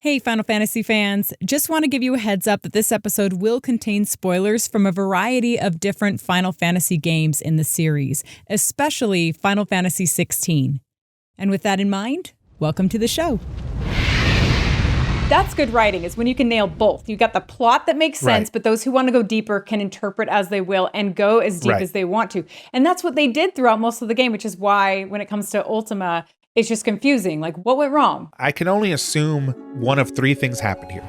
Hey, Final Fantasy fans. Just want to give you a heads up that this episode will contain spoilers from a variety of different Final Fantasy games in the series, especially Final Fantasy XVI. And with that in mind, welcome to the show. That's good writing, is when you can nail both. You got the plot that makes sense, but those who want to go deeper can interpret as they will and go as deep as they want to. And that's what they did throughout most of the game, which is why when it comes to Ultima, it's just confusing. Like, what went wrong? I can only assume one of three things happened here.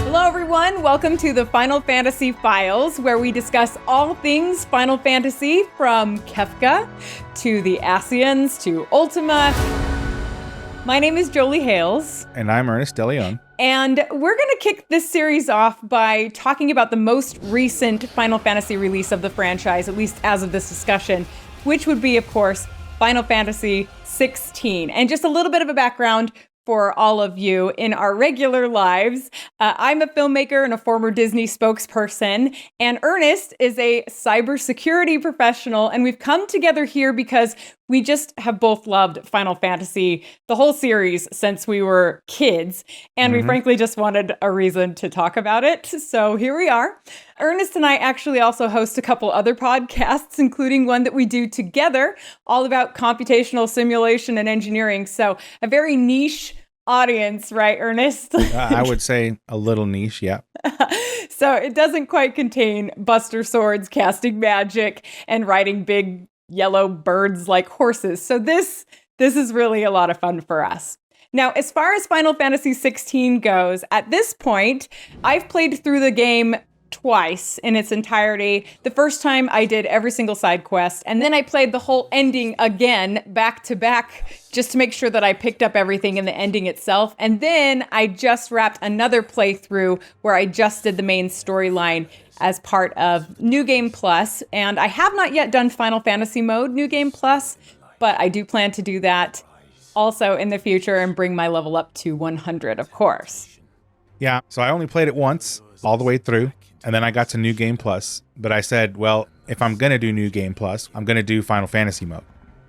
Hello, everyone. Welcome to the Final Fantasy Files, where we discuss all things Final Fantasy, from Kefka to the Ascians to Ultima. My name is Jolie Hales. And I'm Ernest Dion. And we're going to kick this series off by talking about the most recent Final Fantasy release of the franchise, at least as of this discussion, which would be, of course, Final Fantasy XVI. And just a little bit of a background for all of you in our regular lives. I'm a filmmaker and a former Disney spokesperson, and Ernest is a cybersecurity professional, and we've come together here because we just have both loved Final Fantasy, the whole series, since we were kids, and we frankly just wanted a reason to talk about it, so here we are. Ernest and I actually also host a couple other podcasts, including one that we do together, all about computational simulation and engineering, so a very niche audience, right, Ernest? I would say a little niche, yeah. So it doesn't quite contain Buster Swords, casting magic, and riding big yellow birds like horses. So this is really a lot of fun for us. Now, as far as Final Fantasy XVI goes, at this point, I've played through the game twice in its entirety. The first time I did every single side quest, and then I played the whole ending again back to back just to make sure that I picked up everything in the ending itself. And then I just wrapped another playthrough where I just did the main storyline as part of New Game Plus. And I have not yet done Final Fantasy mode New Game Plus, but I do plan to do that also in the future and bring my level up to 100, of course. Yeah, so I only played it once all the way through. And then I got to New Game Plus, but I said, well, if I'm going to do New Game Plus, I'm going to do Final Fantasy mode.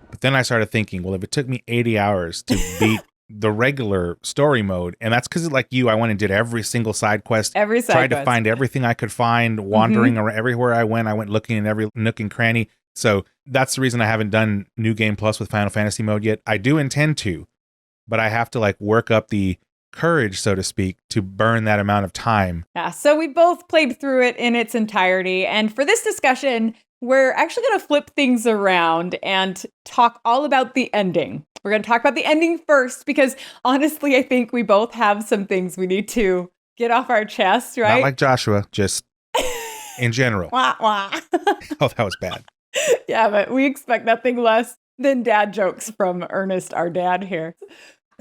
But then I started thinking, well, if it took me 80 hours to beat the regular story mode, and that's because, like you, I went and did every single side quest, tried to find everything I could find, wandering around everywhere I went looking in every nook and cranny. So that's the reason I haven't done New Game Plus with Final Fantasy mode yet. I do intend to, but I have to work up the courage, so to speak, to burn that amount of time. Yeah, so we both played through it in its entirety. And for this discussion, we're actually going to flip things around and talk all about the ending. We're going to talk about the ending first, because honestly, I think we both have some things we need to get off our chest, right? Not like Joshua, just in general. Wah, wah. Oh, that was bad. Yeah, but we expect nothing less than dad jokes from Ernest, our dad here.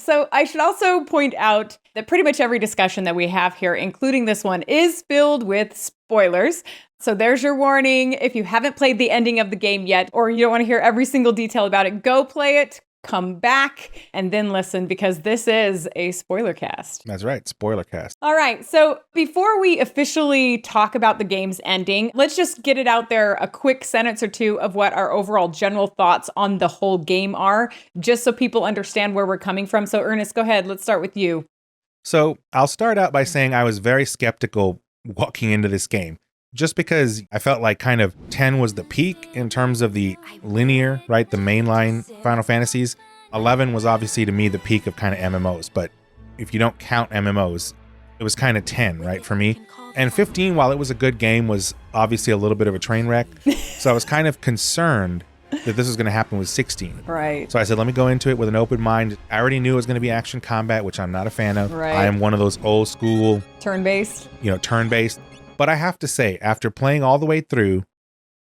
So I should also point out that pretty much every discussion that we have here, including this one, is filled with spoilers. So there's your warning. If you haven't played the ending of the game yet, or you don't want to hear every single detail about it, go play it, come back, and then listen, because this is a spoiler cast. That's right, spoiler cast. All right, so before we officially talk about the game's ending, let's just get it out there, a quick sentence or two of what our overall general thoughts on the whole game are, just so people understand where we're coming from. So Ernest, go ahead, let's start with you. So I'll start out by saying I was very skeptical walking into this game, just because I felt like kind of 10 was the peak in terms of the linear, right, the mainline Final Fantasies. 11 was obviously, to me, the peak of kind of MMOs, but if you don't count MMOs, it was kind of 10, right, for me. And 15, while it was a good game, was obviously a little bit of a train wreck. So I was kind of concerned that this was going to happen with 16. Right. So I said, let me go into it with an open mind. I already knew it was going to be action combat, which I'm not a fan of. Right. I am one of those old school Turn-based. Turn-based. But I have to say, after playing all the way through,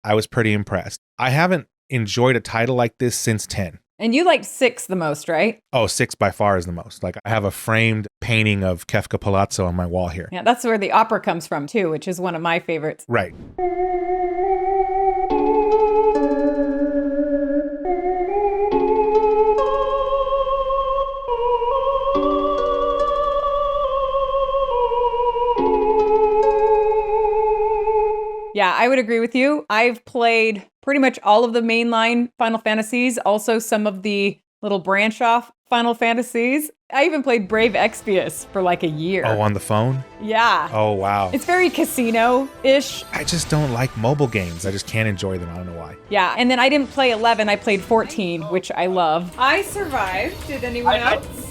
I was pretty impressed. I haven't enjoyed a title like this since 10. And you liked 6 the most, right? Oh, 6 by far is the most. I have a framed painting of Kefka Palazzo on my wall here. Yeah, that's where the opera comes from, too, which is one of my favorites. Right. Yeah, I would agree with you. I've played pretty much all of the mainline Final Fantasies, also some of the little branch off Final Fantasies. I even played Brave Exvius for like a year. Oh, on the phone? Yeah. Oh, wow. It's very casino-ish. I just don't like mobile games. I just can't enjoy them. I don't know why. Yeah, and then I didn't play 11. I played 14, which I love. I survived. Did anyone else?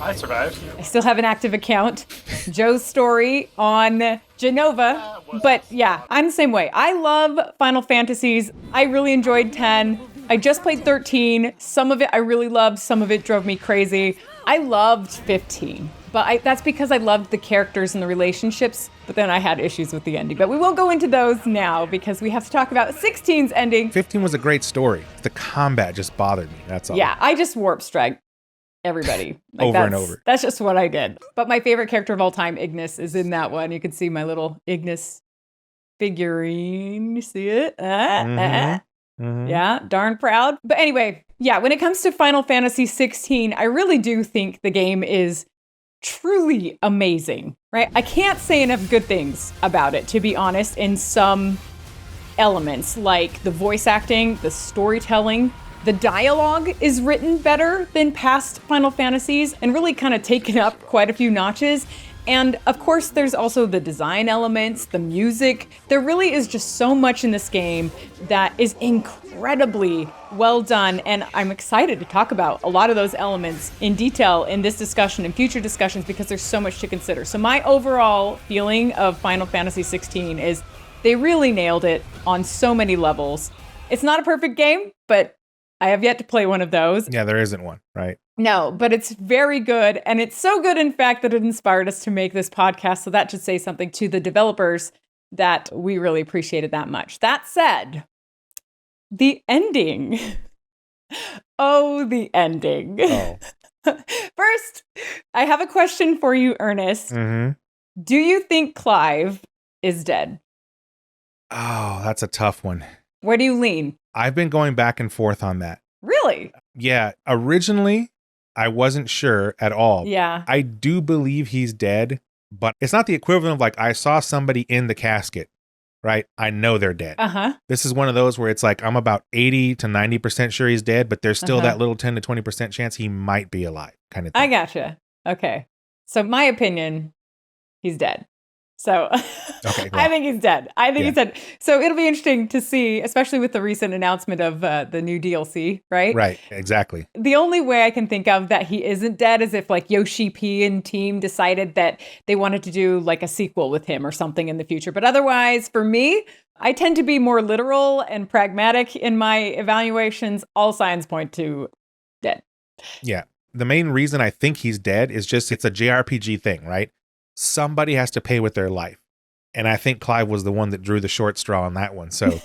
I survived. I still have an active account. Joe's story on Genova. But yeah, I'm the same way. I love Final Fantasies. I really enjoyed 10. I just played 13. Some of it I really loved. Some of it drove me crazy. I loved 15. But that's because I loved the characters and the relationships. But then I had issues with the ending. But we won't go into those now because we have to talk about 16's ending. 15 was a great story. The combat just bothered me. That's all. Yeah, I just warp strike everybody. Over and over. That's just what I did. But my favorite character of all time, Ignis, is in that one. You can see my little Ignis figurine. You see it? Yeah, darn proud. But anyway, yeah, when it comes to Final Fantasy 16, I really do think the game is truly amazing, right? I can't say enough good things about it, to be honest, in some elements, like the voice acting, the storytelling. The dialogue is written better than past Final Fantasies and really kind of taken up quite a few notches. And of course, there's also the design elements, the music. There really is just so much in this game that is incredibly well done. And I'm excited to talk about a lot of those elements in detail in this discussion and future discussions because there's so much to consider. So my overall feeling of Final Fantasy 16 is they really nailed it on so many levels. It's not a perfect game, but I have yet to play one of those. Yeah, there isn't one, right? No, but it's very good. And it's so good, in fact, that it inspired us to make this podcast. So that should say something to the developers that we really appreciated that much. That said, the ending. Oh, the ending. Oh. First, I have a question for you, Ernest. Mm-hmm. Do you think Clive is dead? Oh, that's a tough one. Where do you lean? I've been going back and forth on that. Really? Yeah. Originally, I wasn't sure at all. Yeah. I do believe he's dead, but it's not the equivalent of like, I saw somebody in the casket, right? I know they're dead. Uh-huh. This is one of those where it's like, I'm about 80 to 90% sure he's dead, but there's still that little 10 to 20% chance he might be alive kind of thing. I gotcha. Okay. So my opinion, he's dead. So Okay, well, I think he's dead. He's dead. So it'll be interesting to see, especially with the recent announcement of the new DLC, right? Right, exactly. The only way I can think of that he isn't dead is if like Yoshi P and team decided that they wanted to do like a sequel with him or something in the future. But otherwise, for me, I tend to be more literal and pragmatic in my evaluations. All signs point to dead. Yeah. The main reason I think he's dead is just it's a JRPG thing, right? Somebody has to pay with their life. And I think Clive was the one that drew the short straw on that one. So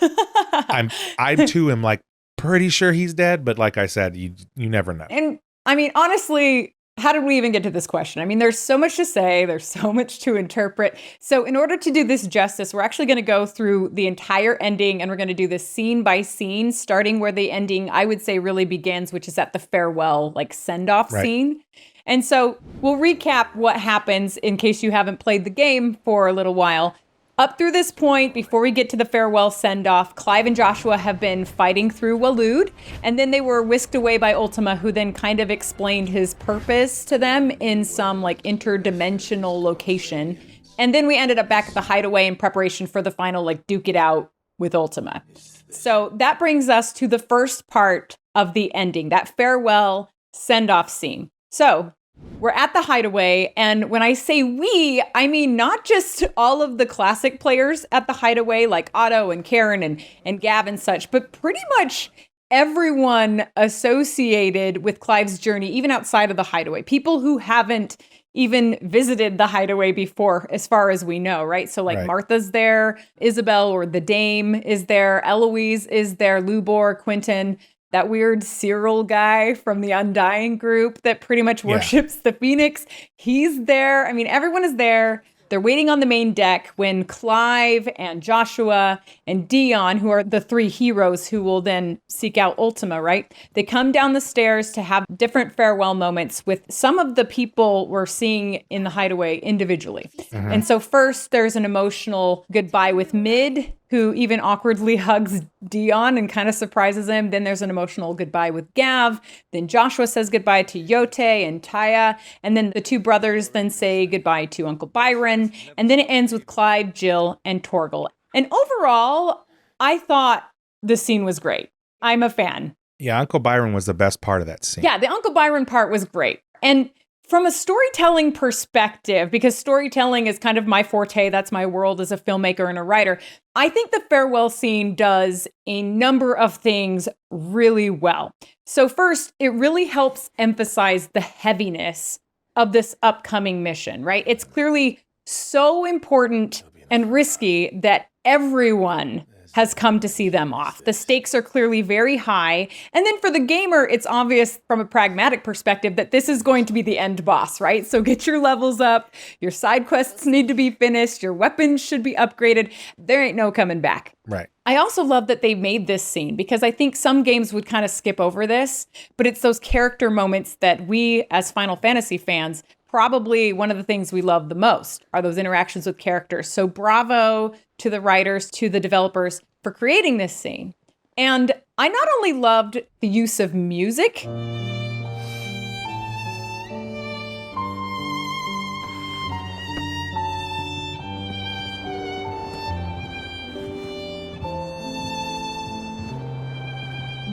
I too am like pretty sure he's dead, but like I said, you never know. And I mean, honestly, how did we even get to this question? I mean, there's so much to say, there's so much to interpret. So in order to do this justice, we're actually going to go through the entire ending and we're going to do this scene by scene, starting where the ending, I would say, really begins, which is at the farewell, like send-off scene. And so we'll recap what happens in case you haven't played the game for a little while. Up through this point, before we get to the farewell send-off, Clive and Joshua have been fighting through Waloed, and then they were whisked away by Ultima, who then kind of explained his purpose to them in some like interdimensional location. And then we ended up back at the hideaway in preparation for the final like duke it out with Ultima. So that brings us to the first part of the ending, that farewell send-off scene. So we're at the hideaway, and when I say we, I mean not just all of the classic players at the hideaway, like Otto and Karen and Gav and such, but pretty much everyone associated with Clive's journey, even outside of the hideaway. People who haven't even visited the hideaway before, as far as we know, right? So like Martha's there, Isabel or the Dame is there, Eloise is there, Lubor, Quentin, that weird Cyril guy from the Undying group that pretty much worships the Phoenix. He's there. I mean, everyone is there. They're waiting on the main deck when Clive and Joshua and Dion, who are the three heroes who will then seek out Ultima, right? They come down the stairs to have different farewell moments with some of the people we're seeing in the hideaway individually. And so first there's an emotional goodbye with Mid who even awkwardly hugs Dion and kind of surprises him. Then there's an emotional goodbye with Gav. Then Joshua says goodbye to Yote and Taya. And then the two brothers then say goodbye to Uncle Byron. And then it ends with Clive, Jill, and Torgal. And overall, I thought the scene was great. I'm a fan. Yeah, Uncle Byron was the best part of that scene. Yeah, the Uncle Byron part was great. And from a storytelling perspective, because storytelling is kind of my forte, that's my world as a filmmaker and a writer, I think the farewell scene does a number of things really well. So first, it really helps emphasize the heaviness of this upcoming mission, right? It's clearly so important and risky that everyone has come to see them off. The stakes are clearly very high. And then for the gamer, it's obvious from a pragmatic perspective that this is going to be the end boss, right? So get your levels up, your side quests need to be finished, your weapons should be upgraded. There ain't no coming back. Right. I also love that they made this scene because I think some games would kind of skip over this, but it's those character moments that we as Final Fantasy fans, probably one of the things we love the most are those interactions with characters. So bravo to the writers, to the developers for creating this scene. And I not only loved the use of music,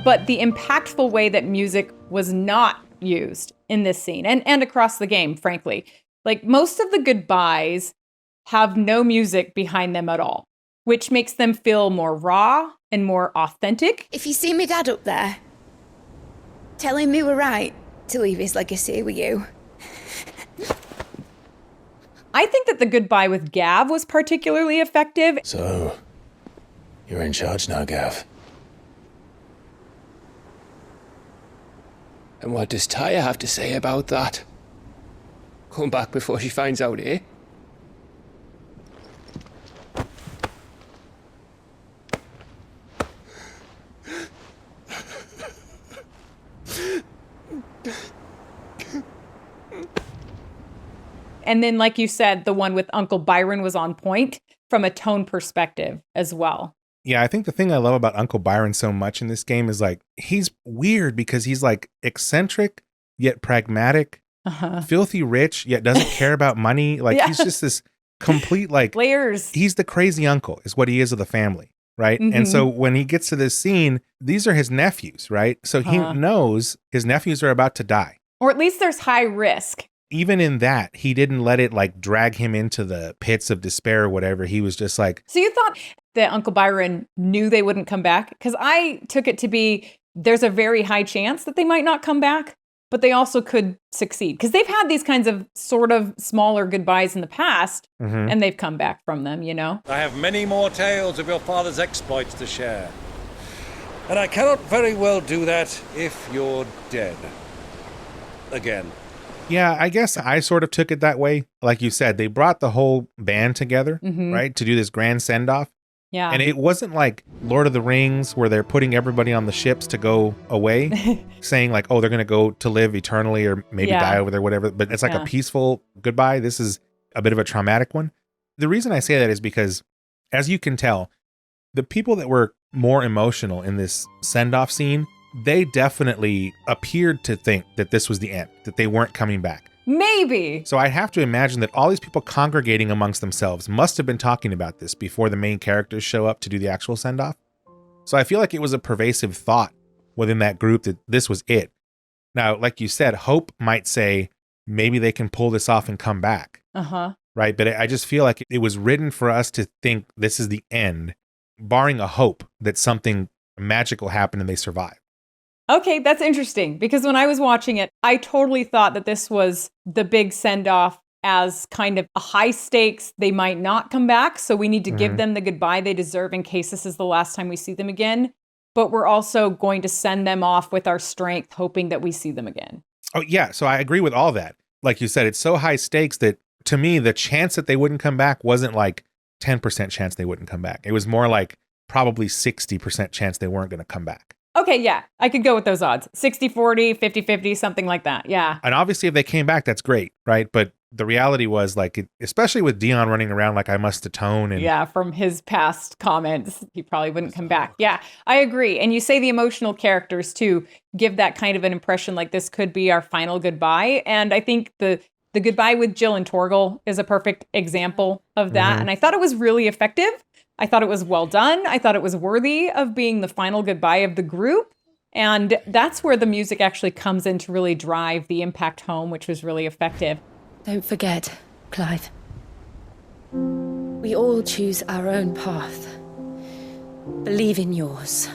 but the impactful way that music was not used in this scene and across the game, frankly. Like most of the goodbyes have no music behind them at all, which makes them feel more raw and more authentic. If you see me dad up there, tell him we were right to leave his legacy with you. I think that the goodbye with Gav was particularly effective. So, you're in charge now, Gav. And what does Taya have to say about that? Come back before she finds out, eh? And then, like you said, the one with Uncle Byron was on point from a tone perspective as well. Yeah, I think the thing I love about Uncle Byron so much in this game is like, he's weird because he's like eccentric, yet pragmatic, filthy rich, yet doesn't care about money. Like he's just this complete like layers. He's the crazy uncle is what he is of the family. Right. Mm-hmm. And so when he gets to this scene, these are his nephews. Right. So he knows his nephews are about to die. Or at least there's high risk. Even in that, he didn't let it like drag him into the pits of despair or whatever. He was just like. So you thought that Uncle Byron knew they wouldn't come back? Because I took it to be there's a very high chance that they might not come back, but they also could succeed. Because they've had these kinds of sort of smaller goodbyes in the past, and they've come back from them, you know? I have many more tales of your father's exploits to share. And I cannot very well do that if you're dead. Again. Yeah, I guess I sort of took it that way. Like you said, they brought the whole band together, right, to do this grand send-off. Yeah. And it wasn't like Lord of the Rings where they're putting everybody on the ships to go away, saying like, oh, they're going to go to live eternally or maybe die over there, whatever. But it's like a peaceful goodbye. This is a bit of a traumatic one. The reason I say that is because, as you can tell, the people that were more emotional in this send-off scene, they definitely appeared to think that this was the end, that they weren't coming back. Maybe. So I have to imagine that all these people congregating amongst themselves must have been talking about this before the main characters show up to do the actual send-off. So I feel like it was a pervasive thought within that group that this was it. Now, like you said, Hope might say maybe they can pull this off and come back. Right? But I just feel like it was written for us to think this is the end, barring a hope that something magical happened and they survive. Okay, that's interesting because when I was watching it, I totally thought that this was the big send-off as kind of a high stakes. They might not come back, so we need to give them the goodbye they deserve in case this is the last time we see them again. But we're also going to send them off with our strength, hoping that we see them again. Oh, yeah. So I agree with all that. Like you said, it's so high stakes that to me, the chance that they wouldn't come back wasn't like 10% chance they wouldn't come back. It was more like probably 60% chance they weren't going to come back. Okay, yeah, I could go with those odds. 60-40, 50-50, something like that, yeah. And obviously if they came back, that's great, right? But the reality was like, especially with Dion running around like I must atone. And yeah, from his past comments, he probably wouldn't come back. Yeah, I agree. And you say the emotional characters too give that kind of an impression like this could be our final goodbye. And I think the goodbye with Jill and Torgal is a perfect example of that. And I thought it was really effective. I thought it was well done. I thought it was worthy of being the final goodbye of the group. And that's where the music actually comes in to really drive the impact home, which was really effective. Don't forget, Clive. We all choose our own path. Believe in yours.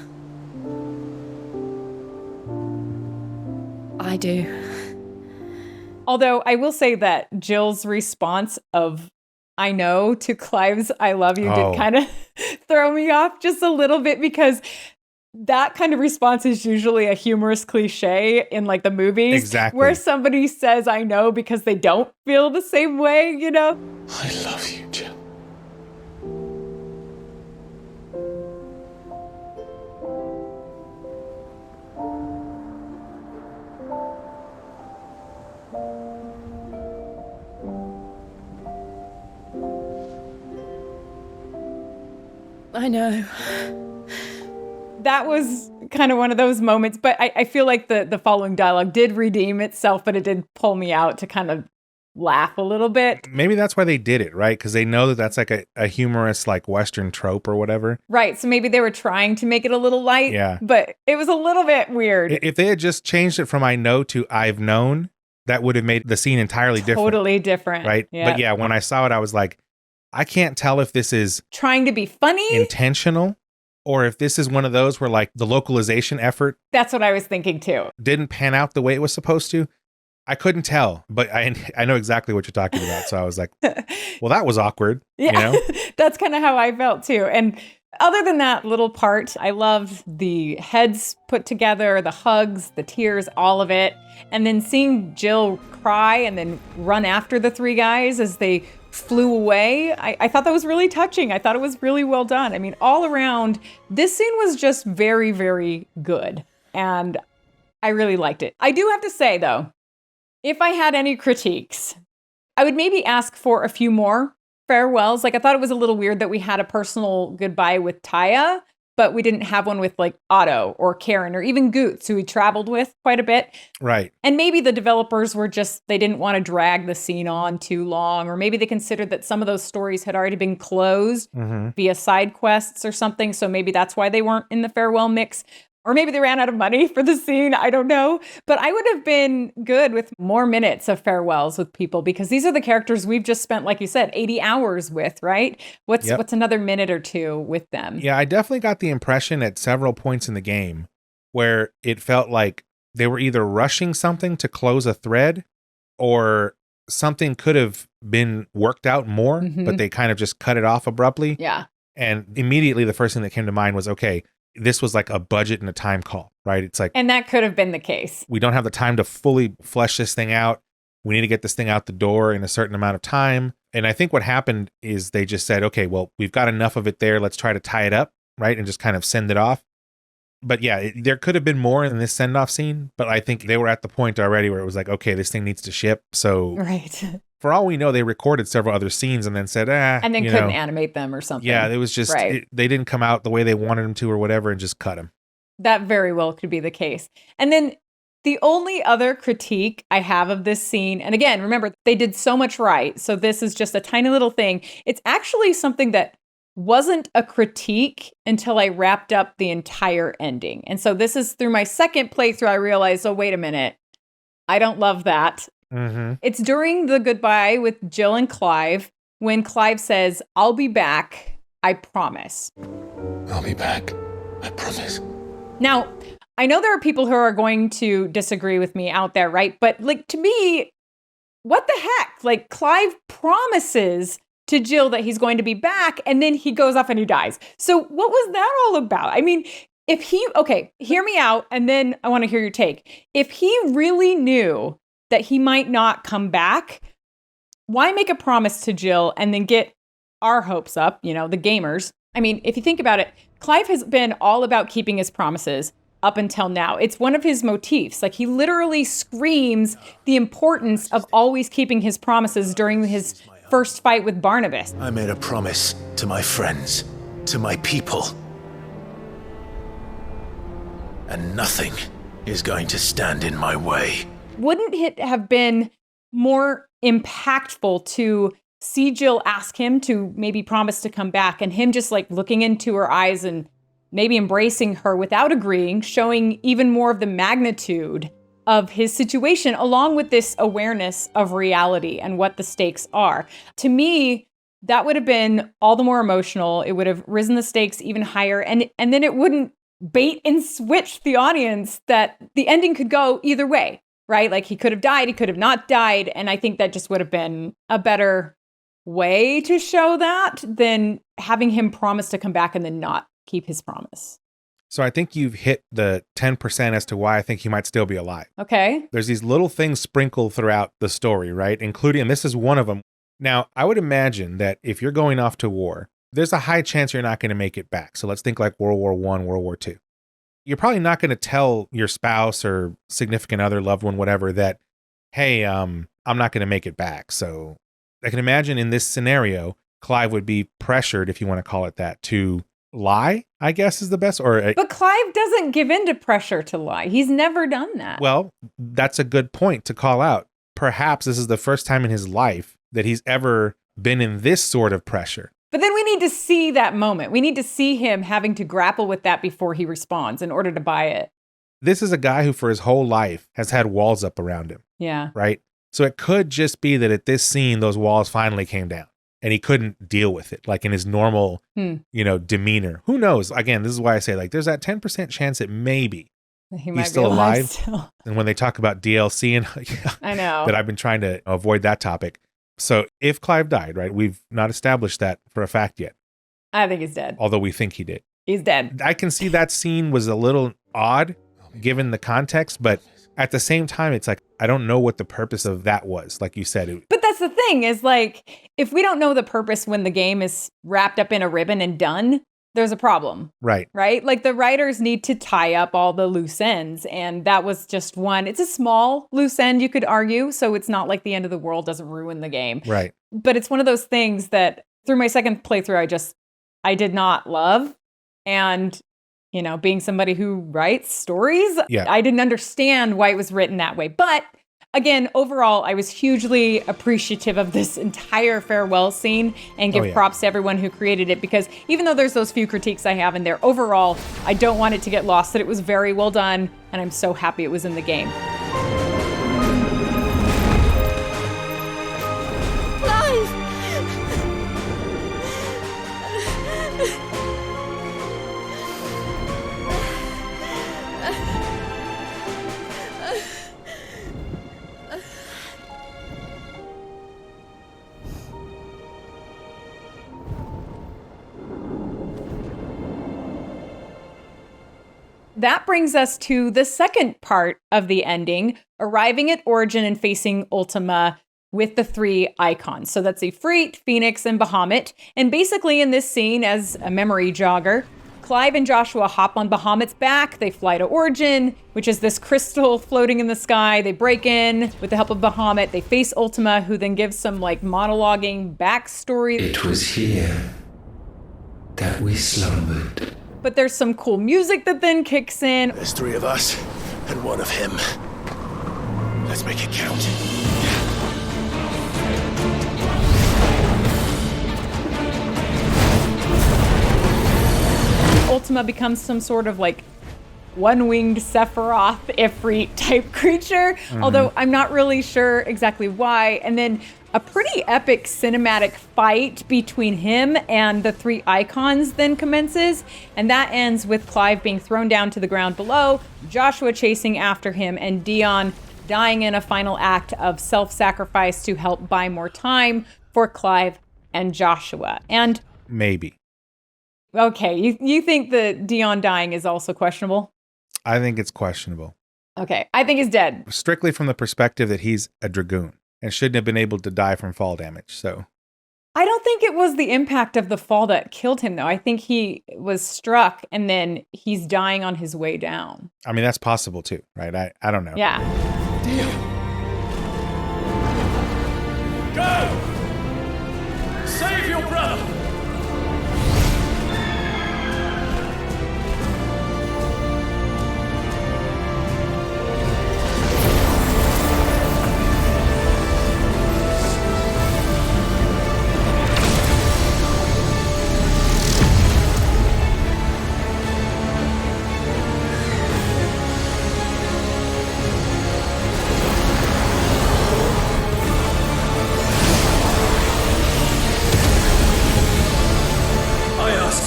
I do. Although I will say that Jill's response of I know to Clive's I love you did kind of throw me off just a little bit, because that kind of response is usually a humorous cliche in like the movies. Exactly. Where somebody says I know because they don't feel the same way, you know? I love you, Jill. I know. That was kind of one of those moments, but I feel like the following dialogue did redeem itself, but it did pull me out to kind of laugh a little bit. Maybe that's why they did it, right? Because they know that that's like a humorous like Western trope or whatever. Right. So maybe they were trying to make it a little light, but it was a little bit weird. If they had just changed it from I know to I've known, that would have made the scene entirely different. Totally different. Right? Yeah. But yeah, when I saw it, I was like, I can't tell if this is trying to be funny, intentional, or if this is one of those where like the localization effort. That's what I was thinking too. Didn't pan out the way it was supposed to. I couldn't tell, but I know exactly what you're talking about. So I was like, well, that was awkward. Yeah, you know? That's kind of how I felt too. And other than that little part, I loved the heads put together, the hugs, the tears, all of it. And then seeing Jill cry and then run after the three guys as they flew away. I thought that was really touching. I thought it was really well done. I mean, all around, this scene was just very, very good. And I really liked it. I do have to say, though, if I had any critiques, I would maybe ask for a few more farewells. Like, I thought it was a little weird that we had a personal goodbye with Taya, but we didn't have one with like Otto or Karen or even Goots, who we traveled with quite a bit. Right. And maybe the developers were just, they didn't want to drag the scene on too long, or maybe they considered that some of those stories had already been closed via side quests or something. So maybe that's why they weren't in the farewell mix. Or maybe they ran out of money for the scene. I don't know. But I would have been good with more minutes of farewells with people, because these are the characters we've just spent, like you said, 80 hours with, right? What's another minute or two with them? Yeah, I definitely got the impression at several points in the game where it felt like they were either rushing something to close a thread, or something could have been worked out more, but they kind of just cut it off abruptly. Yeah. And immediately the first thing that came to mind was, okay, this was like a budget and a time call, right? It's like, and that could have been the case. We don't have the time to fully flesh this thing out. We need to get this thing out the door in a certain amount of time. And I think what happened is they just said, okay, well, we've got enough of it there. Let's try to tie it up, right? And just kind of send it off. But yeah, there could have been more in this send-off scene, but I think they were at the point already where it was like, okay, this thing needs to ship. So right. For all we know, they recorded several other scenes and then said, and then couldn't animate them or something. Yeah, it was just, they didn't come out the way they wanted them to or whatever, and just cut them. That very well could be the case. And then the only other critique I have of this scene, and again, remember, they did so much right. So this is just a tiny little thing. It's actually something that wasn't a critique until I wrapped up the entire ending. And so this is through my second playthrough, I realized, oh, wait a minute. I don't love that. It's during the goodbye with Jill and Clive when Clive says, I'll be back. I promise. I'll be back. I promise. Now, I know there are people who are going to disagree with me out there, right? But like, to me, what the heck? Like, Clive promises to Jill that he's going to be back, and then he goes off and he dies. So what was that all about? I mean, okay, hear me out, and then I want to hear your take. If he really knew that he might not come back, why make a promise to Jill and then get our hopes up, the gamers? I mean, if you think about it, Clive has been all about keeping his promises. up until now. It's one of his motifs. Like, he literally screams the importance of always keeping his promises during his first fight with Barnabas. I made a promise to my friends, to my people. And nothing is going to stand in my way. Wouldn't it have been more impactful to see Jill ask him to maybe promise to come back, and him just like looking into her eyes and maybe embracing her without agreeing, showing even more of the magnitude of his situation, along with this awareness of reality and what the stakes are? To me, that would have been all the more emotional. It would have risen the stakes even higher. And then it wouldn't bait and switch the audience that the ending could go either way, right? Like, he could have died, he could have not died. And I think that just would have been a better way to show that than having him promise to come back and then not keep his promise. So I think you've hit the 10% as to why I think he might still be alive. Okay. There's these little things sprinkled throughout the story, right? Including, and this is one of them. Now, I would imagine that if you're going off to war, there's a high chance you're not going to make it back. So let's think like World War I, World War II. You're probably not going to tell your spouse or significant other, loved one, whatever, that, hey, I'm not going to make it back. So I can imagine in this scenario, Clive would be pressured, if you want to call it that, to lie, I guess is the best. But Clive doesn't give in to pressure to lie. He's never done that. Well, that's a good point to call out. Perhaps this is the first time in his life that he's ever been in this sort of pressure. But then we need to see that moment. We need to see him having to grapple with that before he responds in order to buy it. This is a guy who for his whole life has had walls up around him. Yeah. Right? So it could just be that at this scene, those walls finally came down and he couldn't deal with it, like in his normal, demeanor. Who knows? Again, this is why I say, like, there's that 10% chance that maybe he's still alive. Still. And when they talk about DLC and I know that I've been trying to avoid that topic. So if Clive died, right, we've not established that for a fact yet. I think he's dead. Although we think he did. He's dead. I can see that scene was a little odd given the context, but at the same time, it's like, I don't know what the purpose of that was. Like you said. But that's the thing is, like, if we don't know the purpose when the game is wrapped up in a ribbon and done, there's a problem. Right. Right? Like, the writers need to tie up all the loose ends. And that was just one. It's a small loose end, you could argue. So it's not like the end of the world doesn't ruin the game. Right. But it's one of those things that through my second playthrough, I did not love. And, being somebody who writes stories, I didn't understand why it was written that way. But again, overall, I was hugely appreciative of this entire farewell scene and give props to everyone who created it, because even though there's those few critiques I have in there, overall, I don't want it to get lost that it was very well done, and I'm so happy it was in the game. Clive! That brings us to the second part of the ending, arriving at Origin and facing Ultima with the three icons. So that's Ifrit, Phoenix, and Bahamut. And basically in this scene, as a memory jogger, Clive and Joshua hop on Bahamut's back. They fly to Origin, which is this crystal floating in the sky. They break in with the help of Bahamut. They face Ultima, who then gives some monologuing backstory. It was here that we slumbered. But there's some cool music that then kicks in. There's 3 of us and 1 of him. Let's make it count. Ultima becomes some sort of one-winged Sephiroth Ifrit type creature, although I'm not really sure exactly why. And then a pretty epic cinematic fight between him and the 3 icons then commences, and that ends with Clive being thrown down to the ground below, Joshua chasing after him, and Dion dying in a final act of self-sacrifice to help buy more time for Clive and Joshua. And maybe. Okay, you think that Dion dying is also questionable? I think it's questionable. Okay, I think he's dead. Strictly from the perspective that he's a Dragoon and shouldn't have been able to die from fall damage. So I don't think it was the impact of the fall that killed him, though. I think he was struck and then he's dying on his way down. I mean, that's possible too, right? I don't know. Yeah. Go! Save your brother!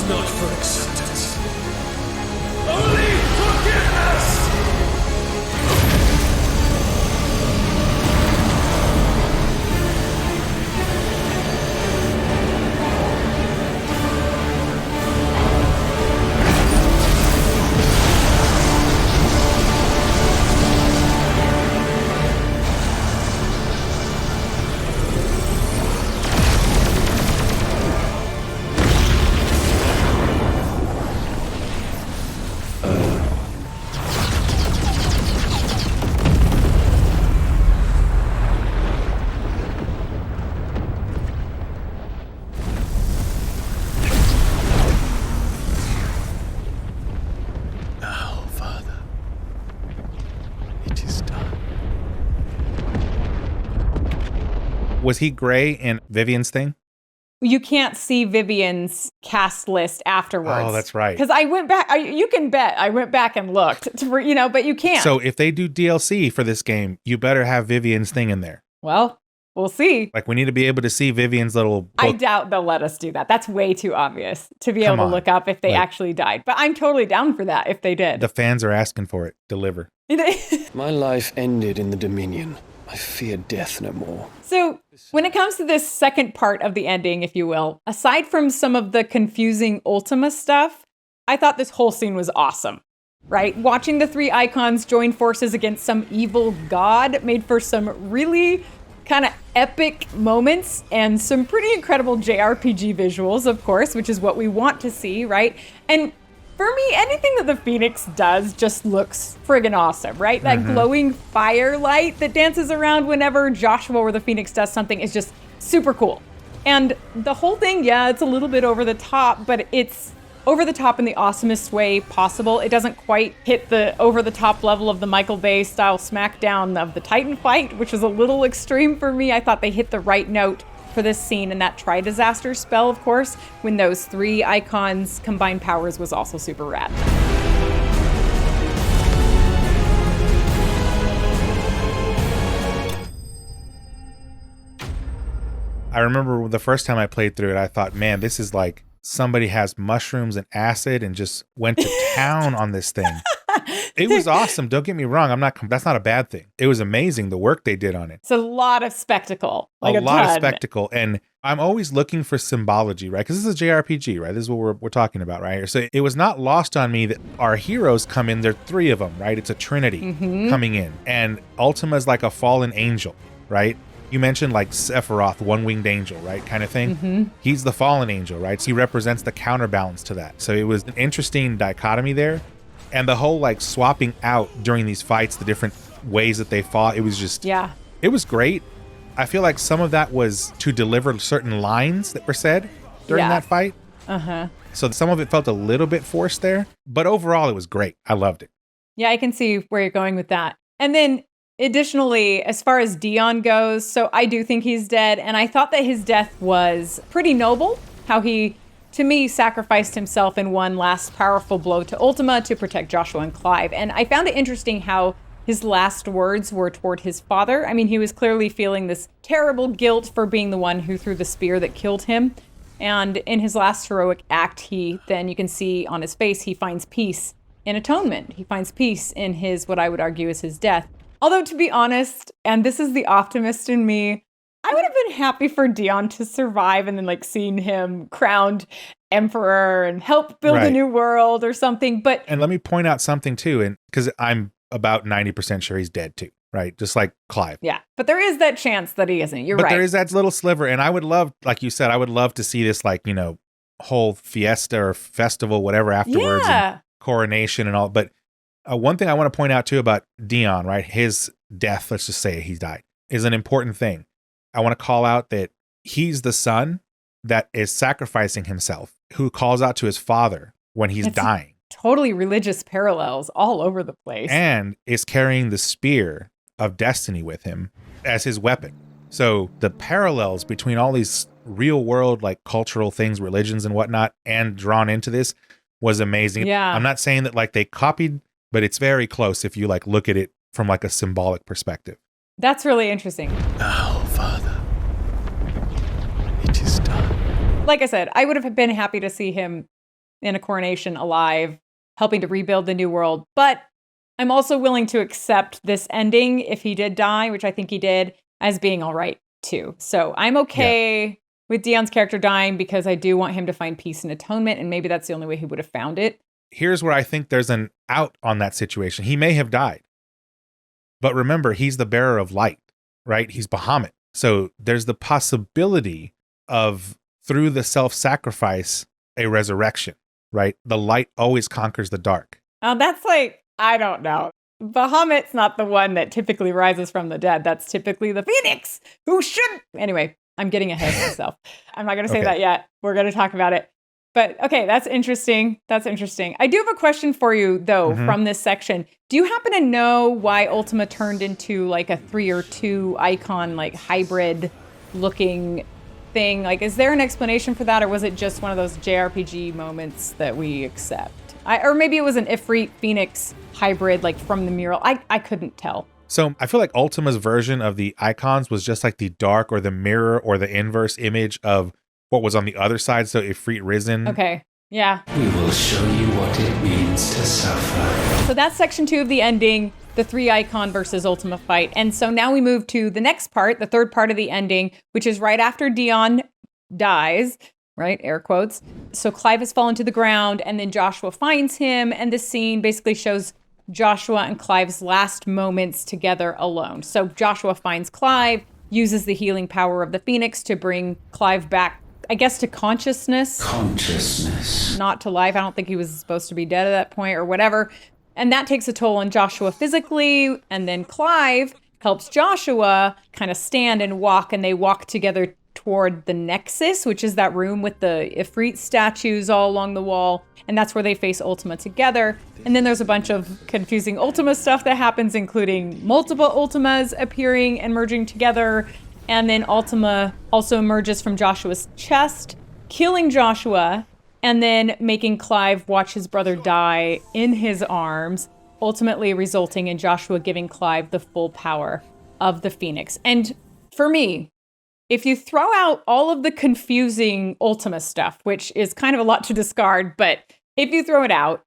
Not for acceptance. Only forgiveness! Was he gray in Vivian's thing? You can't see Vivian's cast list afterwards. Oh, that's right. Because I went back. You can bet I went back and looked, but you can't. So if they do DLC for this game, you better have Vivian's thing in there. Well, we'll see. Like, we need to be able to see Vivian's little book. I doubt they'll let us do that. That's way too obvious to be able to look up if they actually died. But I'm totally down for that if they did. The fans are asking for it. Deliver. My life ended in the Dominion. I fear death no more. So when it comes to this second part of the ending, if you will, aside from some of the confusing Ultima stuff, I thought this whole scene was awesome, right? Watching the three icons join forces against some evil god made for some really kind of epic moments and some pretty incredible JRPG visuals, of course, which is what we want to see, right? And for me, anything that the Phoenix does just looks friggin' awesome, right? That glowing firelight that dances around whenever Joshua or the Phoenix does something is just super cool. And the whole thing, yeah, it's a little bit over the top, but it's over the top in the awesomest way possible. It doesn't quite hit the over the top level of the Michael Bay style smackdown of the Titan fight, which is a little extreme for me. I thought they hit the right note for this scene, and that Tri-Disaster spell, of course, when those three icons combined powers was also super rad. I remember the first time I played through it, I thought, man, this is like somebody has mushrooms and acid and just went to town on this thing. It was awesome. Don't get me wrong. That's not a bad thing. It was amazing, the work they did on it. It's a lot of spectacle. Like a lot of ton. spectacle. And I'm always looking for symbology, right? Because this is a JRPG, right? This is what we're talking about right here. So it was not lost on me that our heroes come in. There are three of them, right? It's a trinity coming in. And Ultima is like a fallen angel, right? You mentioned like Sephiroth, one-winged angel, right? Kind of thing. He's the fallen angel, right? So he represents the counterbalance to that. So it was an interesting dichotomy there. And the whole like swapping out during these fights, the different ways that they fought, it was just, it was great. I feel like some of that was to deliver certain lines that were said during that fight. So some of it felt a little bit forced there, but overall it was great. I loved it. Yeah, I can see where you're going with that. And then additionally, as far as Dion goes, so I do think he's dead. And I thought that his death was pretty noble, how he, to me, sacrificed himself in one last powerful blow to Ultima to protect Joshua and Clive. And I found it interesting how his last words were toward his father. I mean, he was clearly feeling this terrible guilt for being the one who threw the spear that killed him. And in his last heroic act, you can see on his face, he finds peace in atonement. He finds peace in his, what I would argue is his death. Although, to be honest, and this is the optimist in me, I would have been happy for Dion to survive and then like seeing him crowned emperor and help build a new world or something. And let me point out something too, and because I'm about 90% sure he's dead too. right? Just like Clive. Yeah, but there is that chance that he isn't. You're But right. there is that little sliver. And I would love, like you said, I would love to see this, like, you know, whole fiesta or festival, whatever afterwards, Yeah. and coronation and all. But one thing I want to point out too about Dion, right? His death, let's just say he died, is an important thing. I want to call out that he's the son that is sacrificing himself, who calls out to his father when he's dying. Totally religious parallels all over the place. And is carrying the spear of destiny with him as his weapon. So the parallels between all these real world, like cultural things, religions and whatnot, and drawn into this was amazing. Yeah. I'm not saying that like they copied, but it's very close if you like look at it from like a symbolic perspective. That's really interesting. Now, Father, it is done. Like I said, I would have been happy to see him in a coronation alive, helping to rebuild the new world. But I'm also willing to accept this ending if he did die, which I think he did, as being all right too. So I'm okay with Dion's character dying because I do want him to find peace and atonement. And maybe that's the only way he would have found it. Here's where I think there's an out on that situation. He may have died. But remember, he's the bearer of light, right? He's Bahamut. So there's the possibility of, through the self-sacrifice, a resurrection, right? The light always conquers the dark. That's like, I don't know. Bahamut's not the one that typically rises from the dead. That's typically the Phoenix, who should... Anyway, I'm getting ahead of myself. I'm not going to say that yet. We're going to talk about it. But okay, that's interesting. That's interesting. I do have a question for you, though, from this section. Do you happen to know why Ultima turned into like a 3 or 2 icon, like hybrid looking thing? Like, is there an explanation for that? Or was it just one of those JRPG moments that we accept? Or maybe it was an Ifrit Phoenix hybrid, like from the mural. I couldn't tell. So I feel like Ultima's version of the icons was just like the dark or the mirror or the inverse image of what was on the other side. So Ifrit Risen. Okay. Yeah. We will show you what it means to suffer. So that's section 2 of the ending, the 3 icon versus Ultima fight. And so now we move to the next part, the third part of the ending, which is right after Dion dies, right? Air quotes. So Clive has fallen to the ground and then Joshua finds him. And this scene basically shows Joshua and Clive's last moments together alone. So Joshua finds Clive, uses the healing power of the Phoenix to bring Clive back, I guess, to consciousness. Not to life. I don't think he was supposed to be dead at that point or whatever. And that takes a toll on Joshua physically. And then Clive helps Joshua kind of stand and walk, and they walk together toward the Nexus, which is that room with the Ifrit statues all along the wall. And that's where they face Ultima together. And then there's a bunch of confusing Ultima stuff that happens, including multiple Ultimas appearing and merging together. And then Ultima also emerges from Joshua's chest, killing Joshua, and then making Clive watch his brother die in his arms, ultimately resulting in Joshua giving Clive the full power of the Phoenix. And for me, if you throw out all of the confusing Ultima stuff, which is kind of a lot to discard, but if you throw it out,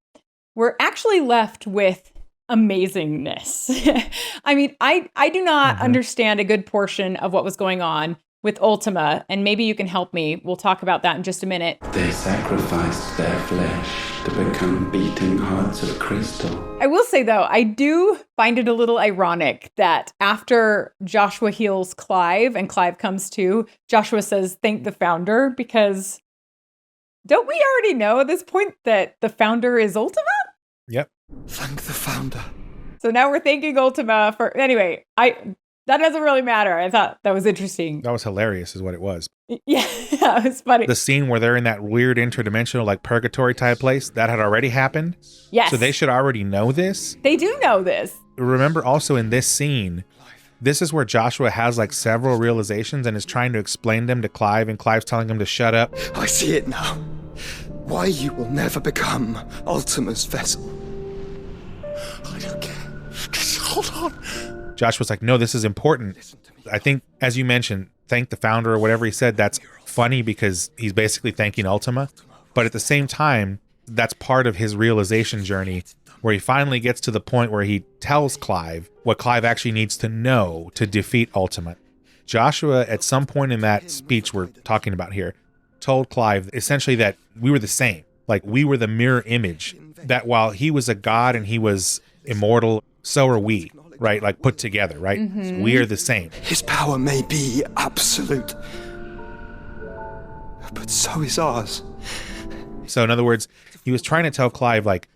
we're actually left with amazingness. I mean, I do not understand a good portion of what was going on with Ultima, and maybe you can help me. We'll talk about that in just a minute. They sacrificed their flesh to become beating hearts of crystal. I will say, though, I do find it a little ironic that after Joshua heals Clive and Clive comes to, Joshua says, "Thank the founder," because don't we already know at this point that the founder is Ultima? Yep. Thank the founder. So now we're thanking Ultima for... Anyway, that doesn't really matter. I thought that was interesting. That was hilarious is what it was. Yeah, it was funny. The scene where they're in that weird interdimensional, like purgatory type place, that had already happened. Yes. So they should already know this. They do know this. Remember also in this scene, this is where Joshua has like several realizations and is trying to explain them to Clive, and Clive's telling him to shut up. I see it now. Why you will never become Ultima's vessel. I don't care. Just hold on. Joshua's like, no, this is important. I think, as you mentioned, thank the founder or whatever he said, that's funny because he's basically thanking Ultima. But at the same time, that's part of his realization journey where he finally gets to the point where he tells Clive what Clive actually needs to know to defeat Ultima. Joshua, at some point in that speech we're talking about here, told Clive essentially that we were the same. Like, we were the mirror image, that while he was a god and he was immortal, so are we. right? Like put together, right? So we are the same. His power may be absolute, but so is ours. So in other words, he was trying to tell Clive, like,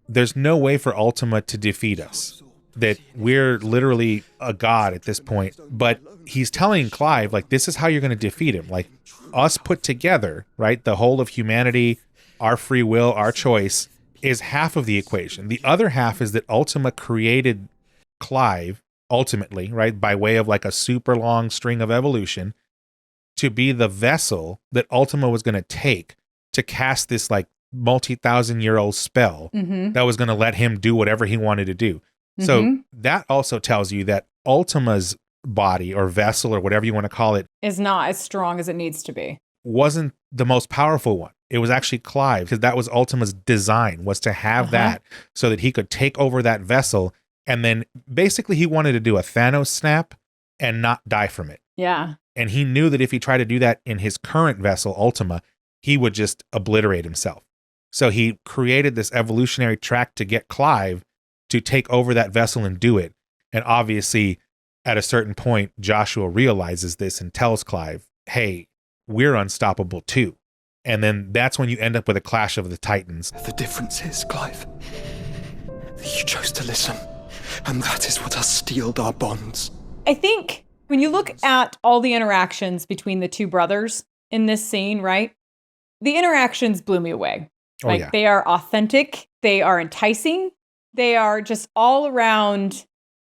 there's no way for Ultima to defeat us, that we're literally a god at this point. But he's telling Clive, like, this is how you're going to defeat him. Like, us put together, right? The whole of humanity, our free will, our choice is half of the equation. The other half is that Ultima created Clive ultimately, right? By way of like a super long string of evolution to be the vessel that Ultima was going to take to cast this like multi-thousand-year-old spell that was going to let him do whatever he wanted to do. So that also tells you that Ultima's body or vessel or whatever you want to call it is not as strong as it needs to be. Wasn't the most powerful one. It was actually Clive, because that was Ultima's design, was to have that so that he could take over that vessel. And then basically he wanted to do a Thanos snap and not die from it. Yeah. And he knew that if he tried to do that in his current vessel, Ultima, he would just obliterate himself. So he created this evolutionary track to get Clive to take over that vessel and do it. And obviously, at a certain point, Joshua realizes this and tells Clive, hey, we're unstoppable too. And then that's when you end up with a clash of the Titans. The difference is, Clive, that you chose to listen. And that is what has steeled our bonds. I think when you look at all the interactions between the two brothers in this scene, right? The interactions blew me away. Like, yeah. They are authentic. They are enticing. They are just all around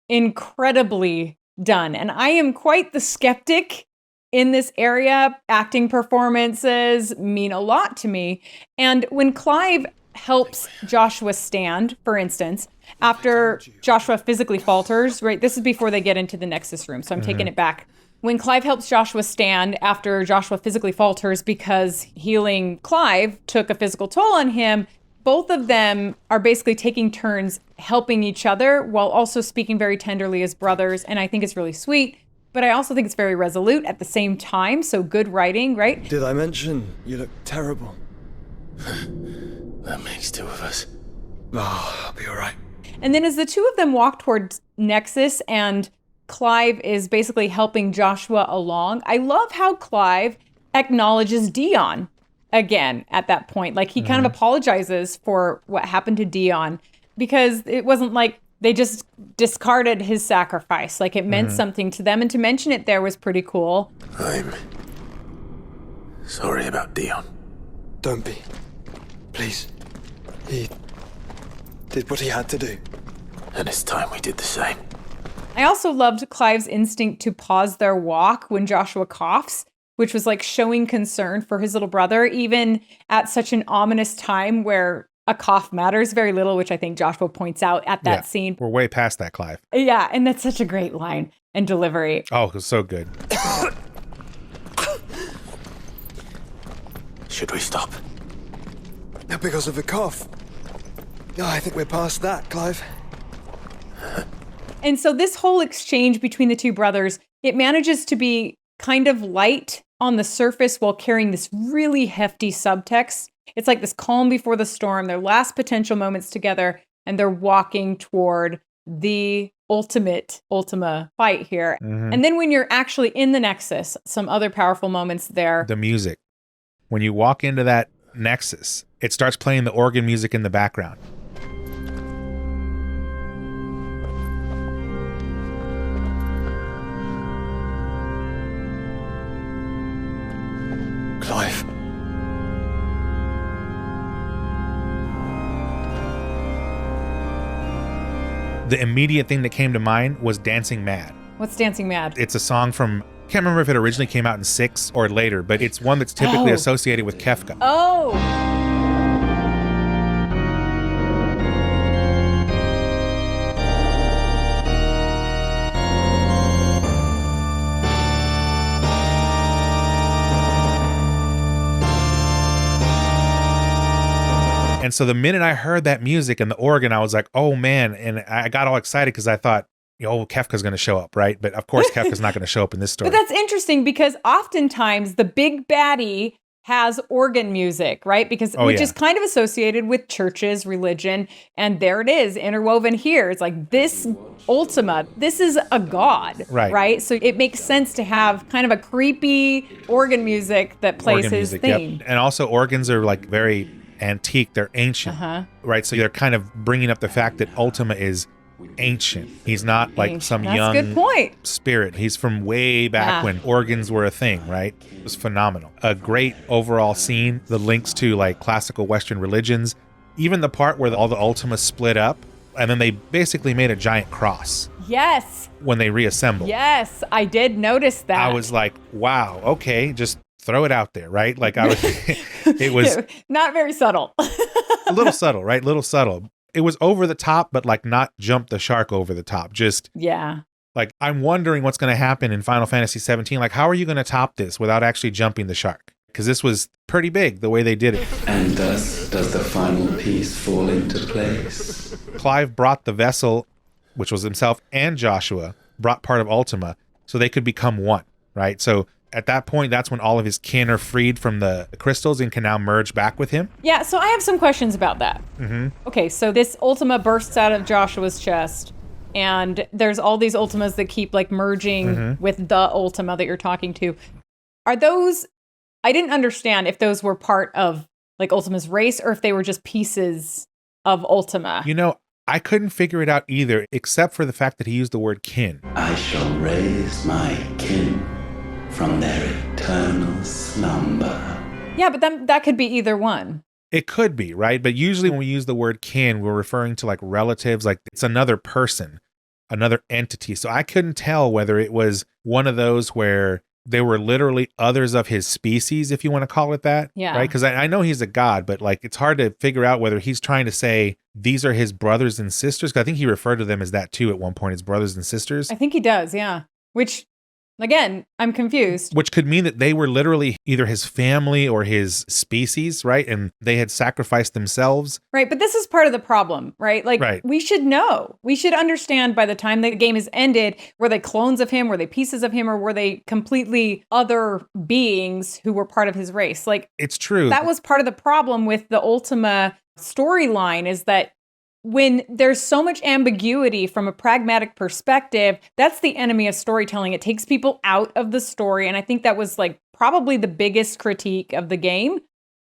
incredibly done. And I am quite the skeptic in this area. Acting performances mean a lot to me. And when Clive helps Joshua stand, for instance, after Joshua physically falters, right? This is before they get into the Nexus room, so I'm taking it back. When Clive helps Joshua stand after Joshua physically falters because healing Clive took a physical toll on him, both of them are basically taking turns helping each other while also speaking very tenderly as brothers. And I think it's really sweet, but I also think it's very resolute at the same time. So good writing, right? Did I mention you look terrible? That makes two of us. Oh, I'll be all right. And then as the two of them walk towards Nexus and Clive is basically helping Joshua along, I love how Clive acknowledges Dion again at that point. Like, he kind of apologizes for what happened to Dion, because it wasn't like they just discarded his sacrifice. Like, it meant something to them, and to mention it there was pretty cool. I'm sorry about Dion. Don't be. Please. He did what he had to do. And it's time we did the same. I also loved Clive's instinct to pause their walk when Joshua coughs, which was like showing concern for his little brother, even at such an ominous time where a cough matters very little, which I think Joshua points out at that scene. We're way past that, Clive. Yeah, and that's such a great line and delivery. Oh, it was so good. Should we stop? Because of the cough. I think we're past that, Clive. And so this whole exchange between the two brothers, it manages to be kind of light on the surface while carrying this really hefty subtext. It's like this calm before the storm, their last potential moments together, and they're walking toward the Ultima fight here. And then when you're actually in the Nexus, some other powerful moments there. The music. When you walk into that Nexus, it starts playing the organ music in the background. Clive. The immediate thing that came to mind was Dancing Mad. What's Dancing Mad? It's a song from, can't remember if it originally came out in 6 or later, but it's one that's typically associated with Kefka. Oh! And so the minute I heard that music and the organ, I was like, oh man. And I got all excited because I thought, Kefka's going to show up, right? But of course, Kefka's not going to show up in this story. But that's interesting because oftentimes the big baddie has organ music, right? Because which is kind of associated with churches, religion, and there it is, interwoven here. It's like this Ultima, this is a god, right? So it makes sense to have kind of a creepy organ music that plays his theme. Yep. And also organs are like very antique, they're ancient, right? So they're kind of bringing up the fact that Ultima is ancient. He's not like some young good point. spirit. He's from way back when organs were a thing, right? It was phenomenal. A great overall scene, the links to like classical Western religions, even the part where all the Ultimas split up and then they basically made a giant cross. Yes. When they reassembled. Yes, I did notice that. I was like, wow, okay, just throw it out there, right? Like I was, it was not very subtle. a little subtle, right? Little subtle. It was over the top, but like not jump the shark over the top. Just like I'm wondering what's going to happen in Final Fantasy XVI. Like, how are you going to top this without actually jumping the shark? Because this was pretty big the way they did it. And thus does the final piece fall into place. Clive brought the vessel, which was himself and Joshua, brought part of Ultima, so they could become one, right? So at that point, that's when all of his kin are freed from the crystals and can now merge back with him. Yeah, so I have some questions about that. Okay, so this Ultima bursts out of Joshua's chest, and there's all these Ultimas that keep like merging with the Ultima that you're talking to. Are those, I didn't understand if those were part of like Ultima's race or if they were just pieces of Ultima. You know, I couldn't figure it out either, except for the fact that he used the word kin. I shall raise my kin from their eternal slumber. Yeah, but that could be either one. It could be, right? But usually when we use the word kin, we're referring to like relatives, like it's another person, another entity. So I couldn't tell whether it was one of those where they were literally others of his species, if you want to call it that. Yeah. Right? Because I know he's a god, but like it's hard to figure out whether he's trying to say these are his brothers and sisters. Because I think he referred to them as that too at one point, his brothers and sisters. I think he does, yeah. Which, again, I'm confused. Which could mean that they were literally either his family or his species, right? And they had sacrificed themselves. Right, but this is part of the problem, right? Like, we should know. We should understand by the time the game is ended, were they clones of him, were they pieces of him, or were they completely other beings who were part of his race? Like, it's true. That was part of the problem with the Ultima storyline, is that when there's so much ambiguity from a pragmatic perspective, that's the enemy of storytelling. It takes people out of the story. And I think that was like probably the biggest critique of the game,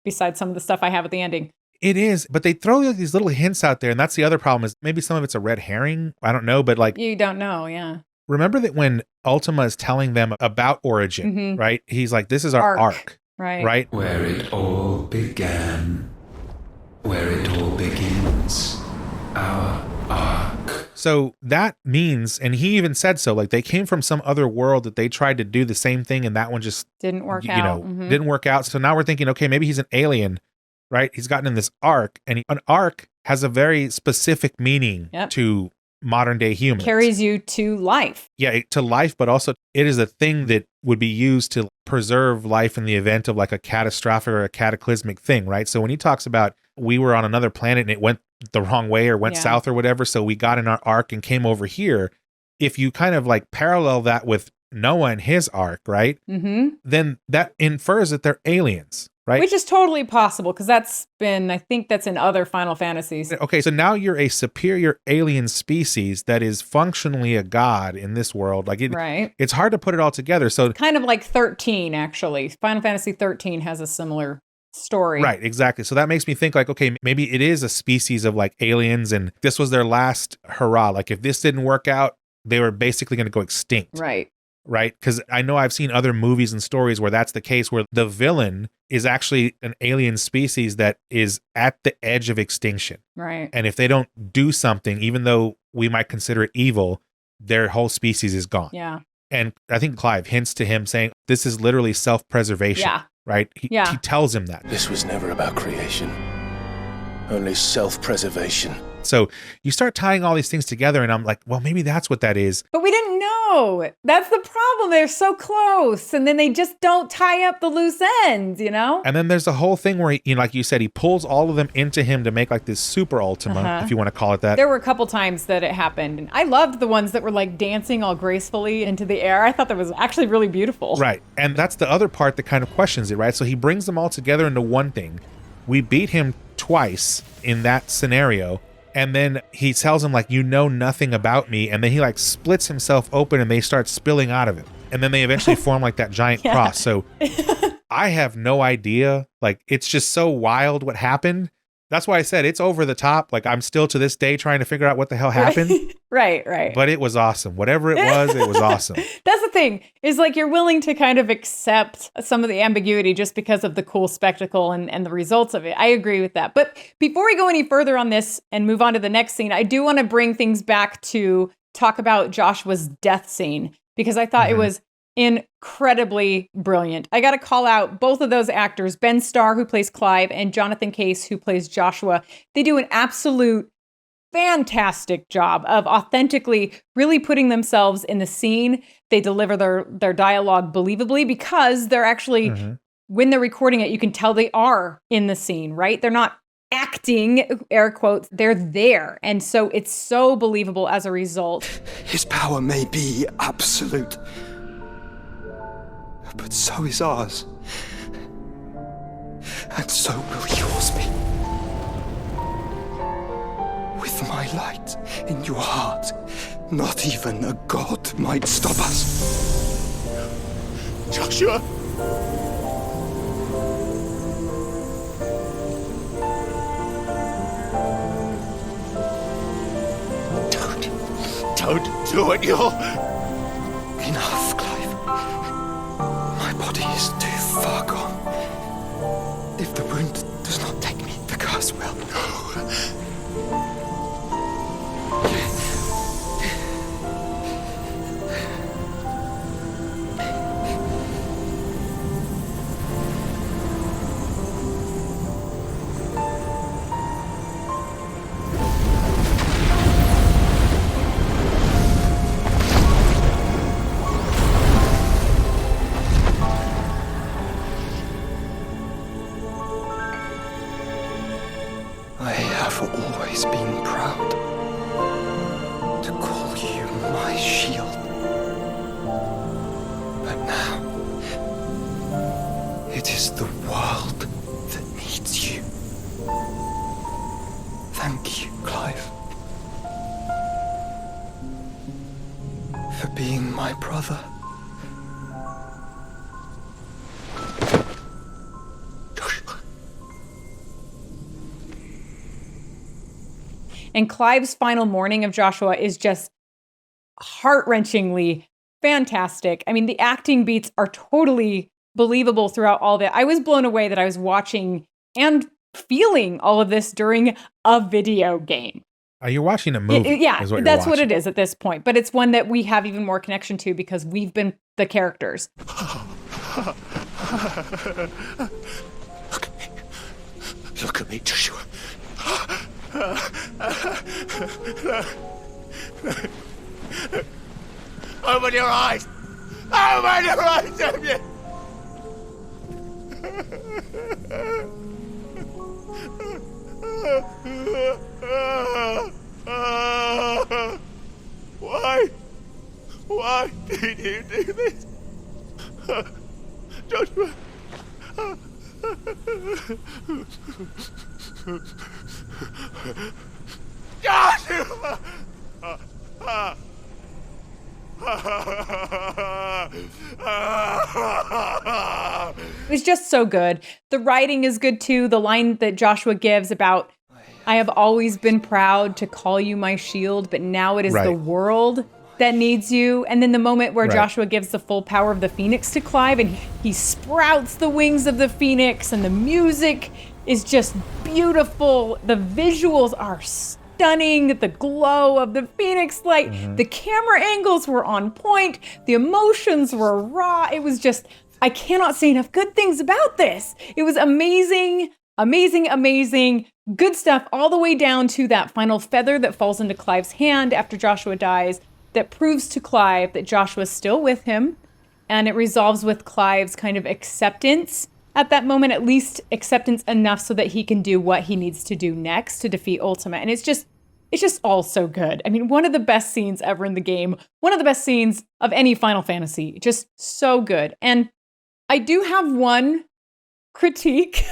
besides some of the stuff I have at the ending. It is, but they throw these little hints out there. And that's the other problem, is maybe some of it's a red herring. I don't know, but like... You don't know, yeah. Remember that when Ultima is telling them about Origin, right? He's like, this is our arc. Right? Where it all began. Where it all begins. Our arc. So that means, and he even said so, like they came from some other world that they tried to do the same thing and that one just didn't work out. Didn't work out. So now we're thinking, okay, maybe he's an alien, right? He's gotten in this arc, and an arc has a very specific meaning to modern day humans. Carries you to life. Yeah, to life, but also it is a thing that would be used to preserve life in the event of like a catastrophic or a cataclysmic thing, right? So when he talks about we were on another planet and it went the wrong way or went south or whatever, so we got in our arc and came over here, if you kind of like parallel that with Noah and his arc, right? Then that infers that they're aliens, right? Which is totally possible, because I think that's in other Final Fantasies. Okay, so now you're a superior alien species that is functionally a god in this world. Like it's hard to put it all together. So kind of like 13, actually. Final Fantasy 13 has a similar story. Right, exactly. So that makes me think like, okay, maybe it is a species of like aliens and this was their last hurrah. Like if this didn't work out, they were basically going to go extinct. Right. Because I know I've seen other movies and stories where that's the case, where the villain is actually an alien species that is at the edge of extinction. Right. And if they don't do something, even though we might consider it evil, their whole species is gone. Yeah. And I think Clive hints to him saying, this is literally self-preservation. Yeah. Right? He tells him that. This was never about creation, only self-preservation. So you start tying all these things together and I'm like, well, maybe that's what that is. But we didn't know. know. That's the problem. They're so close. And then they just don't tie up the loose ends, you know? And then there's the whole thing where, like you said, he pulls all of them into him to make like this super Ultima, if you want to call it that. There were a couple times that it happened. And I loved the ones that were like dancing all gracefully into the air. I thought that was actually really beautiful. Right. And that's the other part that kind of questions it, right? So he brings them all together into one thing. We beat him twice in that scenario. And then he tells him, like, you know nothing about me. And then he, like, splits himself open and they start spilling out of it. And then they eventually form, like, that giant cross. So I have no idea. Like, it's just so wild what happened. That's why I said it's over the top. Like, I'm still to this day trying to figure out what the hell happened. Right. But it was awesome. Whatever it was awesome. That's the thing, is like you're willing to kind of accept some of the ambiguity just because of the cool spectacle and the results of it. I agree with that. But before we go any further on this and move on to the next scene, I do want to bring things back to talk about Joshua's death scene, because I thought it was incredibly brilliant. I got to call out both of those actors, Ben Starr, who plays Clive, and Jonathan Case, who plays Joshua. They do an absolute fantastic job of authentically really putting themselves in the scene. They deliver their dialogue believably because they're actually, when they're recording it, you can tell they are in the scene, right? They're not acting, air quotes, they're there. And so it's so believable as a result. His power may be absolute, but so is ours. And so will yours be. With my light in your heart, not even a god might stop us. Joshua! Don't do it, you're... Enough, Clive. My body is too far gone. If the wound does not take me, the curse will. I have always been proud to call you my shield. But now, it is the world that needs you. Thank you, Clive, for being my brother. And Clive's final mourning of Joshua is just heart-wrenchingly fantastic. I mean, the acting beats are totally believable throughout all of it. I was blown away that I was watching and feeling all of this during a video game. You're watching a movie. Yeah, that's what it is at this point. But it's one that we have even more connection to because we've been the characters. Look at me, Joshua. Open your eyes! Open your eyes, Damien! Why did you do this? Joshua! Joshua! It's just so good. The writing is good too. The line that Joshua gives about, I have always been proud to call you my shield, but now it is the world that needs you. And then the moment where Joshua gives the full power of the Phoenix to Clive and he sprouts the wings of the Phoenix, and the music is just beautiful. The visuals are stunning. The glow of the Phoenix light, the camera angles were on point. The emotions were raw. It was just, I cannot say enough good things about this. It was amazing, amazing, amazing. Good stuff all the way down to that final feather that falls into Clive's hand after Joshua dies. that proves to Clive that Joshua's still with him, and it resolves with Clive's kind of acceptance at that moment, at least acceptance enough so that he can do what he needs to do next to defeat Ultima. And it's just all so good. I mean, one of the best scenes ever in the game, one of the best scenes of any Final Fantasy, just so good. And I do have one critique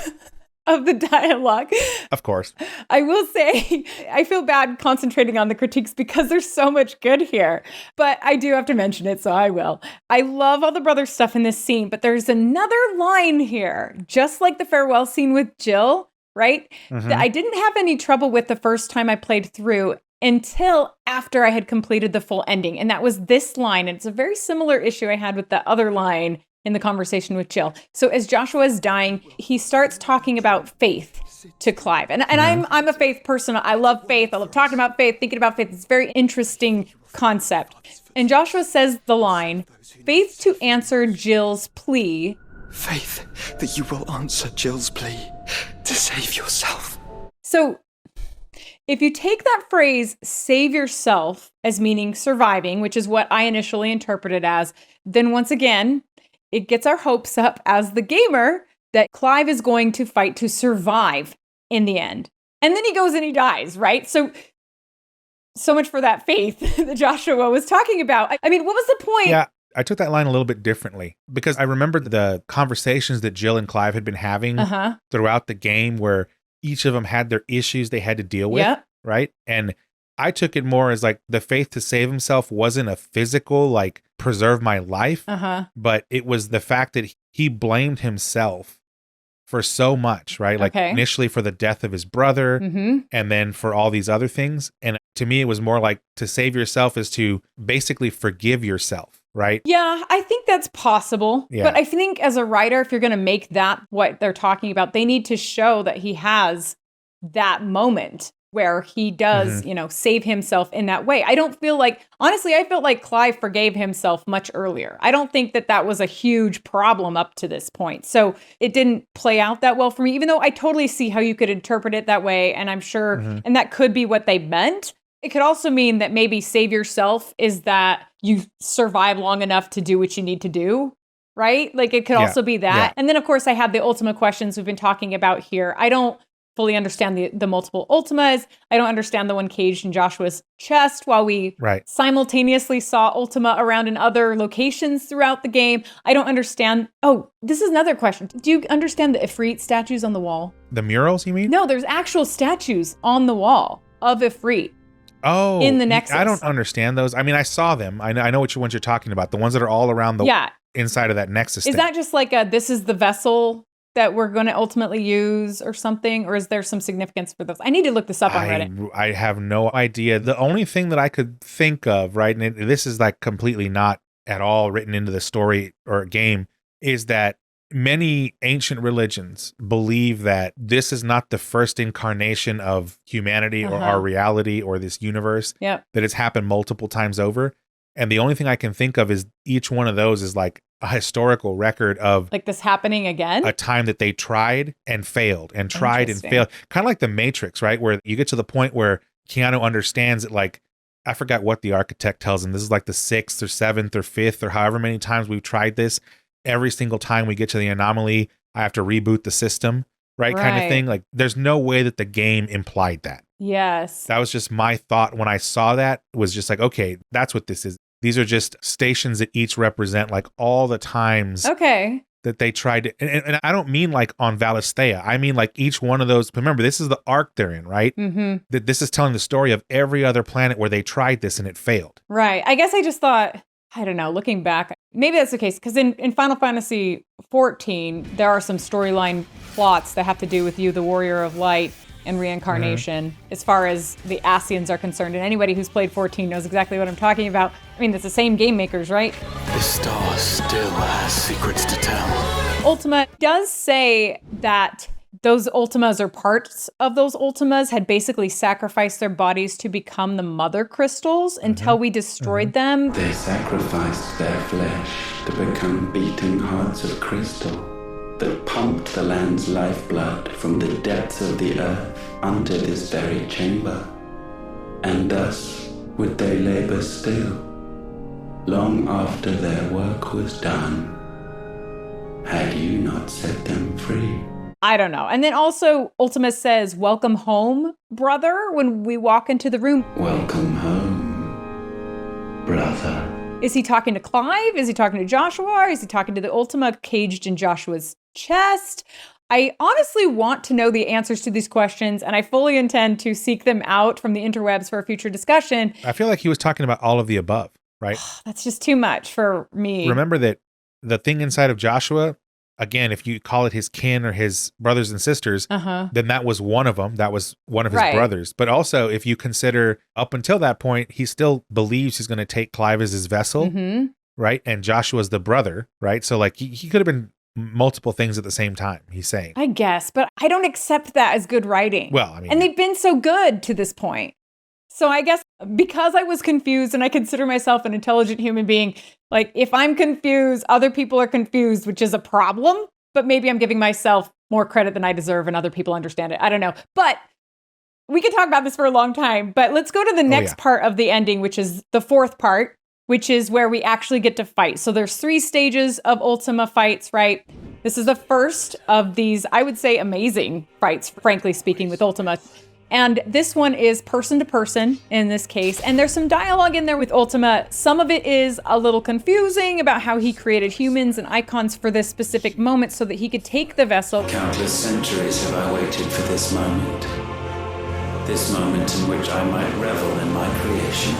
of the dialogue. Of course. I will say, I feel bad concentrating on the critiques because there's so much good here. But I do have to mention it, so I will. I love all the brother stuff in this scene, but there's another line here, just like the farewell scene with Jill, right? That I didn't have any trouble with the first time I played through until after I had completed the full ending. And that was this line. And it's a very similar issue I had with the other line in the conversation with Jill. So as Joshua is dying, he starts talking about faith to Clive. And I'm a faith person. I love faith. I love talking about faith, thinking about faith. It's a very interesting concept. And Joshua says the line, faith to answer Jill's plea. Faith that you will answer Jill's plea to save yourself. So if you take that phrase, save yourself, as meaning surviving, which is what I initially interpreted as, then once again, it gets our hopes up as the gamer that Clive is going to fight to survive in the end. And then he goes and he dies, right? So much for that faith that Joshua was talking about. I mean, what was the point? Yeah, I took that line a little bit differently because I remembered the conversations that Jill and Clive had been having throughout the game where each of them had their issues they had to deal with, right? And I took it more as like the faith to save himself wasn't a physical, like preserve my life, but it was the fact that he blamed himself for so much, right? Like initially for the death of his brother and then for all these other things. And to me, it was more like to save yourself is to basically forgive yourself, right? Yeah, I think that's possible. Yeah. But I think as a writer, if you're going to make that what they're talking about, they need to show that he has that moment where he does, save himself in that way. I don't feel like, honestly, I felt like Clive forgave himself much earlier. I don't think that that was a huge problem up to this point. So it didn't play out that well for me, even though I totally see how you could interpret it that way. And I'm sure, and that could be what they meant. It could also mean that maybe save yourself is that you survive long enough to do what you need to do, right? Like it could also be that. Yeah. And then of course I have the Ultima questions we've been talking about here. I don't fully understand the multiple Ultimas. I don't understand the one caged in Joshua's chest while we simultaneously saw Ultima around in other locations throughout the game. I don't understand. Oh, this is another question. Do you understand the Ifrit statues on the wall? The murals, you mean? No, there's actual statues on the wall of Ifrit. Oh, in the Nexus. I don't understand those. I mean, I saw them. I know which ones you're talking about. The ones that are all around the inside of that Nexus. Is that just like this is the vessel that we're going to ultimately use or something? Or is there some significance for those? I need to look this up on Reddit. I have no idea. The only thing that I could think of, right, and this is like completely not at all written into the story or game, is that many ancient religions believe that this is not the first incarnation of humanity or our reality or this universe, that it's happened multiple times over. And the only thing I can think of is each one of those is like a historical record of like this happening again, a time that they tried and failed and tried and failed. Kind of like the Matrix, right? Where you get to the point where Keanu understands that, like, I forgot what the architect tells him. This is like the 6th or 7th or 5th or however many times we've tried this. Every single time we get to the anomaly, I have to reboot the system, right? Kind of thing. Like, there's no way that the game implied that. Yes. That was just my thought when I saw that. It was just like, okay, that's what this is. These are just stations that each represent like all the times that they tried to, and I don't mean like on Valisthea. I mean like each one of those. Remember, this is the arc they're in, right? That this is telling the story of every other planet where they tried this and it failed. Right. I guess I just thought, I don't know, looking back, maybe that's the case. Because in Final Fantasy XIV, there are some storyline plots that have to do with you, the Warrior of Light, and reincarnation, as far as the Ascians are concerned. And anybody who's played 14 knows exactly what I'm talking about. I mean, it's the same game makers, right? This star still has secrets to tell. Ultima does say that those Ultimas or parts of those Ultimas had basically sacrificed their bodies to become the mother crystals until we destroyed them. They sacrificed their flesh to become beating hearts of crystal that pumped the land's lifeblood from the depths of the earth unto this very chamber. And thus would they labor still, long after their work was done, had you not set them free. I don't know. And then also Ultima says, "Welcome home, brother," when we walk into the room. Welcome home, brother. Is he talking to Clive? Is he talking to Joshua? Is he talking to the Ultima caged in Joshua's chest? I honestly want to know the answers to these questions, and I fully intend to seek them out from the interwebs for a future discussion. I feel like he was talking about all of the above, right? That's just too much for me. Remember that the thing inside of Joshua, again, if you call it his kin or his brothers and sisters, then that was one of them. That was one of his brothers. But also, if you consider up until that point, he still believes he's going to take Clive as his vessel, right? And Joshua's the brother, right? So like he could have been multiple things at the same time, he's saying. I guess, but I don't accept that as good writing. Well, I mean, and they've been so good to this point. So I guess because I was confused and I consider myself an intelligent human being, like if I'm confused, other people are confused, which is a problem, but maybe I'm giving myself more credit than I deserve and other people understand it. I don't know. But we could talk about this for a long time, but let's go to the next part of the ending, which is the fourth part, which is where we actually get to fight. So there's 3 stages of Ultima fights, right? This is the first of these, I would say, amazing fights, frankly speaking, with Ultima. And this one is person to person in this case. And there's some dialogue in there with Ultima. Some of it is a little confusing about how he created humans and icons for this specific moment so that he could take the vessel. Countless centuries have I waited for this moment. This moment in which I might revel in my creation,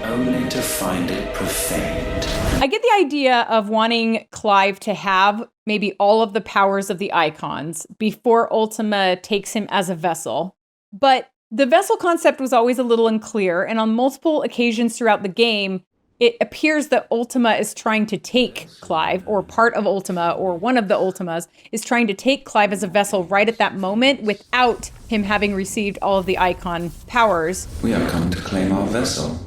only to find it profaned. I get the idea of wanting Clive to have maybe all of the powers of the icons before Ultima takes him as a vessel. But the vessel concept was always a little unclear, and on multiple occasions throughout the game, it appears that Ultima is trying to take Clive, or part of Ultima, or one of the Ultimas, is trying to take Clive as a vessel right at that moment without him having received all of the icon powers. We are come to claim our vessel.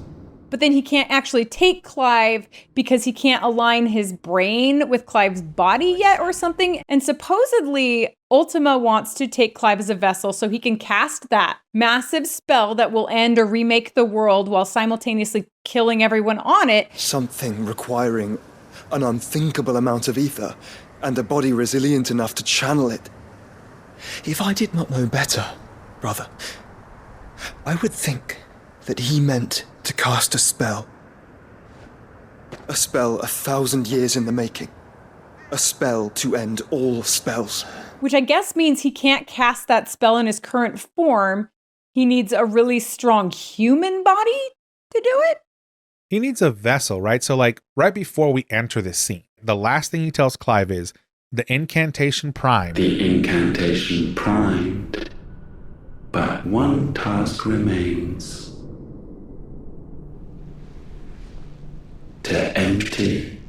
But then he can't actually take Clive because he can't align his brain with Clive's body yet or something. And supposedly Ultima wants to take Clive as a vessel so he can cast that massive spell that will end or remake the world while simultaneously killing everyone on it. Something requiring an unthinkable amount of ether and a body resilient enough to channel it. If I did not know better, brother, I would think that he meant to cast a spell. A spell 1,000 years in the making. A spell to end all spells. Which I guess means he can't cast that spell in his current form. He needs a really strong human body to do it? He needs a vessel, right? So like right before we enter this scene, the last thing he tells Clive is the incantation primed. The incantation primed. But one task remains. To empty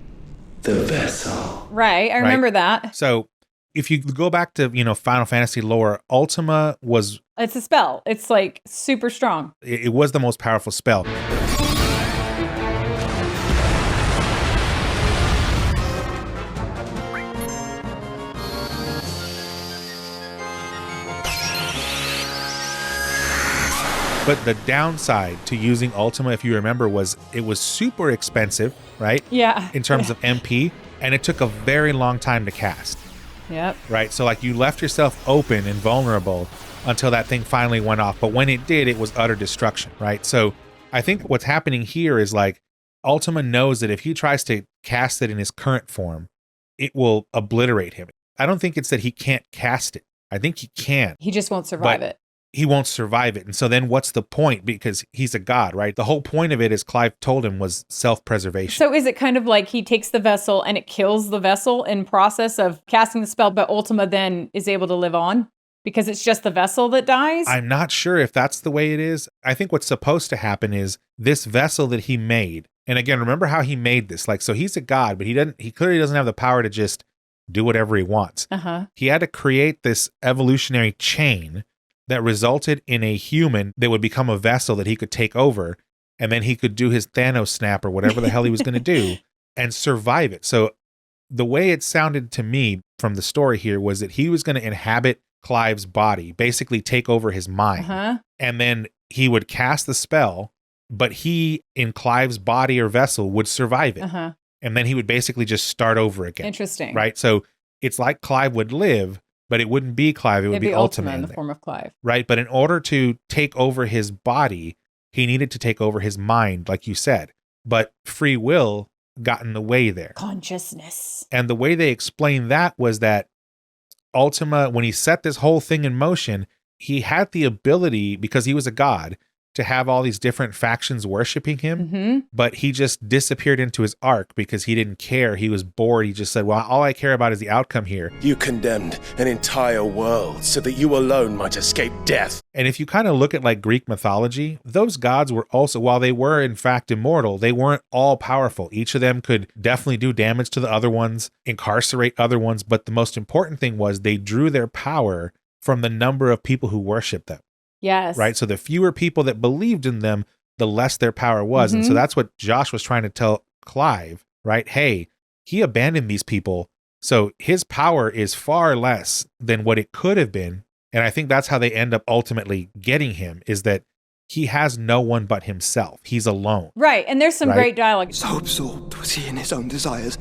the vessel. Right, I remember that. So if you go back to, Final Fantasy lore, Ultima was... It's a spell. It's like super strong. It was the most powerful spell. But the downside to using Ultima, if you remember, was it was super expensive, right? Yeah. In terms of MP, and it took a very long time to cast. Yep. Right? So like you left yourself open and vulnerable until that thing finally went off. But when it did, it was utter destruction, right? So I think what's happening here is like Ultima knows that if he tries to cast it in his current form, it will obliterate him. I don't think it's that he can't cast it. I think he can. He just won't survive it. He won't survive it. And so then what's the point? Because he's a god, right? The whole point of it, as Clive told him, was self-preservation. So is it kind of like he takes the vessel and it kills the vessel in process of casting the spell, but Ultima then is able to live on? Because it's just the vessel that dies? I'm not sure if that's the way it is. I think what's supposed to happen is this vessel that he made, and again, remember how he made this. Like, so he's a god, but he clearly doesn't have the power to just do whatever he wants. He had to create this evolutionary chain that resulted in a human that would become a vessel that he could take over, and then he could do his Thanos snap or whatever the hell he was going to do and survive it. So the way it sounded to me from the story here was that he was going to inhabit Clive's body, basically take over his mind, and then he would cast the spell, but he, in Clive's body or vessel, would survive it. Uh-huh. And then he would basically just start over again. Interesting. Right? So it's like Clive would live, but it wouldn't be Clive. It would be Ultima in the there. form of Clive. Right? But in order to take over his body, he needed to take over his mind, like you said. But free will got in the way there. Consciousness. And the way they explained that was that Ultima, when he set this whole thing in motion, he had the ability, because he was a god, to have all these different factions worshiping him, but he just disappeared into his ark because he didn't care. He was bored. He just said, well, all I care about is the outcome here. You condemned an entire world so that you alone might escape death. And if you kind of look at like Greek mythology, those gods were also, while they were in fact immortal, they weren't all powerful. Each of them could definitely do damage to the other ones, incarcerate other ones. But the most important thing was they drew their power from the number of people who worshiped them. Yes. Right. So the fewer people that believed in them, the less their power was. And so that's what Josh was trying to tell Clive, right? Hey, he abandoned these people. So his power is far less than what it could have been. And I think that's how they end up ultimately getting him, is that he has no one but himself. He's alone. Right. And there's some great dialogue. So absorbed was he in his own desires,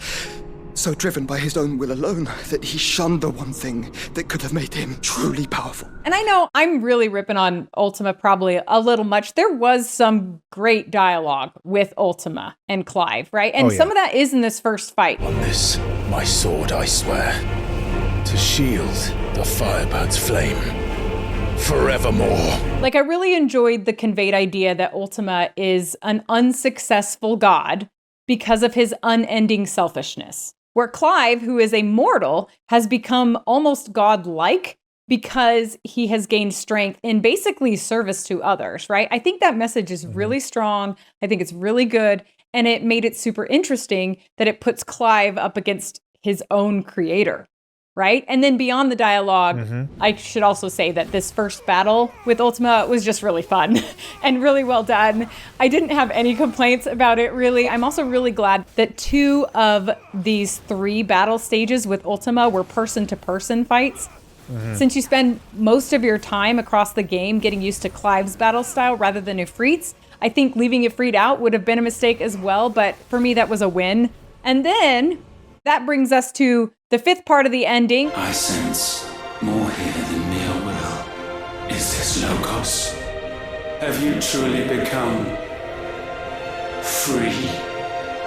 so driven by his own will alone, that he shunned the one thing that could have made him truly powerful. And I know I'm really ripping on Ultima probably a little much. There was some great dialogue with Ultima and Clive, right? And some of that is in this first fight. On this, my sword, I swear, to shield the Firebird's flame forevermore. Like, I really enjoyed the conveyed idea that Ultima is an unsuccessful god because of his unending selfishness. Where Clive, who is a mortal, has become almost godlike because he has gained strength in basically service to others, right? I think that message is really strong. I think it's really good. And it made it super interesting that it puts Clive up against his own creator, right? And then beyond the dialogue, I should also say that this first battle with Ultima was just really fun and really well done. I didn't have any complaints about it, really. I'm also really glad that 2 of these 3 battle stages with Ultima were person-to-person fights. Since you spend most of your time across the game getting used to Clive's battle style rather than Ifrit's, I think leaving Ifrit out would have been a mistake as well, but for me that was a win. And then that brings us to the 5th part of the ending. I sense more here than mere will. Is this Logos? Have you truly become free?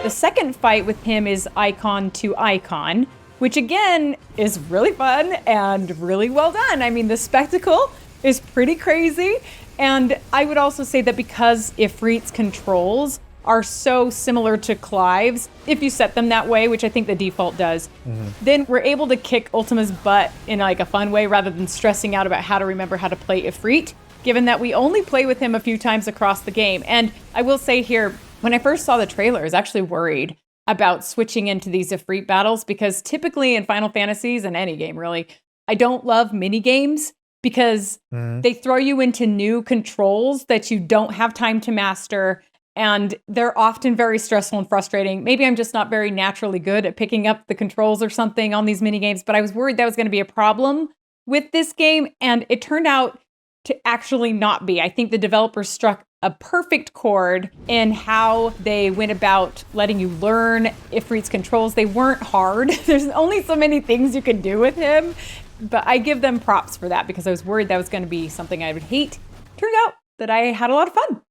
The second fight with him is icon to icon, which again is really fun and really well done. I mean, the spectacle is pretty crazy. And I would also say that because Ifrit's controls are so similar to Clive's, if you set them that way, which I think the default does, then we're able to kick Ultima's butt in like a fun way rather than stressing out about how to remember how to play Ifrit, given that we only play with him a few times across the game. And I will say here, when I first saw the trailer, I was actually worried about switching into these Ifrit battles because typically in Final Fantasies and any game really, I don't love mini games because they throw you into new controls that you don't have time to master. And they're often very stressful and frustrating. Maybe I'm just not very naturally good at picking up the controls or something on these mini games, but I was worried that was going to be a problem with this game. And it turned out to actually not be. I think the developers struck a perfect chord in how they went about letting you learn Ifrit's controls. They weren't hard. There's only so many things you can do with him, but I give them props for that because I was worried that was going to be something I would hate. Turned out that I had a lot of fun.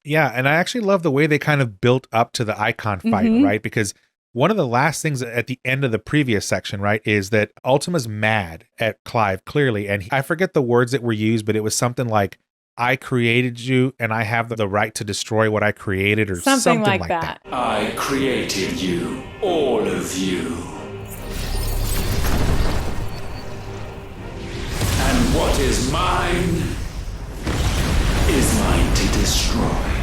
Yeah, and I actually love the way they kind of built up to the icon fight, right? Because one of the last things at the end of the previous section, right, is that Ultima's mad at Clive, clearly. And I forget the words that were used, but it was something like, I created you and I have the right to destroy what I created, or something like that. I created you, all of you. And what is mine is mine to destroy.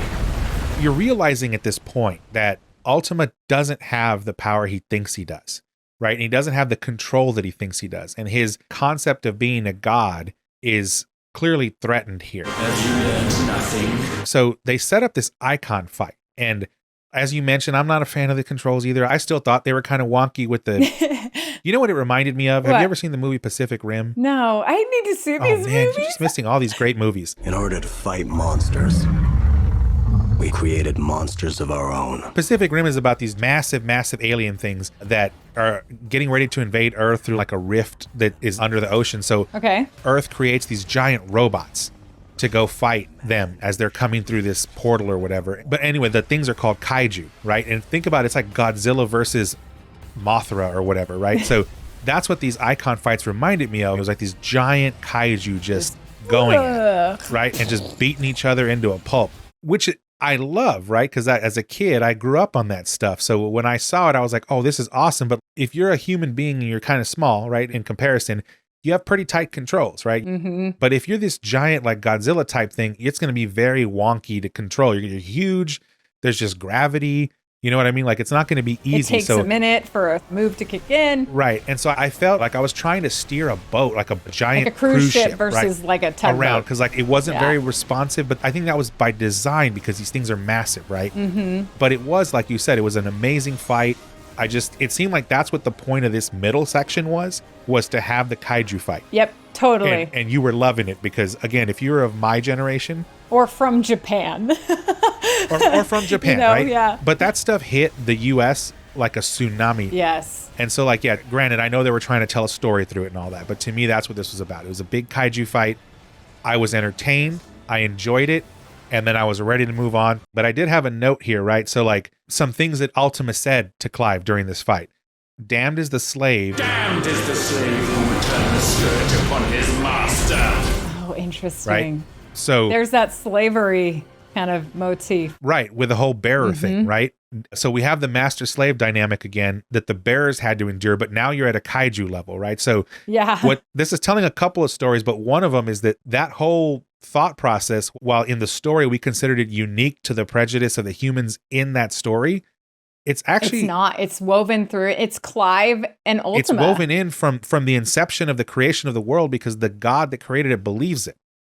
You're realizing at this point that Ultima doesn't have the power he thinks he does, right? And he doesn't have the control that he thinks he does. And his concept of being a god is clearly threatened here. Have you learned nothing? So they set up this icon fight. And as you mentioned, I'm not a fan of the controls either. I still thought they were kind of wonky with the... You know what it reminded me of? Have you ever seen the movie Pacific Rim? No, I need to see these movies. You're just missing all these great movies. In order to fight monsters, we created monsters of our own. Pacific Rim is about these massive, massive alien things that are getting ready to invade Earth through like a rift that is under the ocean. So Earth creates these giant robots to go fight them as they're coming through this portal or whatever. But anyway, the things are called kaiju, right? And think about it, it's like Godzilla versus Mothra or whatever, right? So that's what these icon fights reminded me of. It was like these giant kaiju just going at it, right? And just beating each other into a pulp, which I love, right? Because as a kid, I grew up on that stuff. So when I saw it, I was like, oh, this is awesome. But if you're a human being and you're kind of small, right, in comparison, you have pretty tight controls, right? But if you're this giant like Godzilla type thing, it's going to be very wonky to control. You're huge. There's just gravity. You know what I mean? Like, it's not going to be easy. It takes a minute for a move to kick in. Right. And so I felt like I was trying to steer a boat, like a giant like a cruise ship right? versus like a tugboat. Around, because like it wasn't very responsive, but I think that was by design because these things are massive, right? But it was, like you said, it was an amazing fight. It seemed like that's what the point of this middle section was to have the kaiju fight. Yep, totally. And you were loving it because, again, if you're of my generation. Or from Japan. or from Japan, right? Yeah. But that stuff hit the U.S. like a tsunami. Yes. And so, like, yeah, granted, I know they were trying to tell a story through it and all that, but to me, that's what this was about. It was a big kaiju fight. I was entertained. I enjoyed it. And then I was ready to move on. But I did have a note here, right? So, like, some things that Ultima said to Clive during this fight. Damned is the slave. Damned is the slave who returned the scourge upon his master. Oh, interesting. Right? So there's that slavery kind of motif. Right, with the whole bearer thing, right? So we have the master-slave dynamic again that the bearers had to endure, but now you're at a kaiju level, right? So what this is telling a couple of stories, but one of them is that whole thought process, while in the story we considered it unique to the prejudice of the humans in that story, it's actually not. It's woven through it. It's Clive and Ultima. It's woven in from the inception of the creation of the world because the God that created it believes it.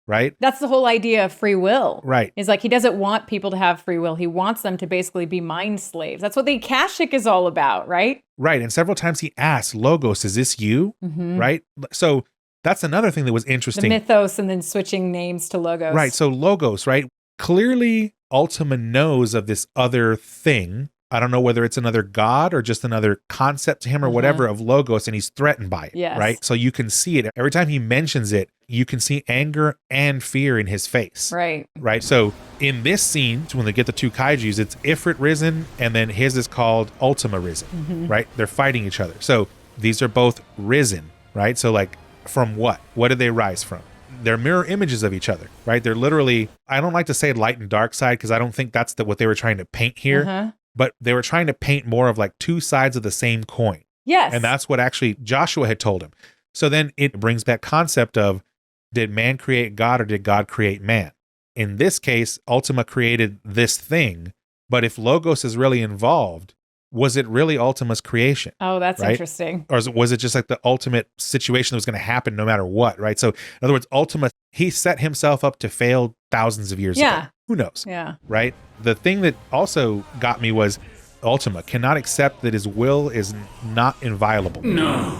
Right? That's the whole idea of free will. Right. Is like he doesn't want people to have free will. He wants them to basically be mind slaves. That's what the Akashic is all about, right? Right. And several times he asks, Logos, is this you? Right? So that's another thing that was interesting. The mythos and then switching names to Logos. Right. So Logos, right? Clearly, Ultima knows of this other thing. I don't know whether it's another god or just another concept to him or whatever of Logos, and he's threatened by it, right? So you can see it. Every time he mentions it, you can see anger and fear in his face. Right. Right. So in this scene, when they get the two kaijus, it's Ifrit risen, and then his is called Ultima risen, right? They're fighting each other. So these are both risen, right? So like from what? What did they rise from? They're mirror images of each other, right? They're literally, I don't like to say light and dark side because I don't think that's what they were trying to paint here. But they were trying to paint more of like two sides of the same coin. Yes. And that's what actually Joshua had told him. So then it brings that concept of, did man create God or did God create man? In this case, Ultima created this thing. But if Logos is really involved, was it really Ultima's creation? Oh, that's interesting. Or was it just like the ultimate situation that was going to happen no matter what, right? So in other words, Ultima, he set himself up to fail thousands of years ago. Who knows? Yeah. Right? The thing that also got me was Ultima cannot accept that his will is not inviolable. No.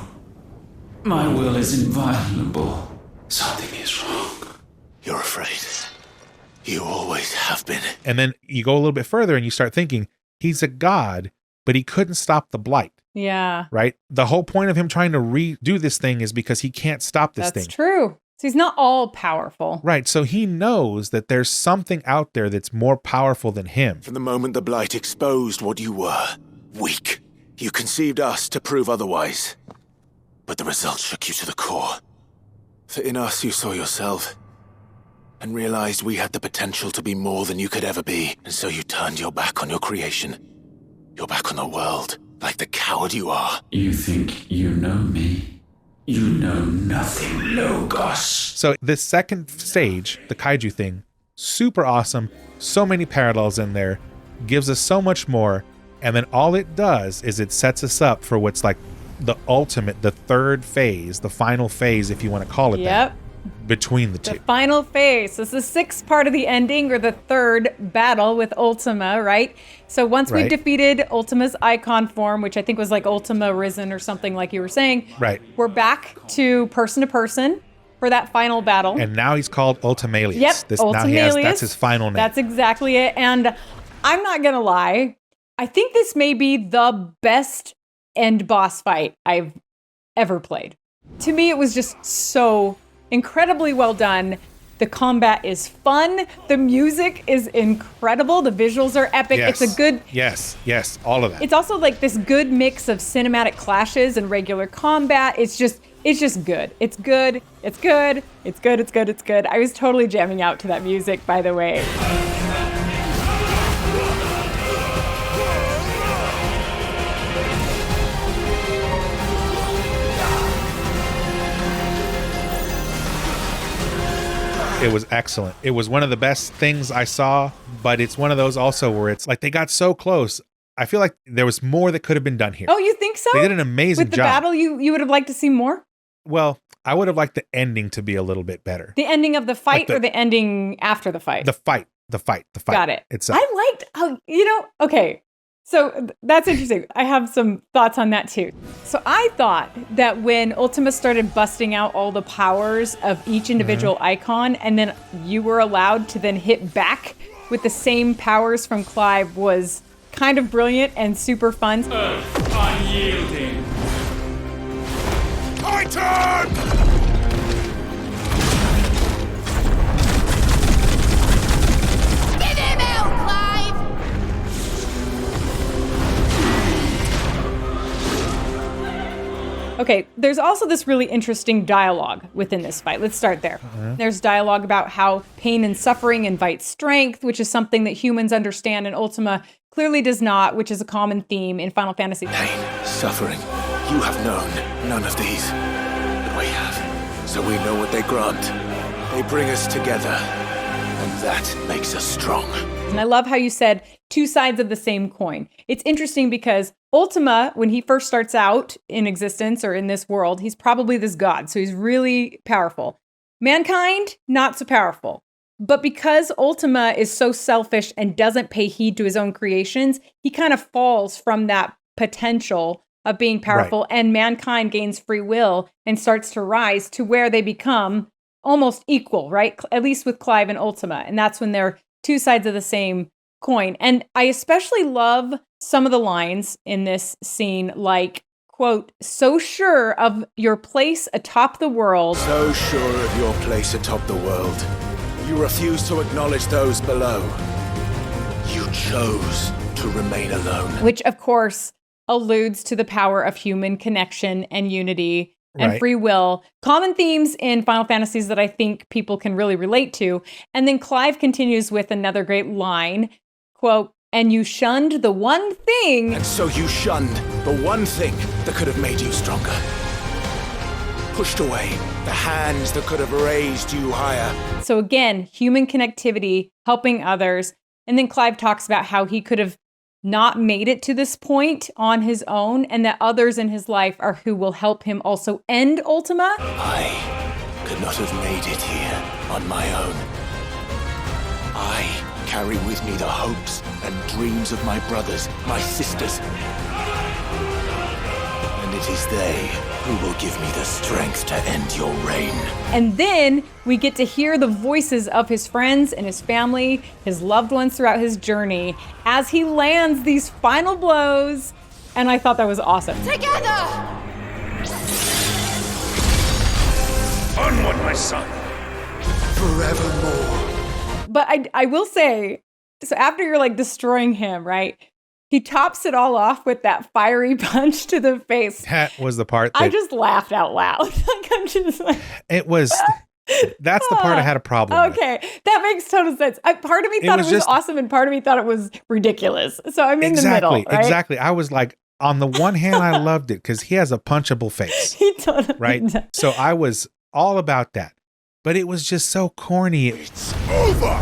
My will is inviolable. Something is wrong. You're afraid. You always have been. And then you go a little bit further and you start thinking, he's a god, but he couldn't stop the blight. Yeah. Right? The whole point of him trying to redo this thing is because he can't stop this thing. That's true. So he's not all powerful. Right. So he knows that there's something out there that's more powerful than him. From the moment the blight exposed what you were, weak, you conceived us to prove otherwise. But the result shook you to the core. For in us you saw yourself and realized we had the potential to be more than you could ever be. And so you turned your back on your creation, your back on the world, like the coward you are. You think you know me? You know nothing, Logos. So this second stage, the kaiju thing, super awesome. So many parallels in there. Gives us so much more. And then all it does is it sets us up for what's like the ultimate, the third phase, the final phase, if you want to call it that, between the two. The final phase. This is the sixth part of the ending, or the third battle with Ultima, right? So once we've defeated Ultima's icon form, which I think was like Ultima Risen or something like you were saying, right? We're back to person, for that final battle. And now he's called Ultimalius. Yep, Ultimalius. That's his final name. That's exactly it. And I'm not going to lie. I think this may be the best end boss fight I've ever played. To me, it was just so incredibly well done. The combat is fun. The music is incredible. The visuals are epic. Yes. It's a good... Yes, all of that. It's also like this good mix of cinematic clashes and regular combat. It's just good. It's good. It's good. It's good. It's good. It's good. I was totally jamming out to that music, by the way. It was excellent. It was one of the best things I saw, but it's one of those also where it's like they got so close. I feel like there was more that could have been done here. Oh, you think so? They did an amazing job. With the job. battle, you would have liked to see more? Well, I would have liked the ending to be a little bit better. The ending of the fight or the ending after the fight? The fight. Got it. Itself. I liked, okay. So that's interesting. I have some thoughts on that too. So I thought that when Ultima started busting out all the powers of each individual icon, and then you were allowed to then hit back with the same powers from Clive, was kind of brilliant and super fun. Unyielding. Titan! Okay, there's also this really interesting dialogue within this fight. Let's start there. There's dialogue about how pain and suffering invite strength, which is something that humans understand and Ultima clearly does not, which is a common theme in Final Fantasy. Pain, suffering, you have known none of these, but we have. So we know what they grant. They bring us together, and that makes us strong. And I love how you said two sides of the same coin. It's interesting because Ultima, when he first starts out in existence or in this world, he's probably this god. So he's really powerful. Mankind, not so powerful. But because Ultima is so selfish and doesn't pay heed to his own creations, he kind of falls from that potential of being powerful. Right. And mankind gains free will and starts to rise to where they become almost equal, right? At least with Clive and Ultima. And that's when they're two sides of the same coin. And I especially love some of the lines in this scene, like, quote, "So sure of your place atop the world." So sure of your place atop the world. You refuse to acknowledge those below. You chose to remain alone. Which, of course, alludes to the power of human connection and unity and free will. Common themes in Final Fantasies that I think people can really relate to. And then Clive continues with another great line, quote, "And you shunned the one thing." And so you shunned the one thing that could have made you stronger. Pushed away the hands that could have raised you higher. So again, human connectivity, helping others. And then Clive talks about how he could have not made it to this point on his own, and that others in his life are who will help him also end Ultima. I could not have made it here on my own. I carry with me the hopes and dreams of my brothers, my sisters. And it is they who will give me the strength to end your reign. And then we get to hear the voices of his friends and his family, his loved ones throughout his journey as he lands these final blows. And I thought that was awesome. Together! Onward, my son. Forevermore. But I will say, so after you're like destroying him, right? He tops it all off with that fiery punch to the face. That was the part that I just laughed out loud. Like I'm just like, it was. That's the part I had a problem with. Okay, that makes total sense. Part of me thought it was just awesome, and part of me thought it was ridiculous. So I'm in the middle. Right? Exactly. I was like, on the one hand, I loved it because he has a punchable face. He totally right. does. So I was all about that, but it was just so corny. It's over.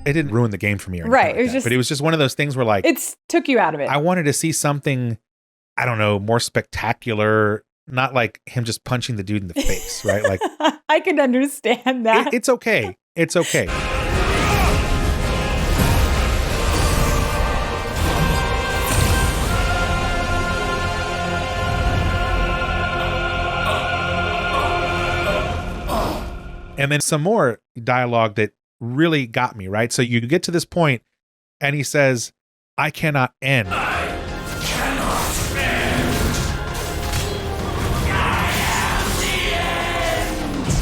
It didn't ruin the game for me or anything right. like It was that, just, but it was just one of those things where like it took you out of it. I wanted to see something, I don't know, more spectacular, not like him just punching the dude in the face, right? Like I can understand that. It's okay. It's okay. And then some more dialogue that really got me, right? So you get to this point and he says, I cannot end.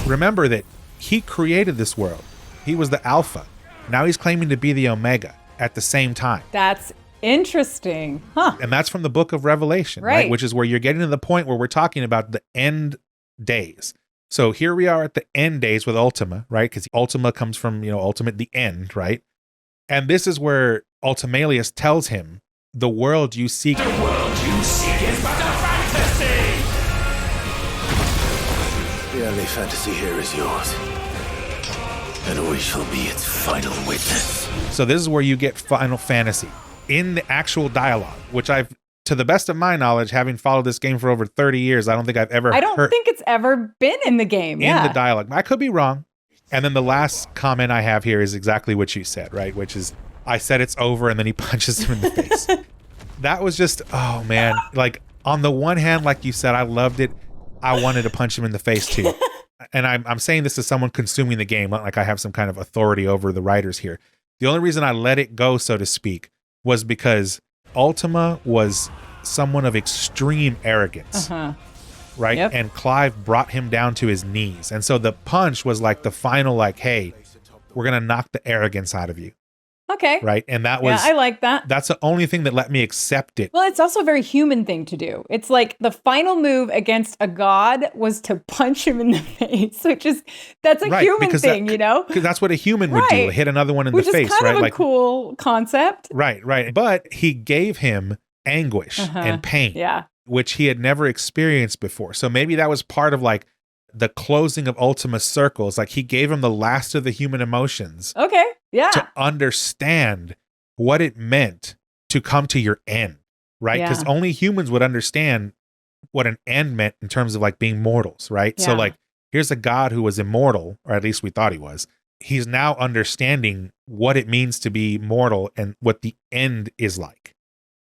Remember that he created this world. He was the Alpha. Now he's claiming to be the Omega at the same time. That's interesting. Huh. And that's from the book of Revelation, right? Which is where you're getting to the point where we're talking about the end days. So here we are at the end days with Ultima, right? Because Ultima comes from, ultimate, the end, right? And this is where Ultimalius tells him, the world you seek. The world you seek is but a fantasy! The only fantasy here is yours. And we shall be its final witness. So this is where you get Final Fantasy in the actual dialogue, which I've, to the best of my knowledge, having followed this game for over 30 years, I don't think I've ever I don't think it's ever been in the game. In the dialogue. I could be wrong. And then the last comment I have here is exactly what you said, right? Which is, I said it's over, and then he punches him in the face. That was just, oh man. Like, on the one hand, like you said, I loved it. I wanted to punch him in the face too. And I'm saying this as someone consuming the game, not like I have some kind of authority over the writers here. The only reason I let it go, so to speak, was because Ultima was someone of extreme arrogance, right? Yep. And Clive brought him down to his knees. And so the punch was like the final, like, hey, we're going to knock the arrogance out of you. Okay. Right. And that was, I like that. That's the only thing that let me accept it. Well, it's also a very human thing to do. It's like the final move against a god was to punch him in the face, which is, that's a human thing, Because that's what a human would do, hit another one in the face, which is kind right? of a cool concept. Right. But he gave him anguish and pain, which he had never experienced before. So maybe that was part of like the closing of Ultima's circles. Like he gave him the last of the human emotions. Okay. Yeah. To understand what it meant to come to your end, right? Because only humans would understand what an end meant in terms of like being mortals, right? Yeah. So like, here's a god who was immortal, or at least we thought he was. He's now understanding what it means to be mortal and what the end is like,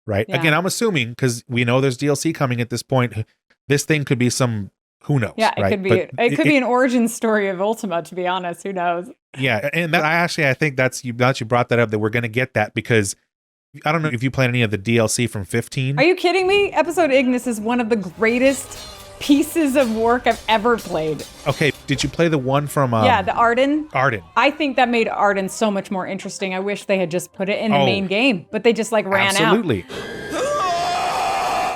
right? Yeah. Again, I'm assuming, because we know there's DLC coming at this point, this thing could be some, who knows? Yeah, it right? could be. But It could be an origin story of Ultima, to be honest. Who knows? Yeah, and that, I think that's you. Now that you brought that up, that we're going to get that, because I don't know if you played any of the DLC from 15. Are you kidding me? Episode Ignis is one of the greatest pieces of work I've ever played. Okay, did you play the one from? The Arden. Arden. I think that made Arden so much more interesting. I wish they had just put it in the main game, but they just like ran out. Absolutely.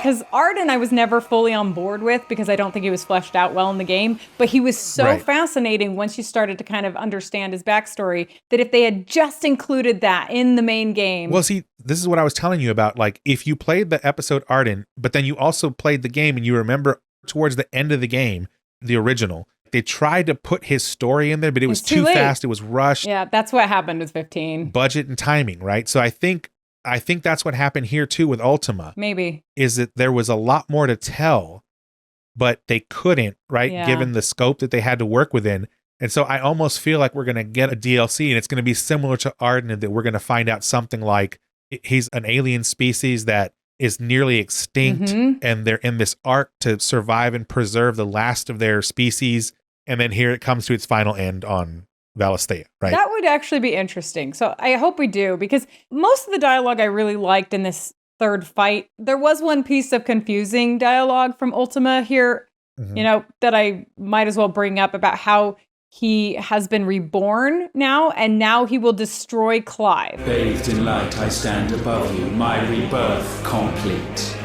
Because Arden I was never fully on board with because I don't think he was fleshed out well in the game, but he was so fascinating once you started to kind of understand his backstory that if they had just included that in the main game. Well, see, this is what I was telling you about. Like, if you played the episode Arden, but then you also played the game and you remember towards the end of the game, the original, they tried to put his story in there, but it was too fast. It was rushed. Yeah, that's what happened with 15. Budget and timing, right? So I think that's what happened here too with Ultima. Maybe. Is that there was a lot more to tell, but they couldn't, right? Yeah. Given the scope that they had to work within. And so I almost feel like we're going to get a DLC and it's going to be similar to Arden, that we're going to find out something like he's an alien species that is nearly extinct and they're in this arc to survive and preserve the last of their species. And then here it comes to its final end on Valisthea, right? That would actually be interesting. So I hope we do, because most of the dialogue I really liked in this third fight. There was one piece of confusing dialogue from Ultima here, that I might as well bring up about how he has been reborn now, and now he will destroy Clive. Bathed in light, I stand above you, my rebirth complete.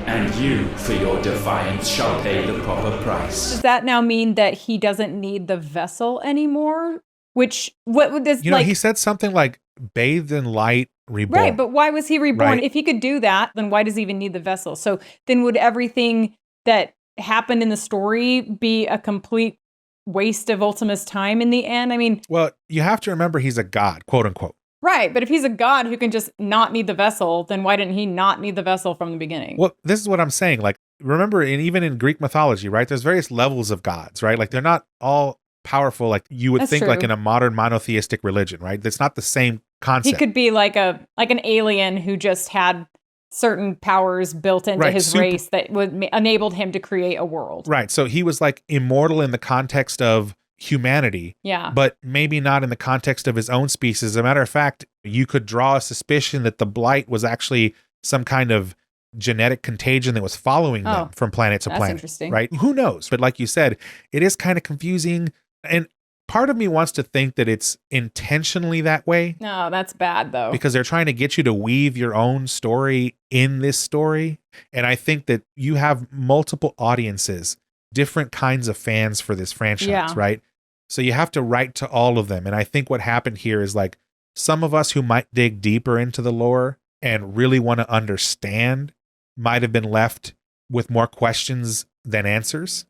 And you, for your defiance, shall pay the proper price. Does that now mean that he doesn't need the vessel anymore? Which, what would this, he said something like, bathed in light, reborn. Right, but why was he reborn? Right. If he could do that, then why does he even need the vessel? So then would everything that happened in the story be a complete waste of Ultima's time in the end? I mean... Well, you have to remember he's a god, quote unquote. Right, but if he's a god who can just not need the vessel, then why didn't he not need the vessel from the beginning? Well, this is what I'm saying. Like, remember, even in Greek mythology, right, there's various levels of gods, right? Like, they're not all powerful like you would think, like in a modern monotheistic religion, right? That's not the same concept. He could be like an alien who just had certain powers built into his race that would enabled him to create a world. Right. So he was like immortal in the context of humanity. Yeah. But maybe not in the context of his own species. As a matter of fact, you could draw a suspicion that the blight was actually some kind of genetic contagion that was following them from planet to that's planet. interesting. Right? Who knows? But like you said, it is kind of confusing. And part of me wants to think that it's intentionally that way. No, that's bad though. Because they're trying to get you to weave your own story in this story. And I think that you have multiple audiences, different kinds of fans for this franchise, right? So you have to write to all of them. And I think what happened here is like some of us who might dig deeper into the lore and really want to understand might have been left with more questions than answers.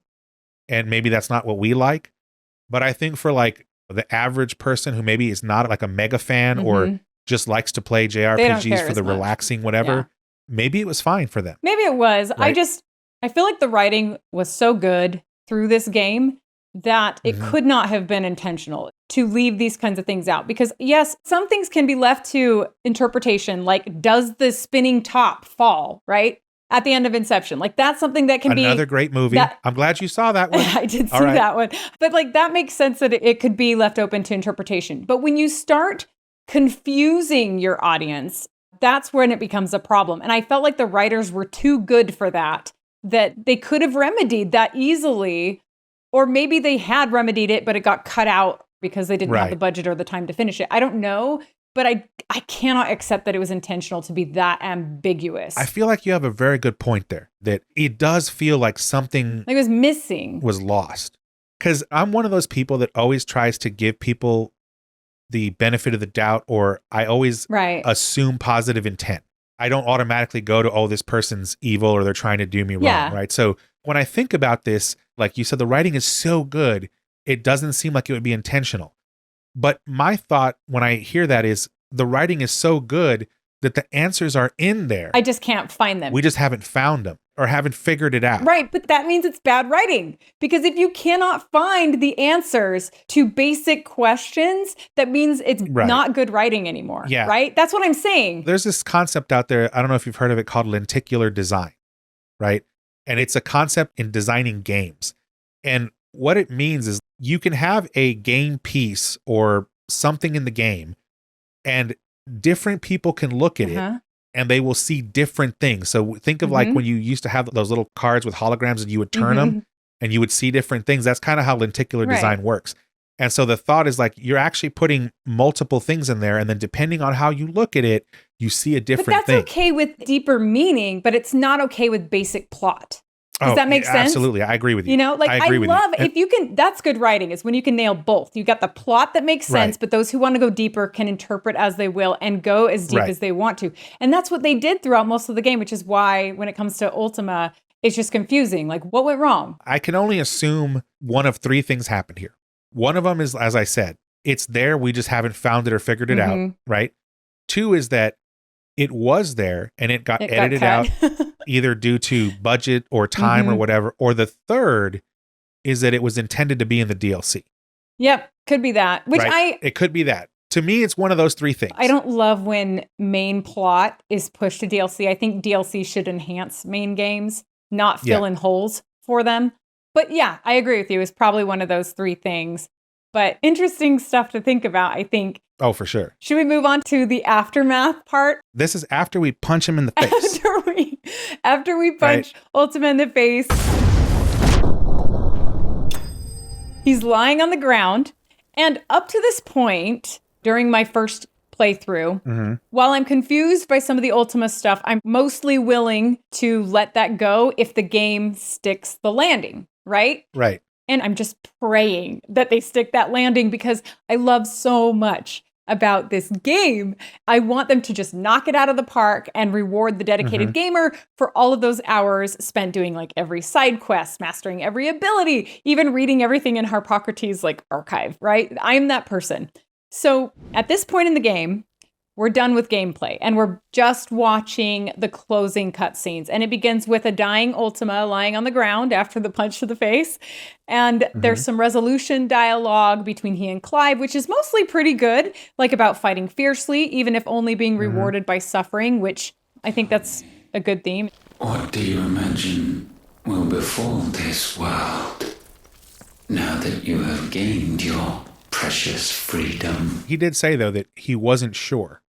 And maybe that's not what we like. But I think for like the average person who maybe is not like a mega fan or just likes to play JRPGs for the relaxing whatever, maybe it was fine for them. Maybe it was. Right? I feel like the writing was so good through this game that it could not have been intentional to leave these kinds of things out. Because yes, some things can be left to interpretation, like does the spinning top fall, right? At the end of Inception. Like that's something that can be another great movie. I'm glad you saw that one. I did see that one. But like that makes sense that it could be left open to interpretation. But when you start confusing your audience, that's when it becomes a problem. And I felt like the writers were too good for that they could have remedied that easily. Or maybe they had remedied it, but it got cut out because they didn't have the budget or the time to finish it. I don't know. But I cannot accept that it was intentional to be that ambiguous. I feel like you have a very good point there, that it does feel like something like it was missing, was lost. Because I'm one of those people that always tries to give people the benefit of the doubt, or I always assume positive intent. I don't automatically go to, oh, this person's evil or they're trying to do me wrong, right? So when I think about this, like you said, the writing is so good, it doesn't seem like it would be intentional. But my thought when I hear that is the writing is so good that the answers are in there. I just can't find them. We just haven't found them or haven't figured it out. Right, but that means it's bad writing. Because if you cannot find the answers to basic questions, that means it's not good writing anymore, right? That's what I'm saying. There's this concept out there, I don't know if you've heard of it, called lenticular design, right? And it's a concept in designing games. And what it means is you can have a game piece or something in the game, and different people can look at it and they will see different things. So think of like when you used to have those little cards with holograms and you would turn them and you would see different things. That's kind of how lenticular design works. And so the thought is like, you're actually putting multiple things in there. And then depending on how you look at it, you see a different thing. That's okay with deeper meaning, but it's not okay with basic plot. Does that make sense? Absolutely. I agree with you. You know, like I love if you can, that's good writing, is when you can nail both. You got the plot that makes sense, but those who want to go deeper can interpret as they will and go as deep as they want to. And that's what they did throughout most of the game, which is why when it comes to Ultima, it's just confusing. Like what went wrong? I can only assume one of three things happened here. One of them is, as I said, it's there. We just haven't found it or figured it out. Right. Two is that it was there and it got edited out either due to budget or time or whatever. Or the third is that it was intended to be in the DLC. Yep. Could be that. Which it could be that. To me, it's one of those three things. I don't love when main plot is pushed to DLC. I think DLC should enhance main games, not fill in holes for them. But yeah, I agree with you. It's probably one of those three things. But interesting stuff to think about, I think. Oh, for sure. Should we move on to the aftermath part? This is after we punch him in the face. After we punch Ultima in the face. He's lying on the ground. And up to this point, during my first playthrough, while I'm confused by some of the Ultima stuff, I'm mostly willing to let that go if the game sticks the landing, right? Right. And I'm just praying that they stick that landing because I love so much about this game. I want them to just knock it out of the park and reward the dedicated gamer for all of those hours spent doing like every side quest, mastering every ability, even reading everything in Harpocrates' like archive, right? I'm that person. So at this point in the game, we're done with gameplay and we're just watching the closing cutscenes. And it begins with a dying Ultima lying on the ground after the punch to the face. And there's some resolution dialogue between he and Clive, which is mostly pretty good, like about fighting fiercely, even if only being rewarded by suffering, which I think that's a good theme. What do you imagine will befall this world? Now that you have gained your precious freedom. He did say, though, that he wasn't sure,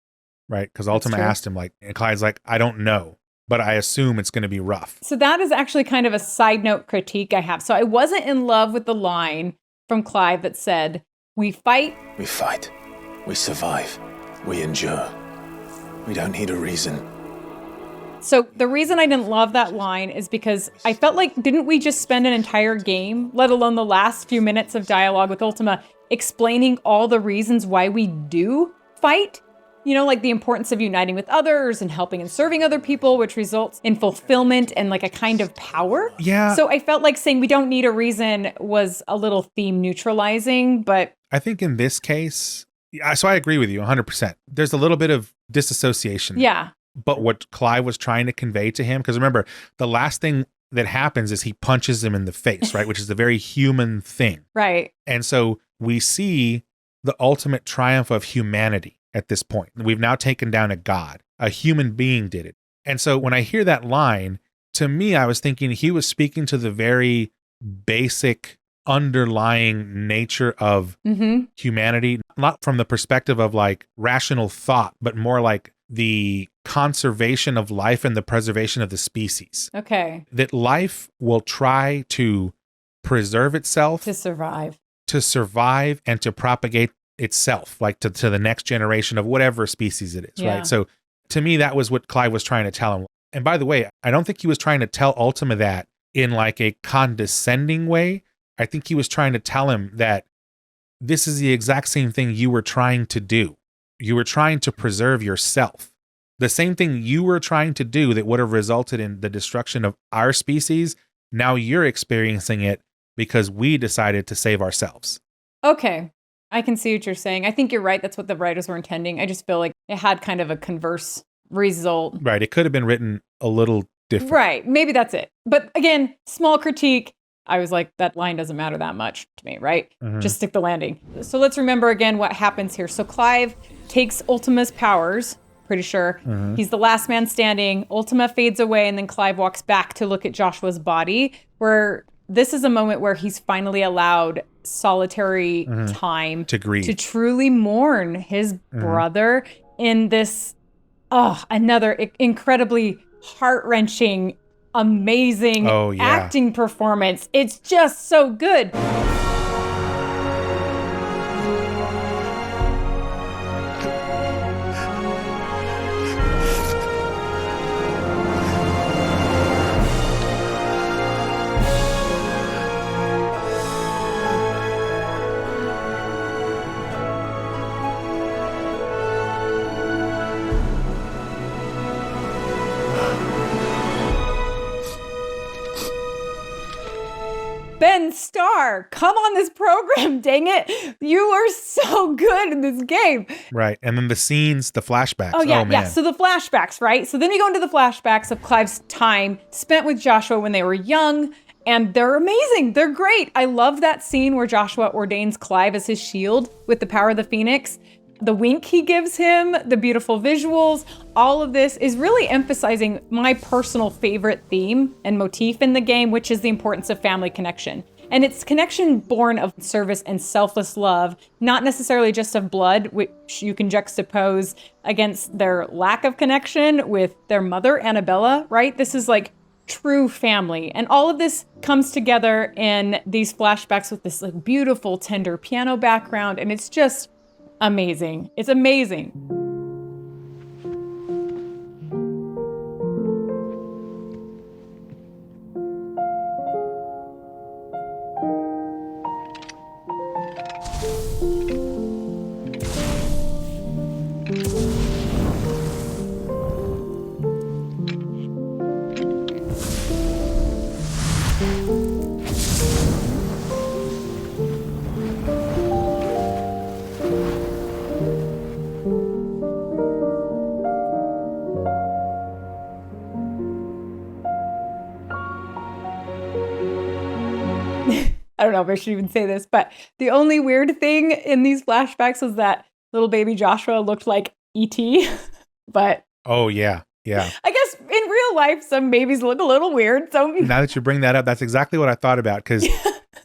right? Because Ultima true. asked him, like, and Clyde's like, I don't know, but I assume it's going to be rough. So that is actually kind of a side note critique I have. So I wasn't in love with the line from Clive that said, we fight. We fight. We survive. We endure. We don't need a reason. So the reason I didn't love that line is because I felt like, didn't we just spend an entire game, let alone the last few minutes of dialogue with Ultima, explaining all the reasons why we do fight? You know, like the importance of uniting with others and helping and serving other people, which results in fulfillment and like a kind of power. Yeah. So I felt like saying we don't need a reason was a little theme neutralizing, but I think in this case, so I agree with you 100%. There's a little bit of disassociation. yeah. But what Clive was trying to convey to him, because remember, the last thing that happens is he punches him in the face, right? Which is a very human thing. Right. And so we see the ultimate triumph of humanity at this point. We've now taken down a god. A human being did it. And so when I hear that line, to me, I was thinking he was speaking to the very basic underlying nature of humanity, not from the perspective of like rational thought, but more like the conservation of life and the preservation of the species. Okay. That life will try to preserve itself, To survive. and to propagate itself, like to the next generation of whatever species it is, Yeah. right? So to me, that was what Clive was trying to tell him. And by the way, I don't think he was trying to tell Ultima that in like a condescending way. I think he was trying to tell him that this is the exact same thing you were trying to do. You were trying to preserve yourself. The same thing you were trying to do that would have resulted in the destruction of our species. Now you're experiencing it because we decided to save ourselves. Okay. I can see what you're saying. I think you're right. That's what the writers were intending. I just feel like it had kind of a converse result. Right. It could have been written a little different. Right. Maybe that's it. But again, small critique. I was like, that line doesn't matter that much to me, right? Just stick the landing. So let's remember again what happens here. So Clive takes Ultima's powers, pretty sure. He's the last man standing. Ultima fades away, and then Clive walks back to look at Joshua's body, where this is a moment where he's finally allowed solitary time To grieve. to truly mourn his brother in this, another incredibly heart-wrenching, amazing acting performance. It's just so good. Ben Starr, come on this program, dang it. You are so good in this game. Right. And then the scenes, the flashbacks. Oh, yeah, man. yeah. So the flashbacks, right? So then we go into the flashbacks of Clive's time spent with Joshua when they were young, and they're amazing. They're great. I love that scene where Joshua ordains Clive as his shield with the power of the Phoenix. The wink he gives him, the beautiful visuals, all of this is really emphasizing my personal favorite theme and motif in the game, which is the importance of family connection. And it's connection born of service and selfless love, not necessarily just of blood, which you can juxtapose against their lack of connection with their mother, Annabella, right? This is like true family. And all of this comes together in these flashbacks with this like beautiful, tender piano background. And it's just amazing. It's amazing. I don't know if I should even say this, but the only weird thing in these flashbacks was that little baby Joshua looked like E.T. But oh, yeah. Yeah. I guess in real life, some babies look a little weird. So Now that you bring that up, that's exactly what I thought about. Because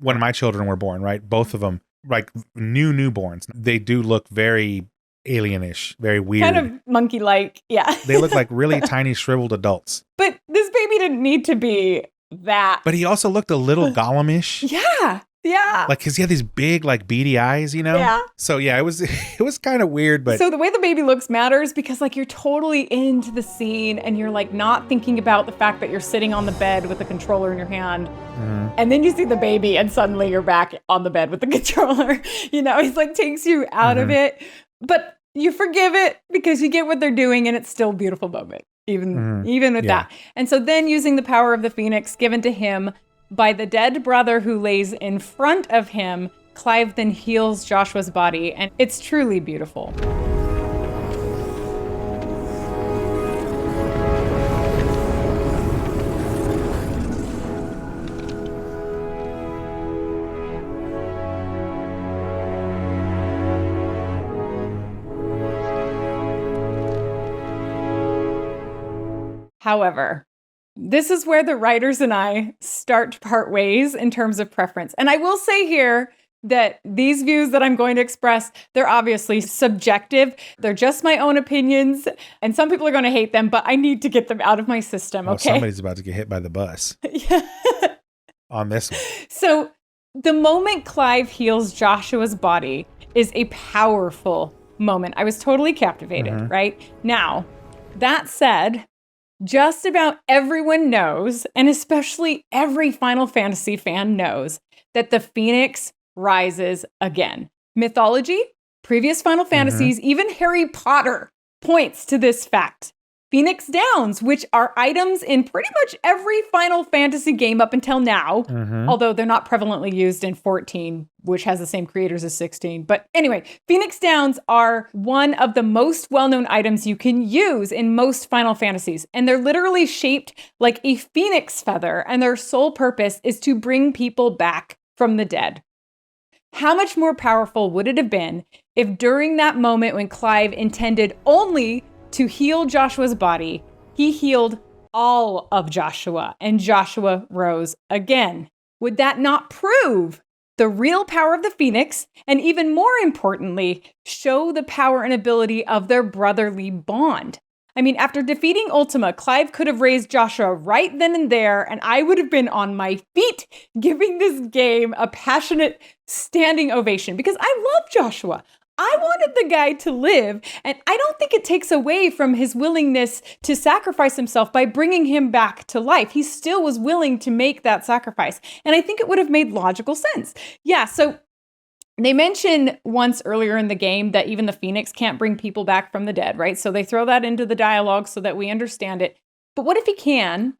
when my children were born, right? Both of them, like newborns, they do look very alienish, very weird. Kind of monkey-like, yeah. They look like really tiny, shriveled adults. But this baby didn't need to be that. But he also looked a little Gollum-ish. Yeah. Yeah. Like, cause he had these big, like beady eyes, you know? Yeah. So yeah, it was kind of weird, but. So the way the baby looks matters because like you're totally into the scene and you're like not thinking about the fact that you're sitting on the bed with the controller in your hand. Mm-hmm. And then you see the baby and suddenly you're back on the bed with the controller. You know, he's like takes you out of it, but you forgive it because you get what they're doing and it's still a beautiful moment, even with that. And so then using the power of the Phoenix given to him by the dead brother who lays in front of him, Clive then heals Joshua's body, and it's truly beautiful. However, this is where the writers and I start to part ways in terms of preference. And I will say here that these views that I'm going to express, they're obviously subjective. They're just my own opinions. And some people are going to hate them, but I need to get them out of my system, okay? Somebody's about to get hit by the bus. On this one. So the moment Clive heals Joshua's body is a powerful moment. I was totally captivated, right? Now, that said, just about everyone knows, and especially every Final Fantasy fan knows, that the Phoenix rises again. Mythology, previous Final Fantasies, even Harry Potter points to this fact. Phoenix Downs, which are items in pretty much every Final Fantasy game up until now, although they're not prevalently used in 14, which has the same creators as 16. But anyway, Phoenix Downs are one of the most well-known items you can use in most Final Fantasies. And they're literally shaped like a phoenix feather, and their sole purpose is to bring people back from the dead. How much more powerful would it have been if during that moment when Clive intended only to heal Joshua's body, he healed all of Joshua, and Joshua rose again? Would that not prove the real power of the Phoenix, and even more importantly, show the power and ability of their brotherly bond? I mean, after defeating Ultima, Clive could have raised Joshua right then and there, and I would have been on my feet giving this game a passionate standing ovation because I love Joshua. I wanted the guy to live, and I don't think it takes away from his willingness to sacrifice himself by bringing him back to life. He still was willing to make that sacrifice, and I think it would have made logical sense. Yeah, so they mention once earlier in the game that even the Phoenix can't bring people back from the dead, right? So they throw that into the dialogue so that we understand it. But what if he can,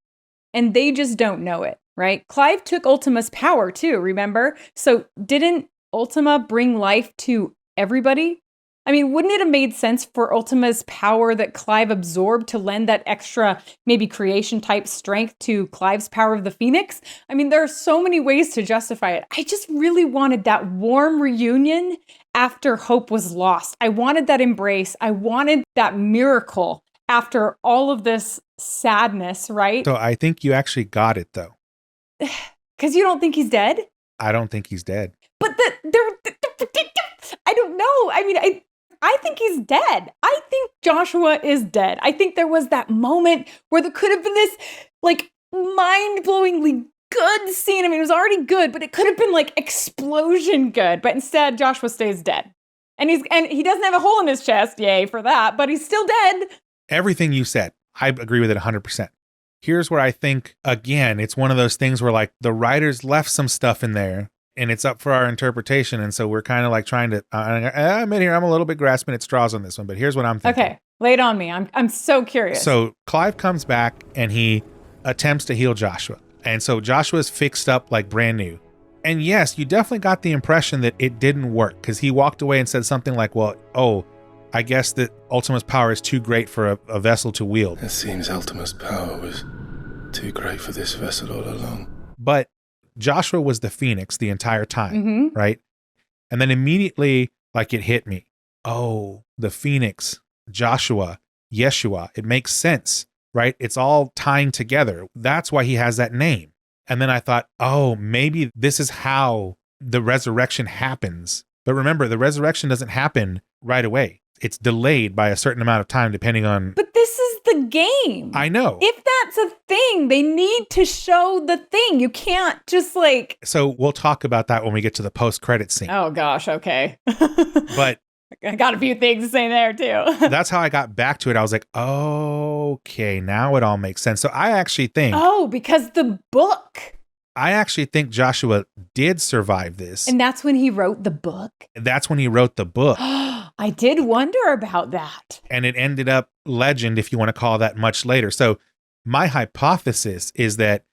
and they just don't know it, right? Clive took Ultima's power too, remember? So didn't Ultima bring life to everybody? I mean, wouldn't it have made sense for Ultima's power that Clive absorbed to lend that extra, maybe creation type strength to Clive's power of the Phoenix? I mean, there are so many ways to justify it. I just really wanted that warm reunion after hope was lost. I wanted that embrace. I wanted that miracle after all of this sadness, right? So I think you actually got it though. Because you don't think he's dead? I don't think he's dead. But I don't know. I mean, I think he's dead. I think Joshua is dead. I think there was that moment where there could have been this like mind-blowingly good scene. I mean, it was already good, but it could have been like explosion good. But instead, Joshua stays dead. And he doesn't have a hole in his chest. Yay for that. But he's still dead. Everything you said, I agree with it 100%. Here's where I think, again, it's one of those things where like the writers left some stuff in there and it's up for our interpretation. And so we're kind of like trying to, I admit here, I'm a little bit grasping at straws on this one, but here's what I'm thinking. Okay, lay it on me. I'm so curious. So Clive comes back and he attempts to heal Joshua. And so Joshua's fixed up like brand new. And yes, you definitely got the impression that it didn't work because he walked away and said something like, well, I guess that Ultima's power is too great for a vessel to wield. It seems Ultima's power was too great for this vessel all along. But Joshua was the Phoenix the entire time, right? And then immediately, like it hit me. Oh, the Phoenix, Joshua, Yeshua. It makes sense, right? It's all tying together. That's why he has that name. And then I thought, oh, maybe this is how the resurrection happens. But remember, the resurrection doesn't happen right away. It's delayed by a certain amount of time depending on... But this is the game. I know. If that's a thing, they need to show the thing. You can't just like... So we'll talk about that when we get to the post-credit scene. Oh gosh, okay. But... I got a few things to say there too. That's how I got back to it. I was like, okay, now it all makes sense. So I actually think... Oh, because the book... I actually think Joshua did survive this. And that's when he wrote the book? That's when he wrote the book. I did wonder about that. And it ended up legend, if you want to call that, much later. So my hypothesis is that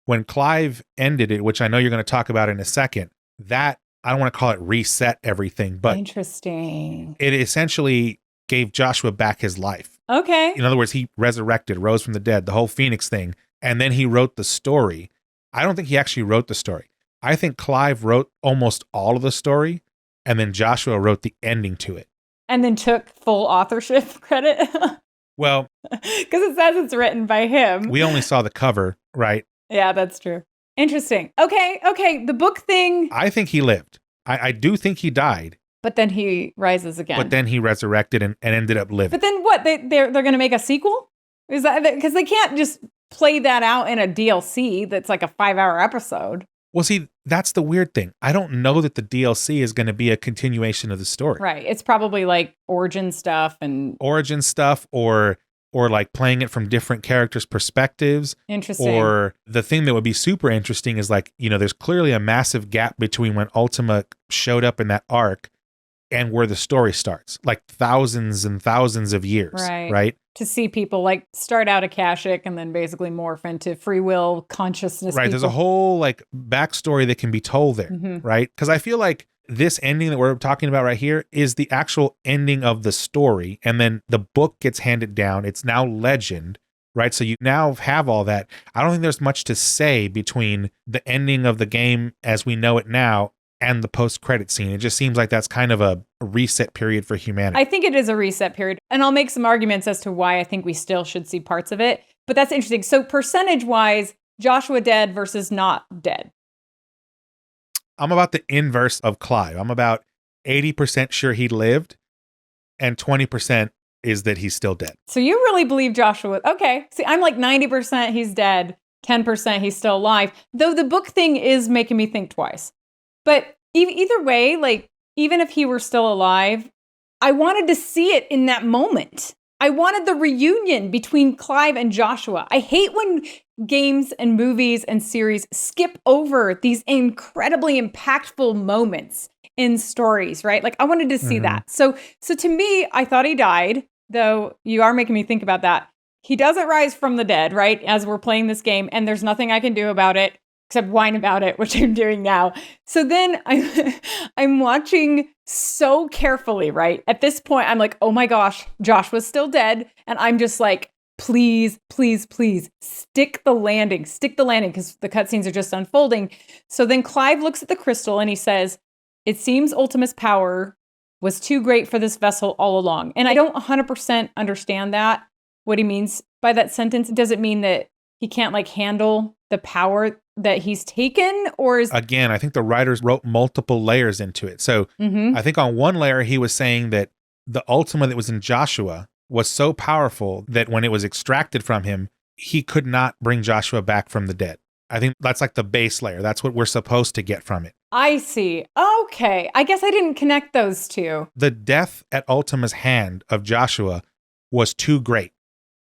when Clive ended it, which I know you're going to talk about in a second, that, I don't want to call it reset everything, but interesting. It essentially gave Joshua back his life. Okay. In other words, he resurrected, rose from the dead, the whole Phoenix thing. And then he wrote the story. I don't think he actually wrote the story. I think Clive wrote almost all of the story, and then Joshua wrote the ending to it. And then took full authorship credit? Well... Because it says it's written by him. We only saw the cover, right? Yeah, that's true. Interesting. Okay. The book thing... I think he lived. I do think he died. But then he rises again. But then he resurrected and ended up living. But then what? They're going to make a sequel? Is that... Because they can't just play that out in a DLC that's like a 5-hour episode. Well, see, that's the weird thing. I don't know that the DLC is going to be a continuation of the story. Right. It's probably like origin stuff or like playing it from different characters' perspectives. Interesting. Or the thing that would be super interesting is like, there's clearly a massive gap between when Ultima showed up in that arc and where the story starts, like thousands and thousands of years, right? To see people like start out Akashic and then basically morph into free will consciousness. Right. People. There's a whole like backstory that can be told there, right? Because I feel like this ending that we're talking about right here is the actual ending of the story. And then the book gets handed down. It's now legend, right? So you now have all that. I don't think there's much to say between the ending of the game as we know it now and the post-credit scene. It just seems like that's kind of a reset period for humanity. I think it is a reset period. And I'll make some arguments as to why I think we still should see parts of it. But that's interesting. So percentage-wise, Joshua dead versus not dead. I'm about the inverse of Clive. I'm about 80% sure he lived, and 20% is that he's still dead. So you really believe Joshua? Okay. See, I'm like 90% he's dead, 10% he's still alive. Though the book thing is making me think twice. But either way, like, even if he were still alive, I wanted to see it in that moment. I wanted the reunion between Clive and Joshua. I hate when games and movies and series skip over these incredibly impactful moments in stories, right? Like, I wanted to see that. So to me, I thought he died, though you are making me think about that. He doesn't rise from the dead, right? As we're playing this game, and there's nothing I can do about it except whine about it, which I'm doing now. So then I'm watching so carefully, right? At this point, I'm like, oh my gosh, Joshua's still dead. And I'm just like, please, please, please, stick the landing, because the cutscenes are just unfolding. So then Clive looks at the crystal and he says, it seems Ultima's power was too great for this vessel all along. And I don't 100% understand that, what he means by that sentence. Does it mean that he can't like handle the power that he's taken, or is... Again, I think the writers wrote multiple layers into it. So I think on one layer, he was saying that the Ultima that was in Joshua was so powerful that when it was extracted from him, he could not bring Joshua back from the dead. I think that's like the base layer. That's what we're supposed to get from it. I see. Okay. I guess I didn't connect those two. The death at Ultima's hand of Joshua was too great.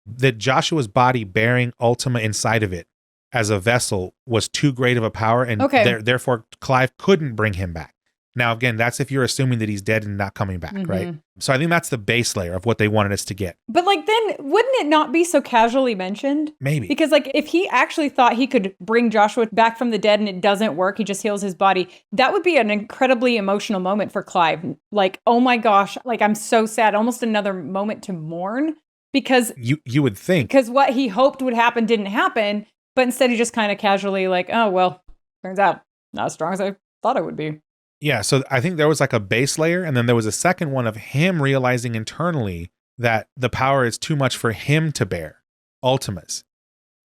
That Joshua's body bearing Ultima inside of it as a vessel was too great of a power, and therefore Clive couldn't bring him back. Now, again, that's if you're assuming that he's dead and not coming back, right? So I think that's the base layer of what they wanted us to get. But like, then wouldn't it not be so casually mentioned? Maybe. Because like, if he actually thought he could bring Joshua back from the dead and it doesn't work, he just heals his body, that would be an incredibly emotional moment for Clive. Like, oh my gosh, like I'm so sad. Almost another moment to mourn, because you would think. Because what he hoped would happen didn't happen. But instead, he just kind of casually like, oh, well, turns out not as strong as I thought it would be. Yeah, so I think there was like a base layer, and then there was a second one of him realizing internally that the power is too much for him to bear. Ultimas,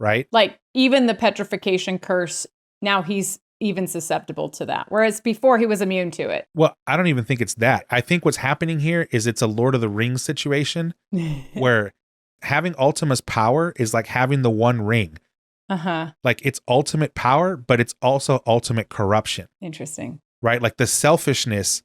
right? Like, even the petrification curse now he's even susceptible to that. Whereas before he was immune to it. Well, I don't even think it's that. I think what's happening here is it's a Lord of the Rings situation where having Ultima's power is like having the One Ring. Uh-huh. Like it's ultimate power, but it's also ultimate corruption. Interesting. Right? Like the selfishness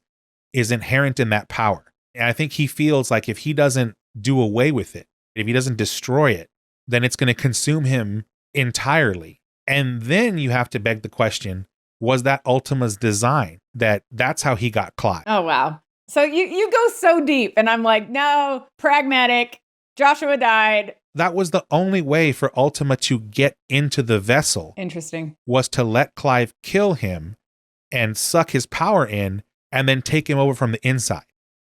is inherent in that power. And I think he feels like if he doesn't do away with it, if he doesn't destroy it, then it's going to consume him entirely. And then you have to beg the question, was that Ultima's design that's how he got Clive? Oh, wow. So you go so deep and I'm like, no, pragmatic. Joshua died. That was the only way for Ultima to get into the vessel. Interesting. Was to let Clive kill him and suck his power in and then take him over from the inside.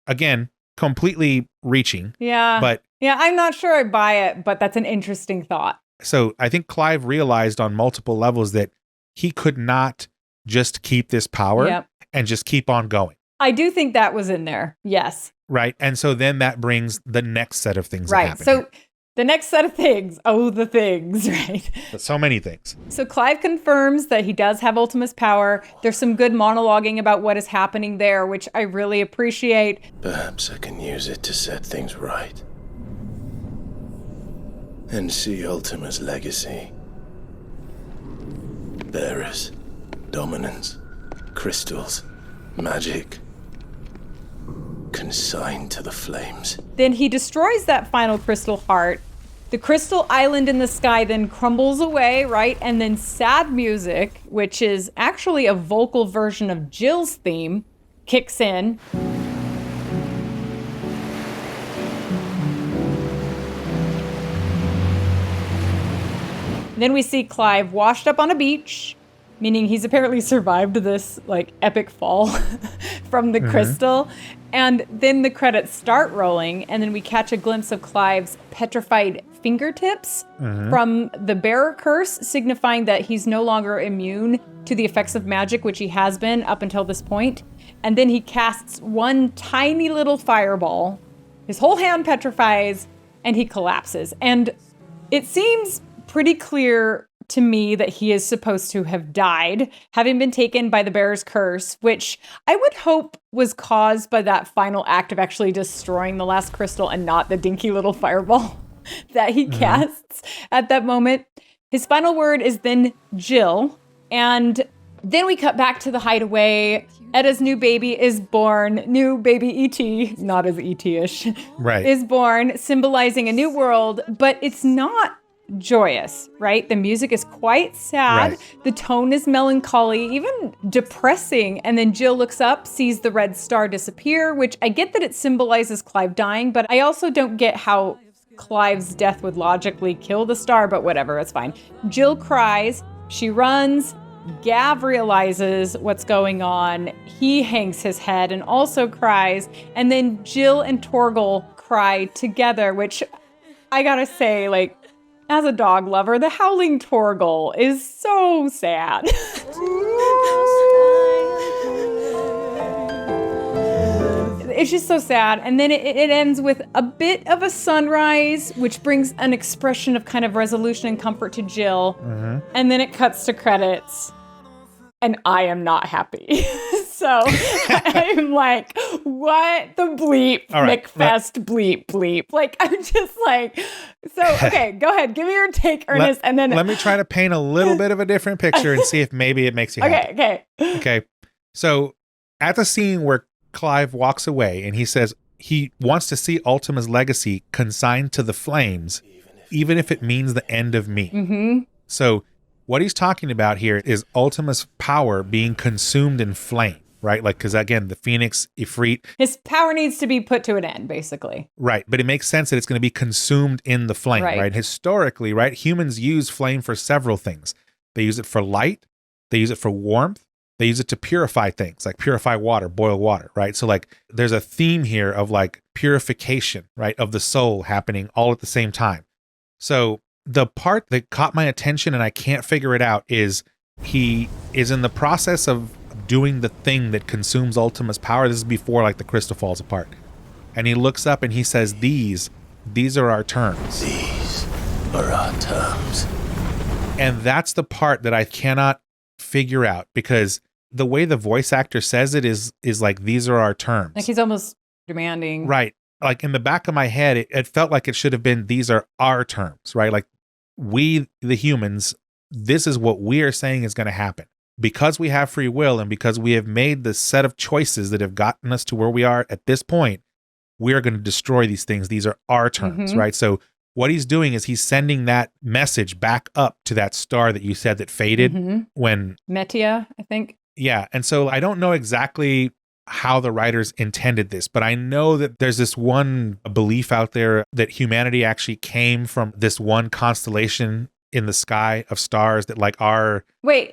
Again, completely reaching. Yeah. But yeah, I'm not sure I buy it, but that's an interesting thought. So I think Clive realized on multiple levels that he could not just keep this power and just keep on going. I do think that was in there. Yes. Right. And so then that brings the next set of things. Right. That so here. The next set of things. Oh, the things, right? So many things. So Clive confirms that he does have Ultima's power. There's some good monologuing about what is happening there, which I really appreciate. Perhaps I can use it to set things right. And see Ultima's legacy. Bearers, dominance, crystals, magic. Consigned to the flames. Then he destroys that final crystal heart. The crystal island in the sky then crumbles away, right? And then sad music, which is actually a vocal version of Jill's theme, kicks in. Then we see Clive washed up on a beach, meaning he's apparently survived this like epic fall from the crystal. And then the credits start rolling, and then we catch a glimpse of Clive's petrified fingertips from the bearer curse, signifying that he's no longer immune to the effects of magic, which he has been up until this point. And then he casts one tiny little fireball. His whole hand petrifies, and he collapses. And it seems pretty clear to me that he is supposed to have died, having been taken by the bearer's curse, which I would hope was caused by that final act of actually destroying the last crystal and not the dinky little fireball that he casts at that moment. His final word is then Jill, and then we cut back to the hideaway. Edda's new baby is born. New baby E.T., not as E.T.-ish, right, is born, symbolizing a new world, but it's not joyous, right? The music is quite sad. Right. The tone is melancholy, even depressing. And then Jill looks up, sees the red star disappear, which I get that it symbolizes Clive dying, but I also don't get how Clive's death would logically kill the star, but whatever, it's fine. Jill cries, she runs, Gav realizes what's going on. He hangs his head and also cries. And then Jill and Torgal cry together, which I gotta say, like, as a dog lover, the howling Torgal is so sad. It's just so sad. And then it ends with a bit of a sunrise, which brings an expression of kind of resolution and comfort to Jill. And then it cuts to credits. And I am not happy. So I'm like, what the bleep, right, McFest bleep, bleep. Like, I'm just like, so, okay, go ahead. Give me your take, Ernest. And then let me try to paint a little bit of a different picture and see if maybe it makes you happy. Okay. So at the scene where Clive walks away and he says he wants to see Ultima's legacy consigned to the flames, even if it means the end of me. So what he's talking about here is Ultima's power being consumed in flame, right? Like, because again, the Phoenix, Ifrit. His power needs to be put to an end, basically. Right. But it makes sense that it's going to be consumed in the flame, right? Historically, right? Humans use flame for several things. They use it for light. They use it for warmth. They use it to purify things, like purify water, boil water, right? So like there's a theme here of like purification, right? Of the soul happening all at the same time. So the part that caught my attention and I can't figure it out is he is in the process of doing the thing that consumes Ultima's power. This is before like the crystal falls apart. And he looks up and he says, these are our terms. These are our terms. And that's the part that I cannot figure out, because the way the voice actor says it is like, these are our terms. Like he's almost demanding. Right. Like in the back of my head, it felt like it should have been, these are our terms, right? Like we, the humans, this is what we are saying is going to happen. Because we have free will and because we have made the set of choices that have gotten us to where we are at this point, we are going to destroy these things. These are our terms, right? So what he's doing is he's sending that message back up to that star that you said that faded when... Metia, I think. Yeah. And so I don't know exactly how the writers intended this, but I know that there's this one belief out there that humanity actually came from this one constellation in the sky of stars that like our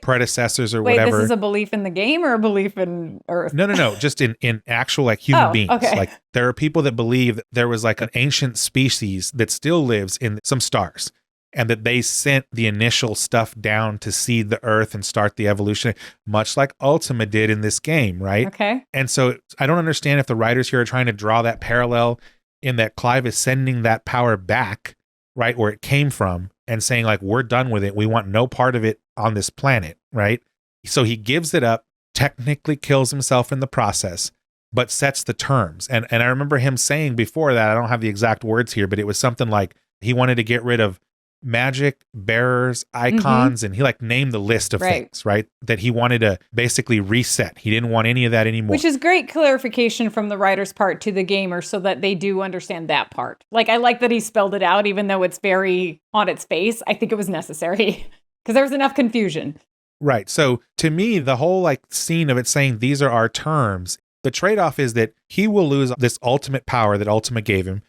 predecessors or whatever. This is a belief in the game or a belief in Earth? No. Just in actual like human beings. Okay. Like there are people that believe that there was like an ancient species that still lives in some stars, and that they sent the initial stuff down to seed the Earth and start the evolution, much like Ultima did in this game, right? Okay. And so I don't understand if the writers here are trying to draw that parallel in that Clive is sending that power back, right, where it came from, and saying like, we're done with it. We want no part of it on this planet, right? So he gives it up, technically kills himself in the process, but sets the terms. And I remember him saying before that, I don't have the exact words here, but it was something like he wanted to get rid of magic, bearers, icons, and he like named the list of things, right? That he wanted to basically reset. He didn't want any of that anymore. Which is great clarification from the writer's part to the gamer so that they do understand that part. Like, I like that he spelled it out, even though it's very on its face. I think it was necessary because there was enough confusion. Right. So to me, the whole like scene of it saying these are our terms, the trade-off is that he will lose this ultimate power that Ultima gave him.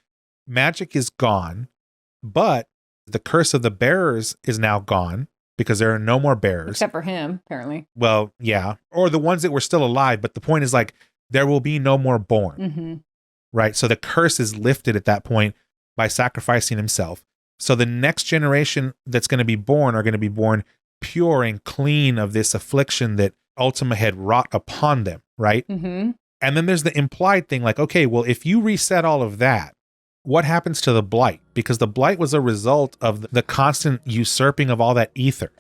Magic is gone, but the curse of the bearers is now gone because there are no more bearers. Except for him, apparently. Well, yeah. Or the ones that were still alive. But the point is like, there will be no more born. Right? So the curse is lifted at that point by sacrificing himself. So the next generation that's going to be born are going to be born pure and clean of this affliction that Ultima had wrought upon them. Right? And then there's the implied thing like, okay, well, if you reset all of that, what happens to the blight? Because the blight was a result of the constant usurping of all that ether,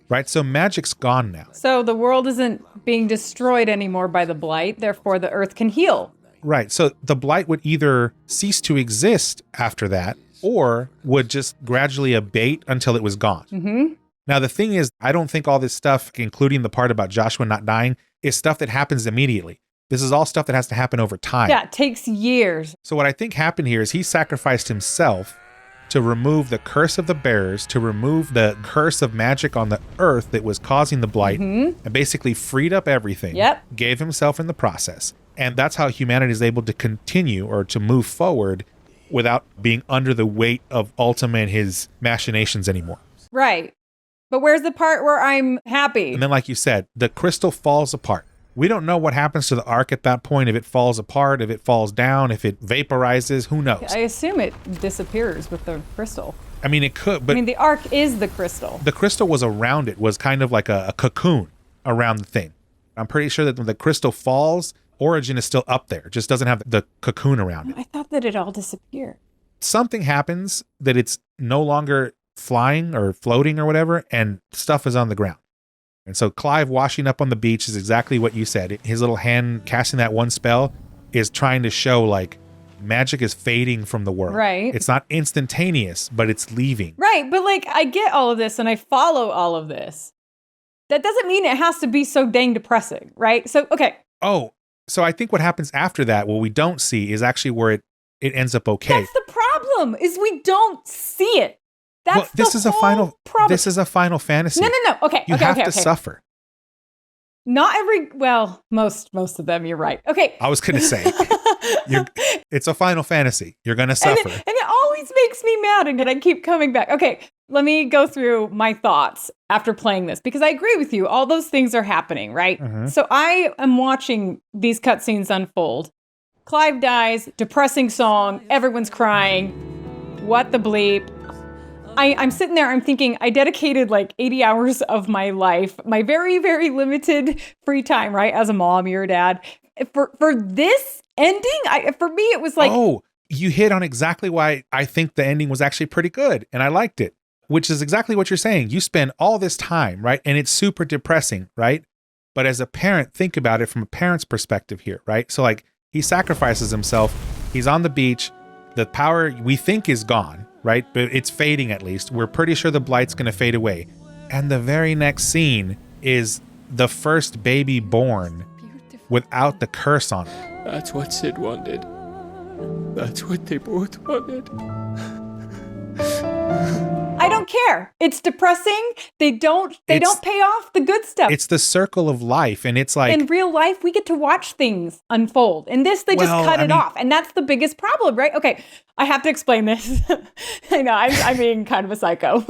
right? So magic's gone now. So the world isn't being destroyed anymore by the blight, therefore the earth can heal. Right. So the blight would either cease to exist after that or would just gradually abate until it was gone. Now, the thing is, I don't think all this stuff, including the part about Joshua not dying, is stuff that happens immediately. This is all stuff that has to happen over time. Yeah, it takes years. So what I think happened here is he sacrificed himself to remove the curse of the bearers, to remove the curse of magic on the earth that was causing the blight, and basically freed up everything, gave himself in the process. And that's how humanity is able to continue or to move forward without being under the weight of Ultima and his machinations anymore. Right. But where's the part where I'm happy? And then, like you said, the crystal falls apart. We don't know what happens to the ark at that point, if it falls apart, if it falls down, if it vaporizes, who knows? I assume it disappears with the crystal. I mean, it could, but... I mean, the ark is the crystal. The crystal was around it, was kind of like a cocoon around the thing. I'm pretty sure that when the crystal falls, Origin is still up there. It just doesn't have the cocoon around it. I thought that it all disappeared. Something happens that it's no longer flying or floating or whatever, and stuff is on the ground. And so Clive washing up on the beach is exactly what you said. His little hand casting that one spell is trying to show like magic is fading from the world. Right. It's not instantaneous, but it's leaving. Right. But like, I get all of this and I follow all of this. That doesn't mean it has to be so dang depressing, right? So, okay. Oh, so I think what happens after that, what we don't see is actually where it ends up okay. That's the problem, is we don't see it. That's well, this is a final problem. This is a Final Fantasy. No. Okay. You have to suffer. Not every, well, most of them, you're right. Okay. I was going to say, it's a Final Fantasy. You're going to suffer. And it always makes me mad, and I keep coming back. Okay, let me go through my thoughts after playing this, because I agree with you. All those things are happening, right? So I am watching these cutscenes unfold. Clive dies, depressing song, everyone's crying. What the bleep? I'm sitting there, I'm thinking, I dedicated like 80 hours of my life, my very, very limited free time, right? As a mom, you're a dad. For this ending, for me, it was like... Oh, you hit on exactly why I think the ending was actually pretty good, and I liked it. which is exactly what you're saying. You spend all this time, right? And it's super depressing, right? But as a parent, think about it from a parent's perspective here, right? So like he sacrifices himself. He's on the beach. The power we think is gone, right? But it's fading at least. We're pretty sure the blight's going to fade away. And the very next scene is the first baby born without the curse on it. That's what Sid wanted. That's what they both wanted. I don't care. It's depressing. They don't pay off the good stuff. It's the circle of life, and it's like in real life we get to watch things unfold. In this they just cut it off, and that's the biggest problem, right? Okay, I have to explain this. I know I'm being kind of a psycho.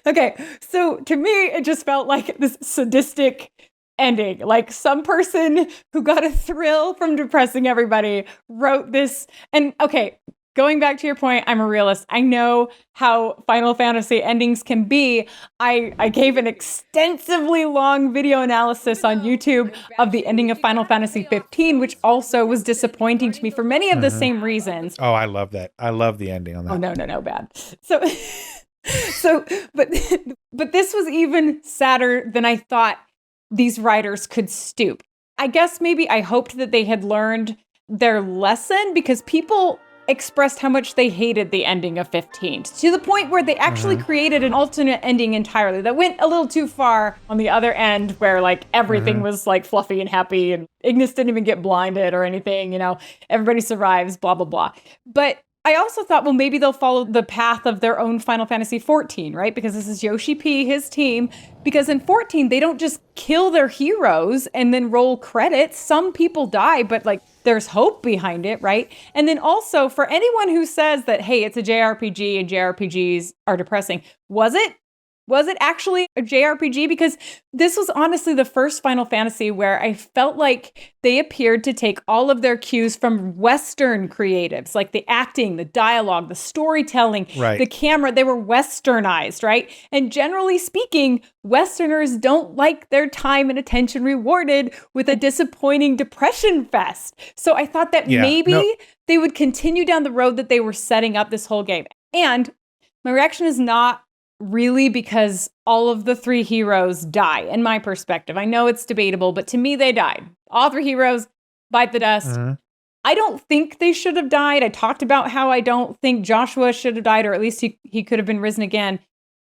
Okay, so to me it just felt like this sadistic ending. Like some person who got a thrill from depressing everybody wrote this. And okay, going back to your point, I'm a realist. I know how Final Fantasy endings can be. I gave an extensively long video analysis on YouTube of the ending of Final Fantasy 15, which also was disappointing to me for many of the same reasons. Oh, I love that. I love the ending on that. Oh, no, bad. But this was even sadder than I thought these writers could stoop. I guess maybe I hoped that they had learned their lesson, because people expressed how much they hated the ending of 15 to the point where they actually created an alternate ending entirely that went a little too far on the other end, where like everything was like fluffy and happy and Ignis didn't even get blinded or anything, you know, everybody survives, blah, blah, blah. But I also thought, well, maybe they'll follow the path of their own Final Fantasy 14, right? Because this is Yoshi P, his team. Because in 14, they don't just kill their heroes and then roll credits. Some people die, but like there's hope behind it, right? And then also for anyone who says that, hey, it's a JRPG and JRPGs are depressing, was it? Was it actually a JRPG? Because this was honestly the first Final Fantasy where I felt like they appeared to take all of their cues from Western creatives, like the acting, the dialogue, the storytelling, the camera. They were Westernized, right? And generally speaking, Westerners don't like their time and attention rewarded with a disappointing depression fest. So I thought that maybe they would continue down the road that they were setting up this whole game. And my reaction is not really because all of the three heroes die, in my perspective. I know it's debatable, but to me, they died. All three heroes bite the dust. I don't think they should have died. I talked about how I don't think Joshua should have died, or at least he could have been risen again.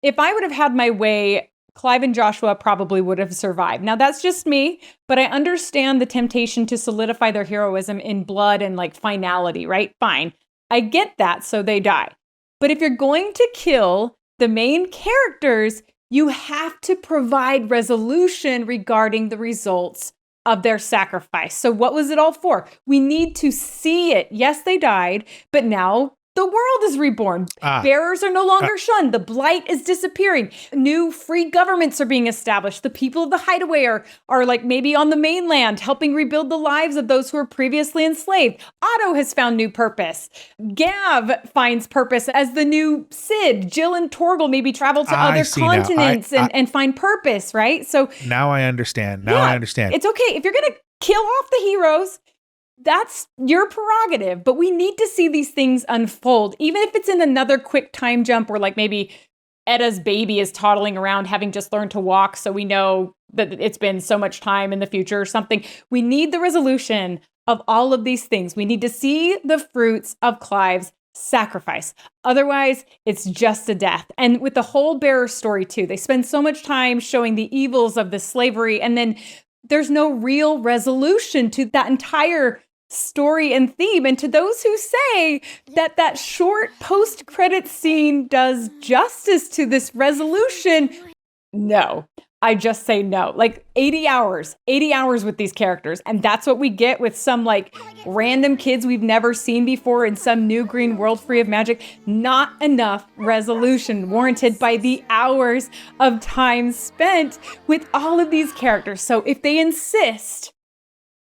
If I would have had my way, Clive and Joshua probably would have survived. Now, that's just me, but I understand the temptation to solidify their heroism in blood and like finality, right? Fine. I get that, so they die. But if you're going to kill the main characters, you have to provide resolution regarding the results of their sacrifice. So what was it all for? We need to see it. Yes, they died, but now the world is reborn. Bearers are no longer shunned. The blight is disappearing. New free governments are being established. The people of the hideaway are like maybe on the mainland, helping rebuild the lives of those who were previously enslaved. Otto has found new purpose. Gav finds purpose as the new Cid. Jill and Torgal maybe travel to other continents and find purpose, right? So now I understand. I understand. It's okay. If you're going to kill off the heroes, that's your prerogative, but we need to see these things unfold, even if it's in another quick time jump where like maybe Edda's baby is toddling around having just learned to walk, so we know that it's been so much time in the future or something. We need the resolution of all of these things. We need to see the fruits of Clive's sacrifice. Otherwise, it's just a death. And with the whole bearer story too, they spend so much time showing the evils of the slavery, and then there's no real resolution to that entire story and theme. And to those who say that that short post-credit scene does justice to this resolution, no. I just say no. Like 80 hours with these characters. And that's what we get with some like random kids we've never seen before in some new green world free of magic. Not enough resolution warranted by the hours of time spent with all of these characters. So if they insist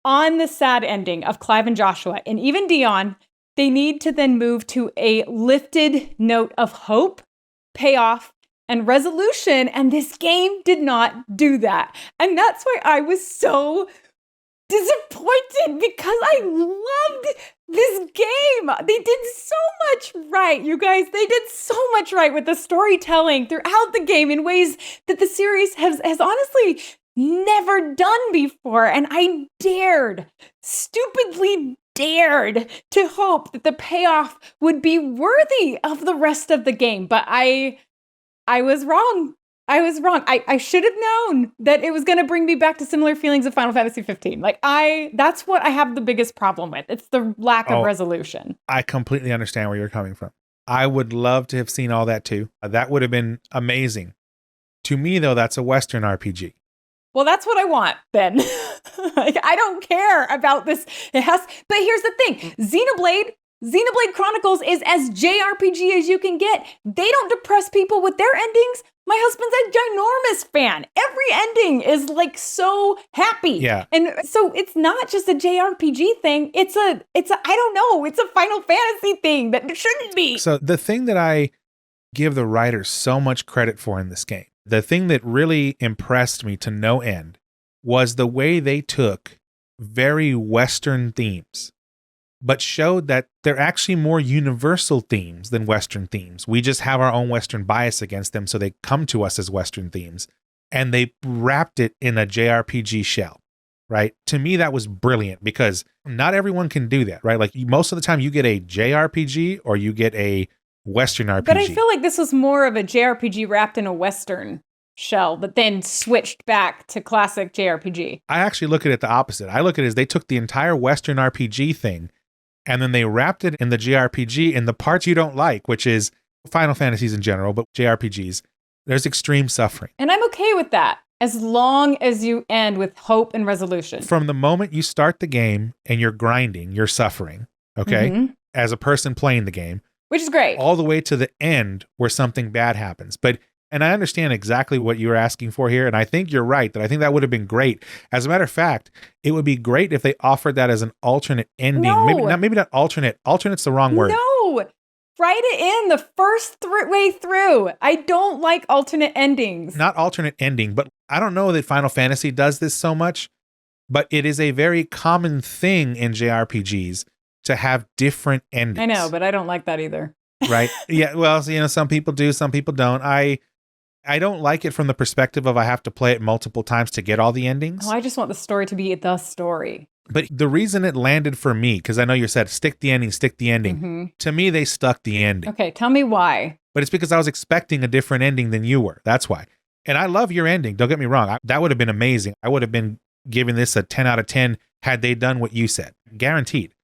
on the sad ending of Clive and Joshua and even Dion, they need to then move to a lifted note of hope, payoff, and resolution, and this game did not do that. And that's why I was so disappointed because I loved this game. They did so much right, you guys. They did so much right with the storytelling throughout the game in ways that the series has honestly never done before. And I stupidly dared to hope that the payoff would be worthy of the rest of the game. But I was wrong. I should have known that it was going to bring me back to similar feelings of Final Fantasy 15. That's what I have the biggest problem with. It's the lack of resolution. I completely understand where you're coming from. I would love to have seen all that too. That would have been amazing. To me, though, that's a Western RPG. Well, that's what I want, then. I don't care about this. But here's the thing. Xenoblade Chronicles is as JRPG as you can get. They don't depress people with their endings. My husband's a ginormous fan. Every ending is so happy. Yeah. And so it's not just a JRPG thing. It's a Final Fantasy thing that it shouldn't be. So the thing that I give the writers so much credit for in this game, the thing that really impressed me to no end, was the way they took very Western themes, but showed that they're actually more universal themes than Western themes. We just have our own Western bias against them, so they come to us as Western themes. And they wrapped it in a JRPG shell, right? To me, that was brilliant because not everyone can do that, right? Most of the time you get a JRPG or you get a Western RPG. But I feel like this was more of a JRPG wrapped in a Western shell, but then switched back to classic JRPG. I actually look at it the opposite. I look at it as they took the entire Western RPG thing and then they wrapped it in the JRPG in the parts you don't like, which is Final Fantasies in general, but JRPGs. There's extreme suffering. And I'm okay with that, as long as you end with hope and resolution. From the moment you start the game and you're grinding, you're suffering, okay? Mm-hmm. As a person playing the game. Which is great. All the way to the end where something bad happens. And I understand exactly what you were asking for here, and I think you're right, that I think that would have been great. As a matter of fact, it would be great if they offered that as an alternate ending. No. Maybe not alternate. Alternate's the wrong word. No. Write it in the first way through. I don't like alternate endings. Not alternate ending, but I don't know that Final Fantasy does this so much, but it is a very common thing in JRPGs to have different endings. I know, but I don't like that either. Right? Yeah, well, some people do, some people don't. I don't like it from the perspective of I have to play it multiple times to get all the endings. Oh, I just want the story to be the story. But the reason it landed for me, because I know you said stick the ending. Mm-hmm. To me, they stuck the ending. Okay, tell me why. But it's because I was expecting a different ending than you were. That's why. And I love your ending. Don't get me wrong. That would have been amazing. I would have been giving this a 10 out of 10 had they done what you said. Guaranteed.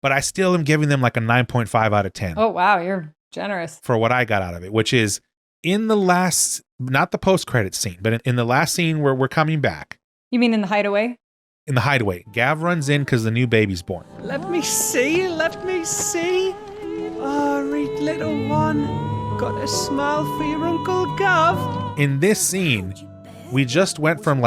But I still am giving them like a 9.5 out of 10. Oh, wow. You're generous. For what I got out of it, which is in the last, not the post-credit scene, but in the last scene where we're coming back. You mean in the hideaway? In the hideaway. Gav runs in because the new baby's born. Let me see. Oh, read little one. Got a smile for your Uncle Gav. In this scene, we just went from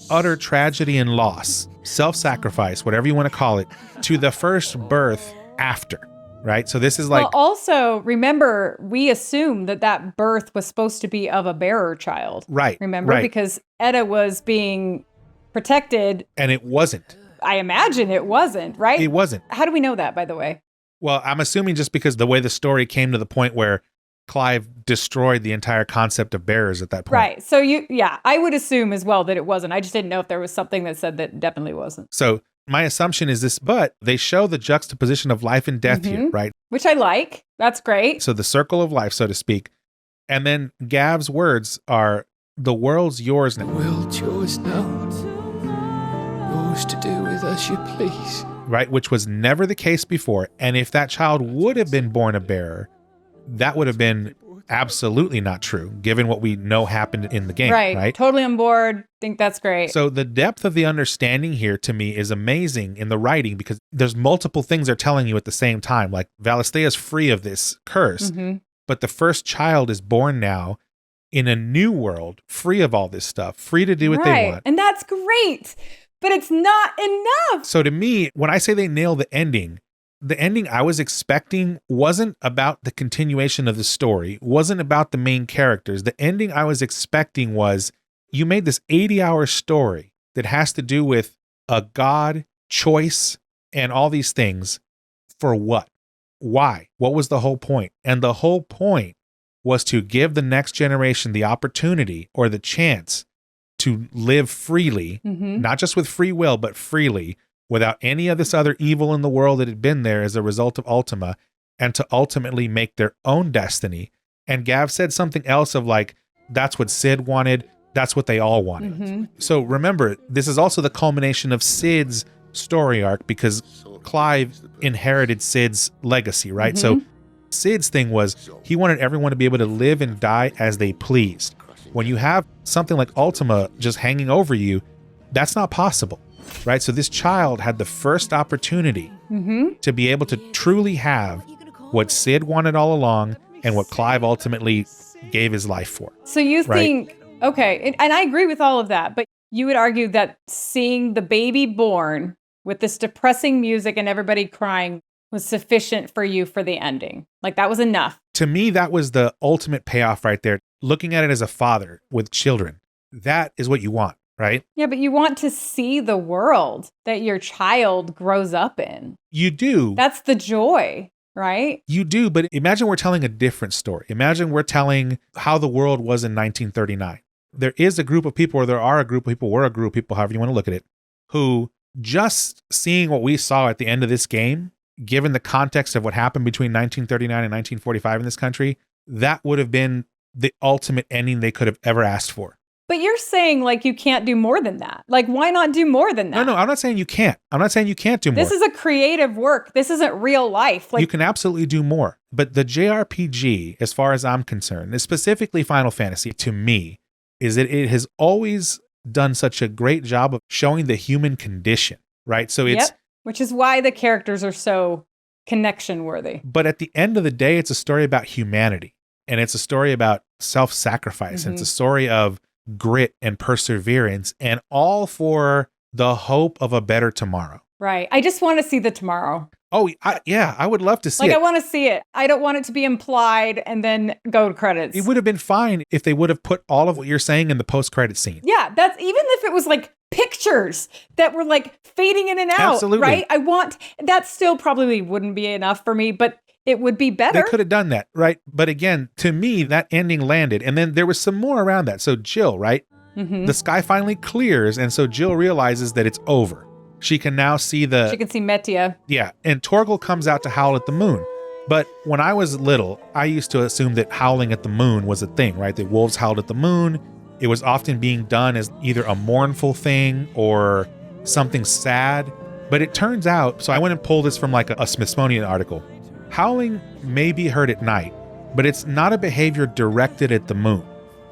utter tragedy and loss, self-sacrifice, whatever you want to call it, to the first birth after, right? So this is Well, also, remember, we assumed that birth was supposed to be of a bearer child. Right. Remember? Right. Because Etta was being protected. And it wasn't. I imagine it wasn't, right? It wasn't. How do we know that, by the way? Well, I'm assuming just because the way the story came to the point where Clive destroyed the entire concept of bearers at that point. Right. So I would assume as well that it wasn't. I just didn't know if there was something that said that it definitely wasn't. So my assumption is this, but they show the juxtaposition of life and death here, right? Which I like. That's great. So the circle of life, so to speak. And then Gav's words are, the world's yours now. The world's yours now. Yours to do with as you please. Right, which was never the case before. And if that child would have been born a bearer, that would have been absolutely not true, given what we know happened in the game. Right. Totally on board. Think that's great. So the depth of the understanding here to me is amazing in the writing because there's multiple things they're telling you at the same time. Like Valisthea's free of this curse, but the first child is born now in a new world, free of all this stuff, free to do what they want. And that's great, but it's not enough. So to me, when I say they nail the ending I was expecting wasn't about the continuation of the story, wasn't about the main characters. The ending I was expecting was, you made this 80-hour story that has to do with a god, choice, and all these things for what? Why? What was the whole point? And the whole point was to give the next generation the opportunity or the chance to live freely, not just with free will, but freely, without any of this other evil in the world that had been there as a result of Ultima, and to ultimately make their own destiny. And Gav said something else of like, that's what Sid wanted. That's what they all wanted. So remember, this is also the culmination of Sid's story arc, because Clive inherited Sid's legacy, right? So Sid's thing was he wanted everyone to be able to live and die as they pleased. When you have something like Ultima just hanging over you, that's not possible, right? So this child had the first opportunity to be able to truly have what Sid wanted all along and what Clive ultimately gave his life for. So you think, okay, and I agree with all of that, but you would argue that seeing the baby born with this depressing music and everybody crying was sufficient for you for the ending. Like that was enough. To me, that was the ultimate payoff right there. Looking at it as a father with children, that is what you want, right? Yeah, but you want to see the world that your child grows up in. You do. That's the joy, right? You do, but imagine we're telling a different story. Imagine we're telling how the world was in 1939. There is a group of people, or there are a group of people, we're a group of people, however you want to look at it, who just seeing what we saw at the end of this game, given the context of what happened between 1939 and 1945 in this country, that would have been the ultimate ending they could have ever asked for. But you're saying like you can't do more than that. Like why not do more than that? No, I'm not saying you can't. I'm not saying you can't do more. This is a creative work. This isn't real life. Like you can absolutely do more. But the JRPG, as far as I'm concerned, and specifically Final Fantasy, to me, is that it has always done such a great job of showing the human condition, right? So it's which is why the characters are so connection worthy. But at the end of the day, it's a story about humanity, and it's a story about self-sacrifice, and it's a story of grit and perseverance, and all for the hope of a better tomorrow. Right. I just want to see the tomorrow. Oh, I would love to see it. I want to see it. I don't want it to be implied and then go to credits. It would have been fine if they would have put all of what you're saying in the post-credit scene. Yeah, that's even if it was like pictures that were like fading in and out. Absolutely. Right? That still probably wouldn't be enough for me, but it would be better. They could have done that, right? But again, to me, that ending landed. And then there was some more around that. So Jill, right? The sky finally clears. And so Jill realizes that it's over. She can now see She can see Metia. Yeah. And Torgal comes out to howl at the moon. But when I was little, I used to assume that howling at the moon was a thing, right? That wolves howled at the moon. It was often being done as either a mournful thing or something sad. But it turns out, so I went and pulled this from like a Smithsonian article. Howling may be heard at night, but it's not a behavior directed at the moon.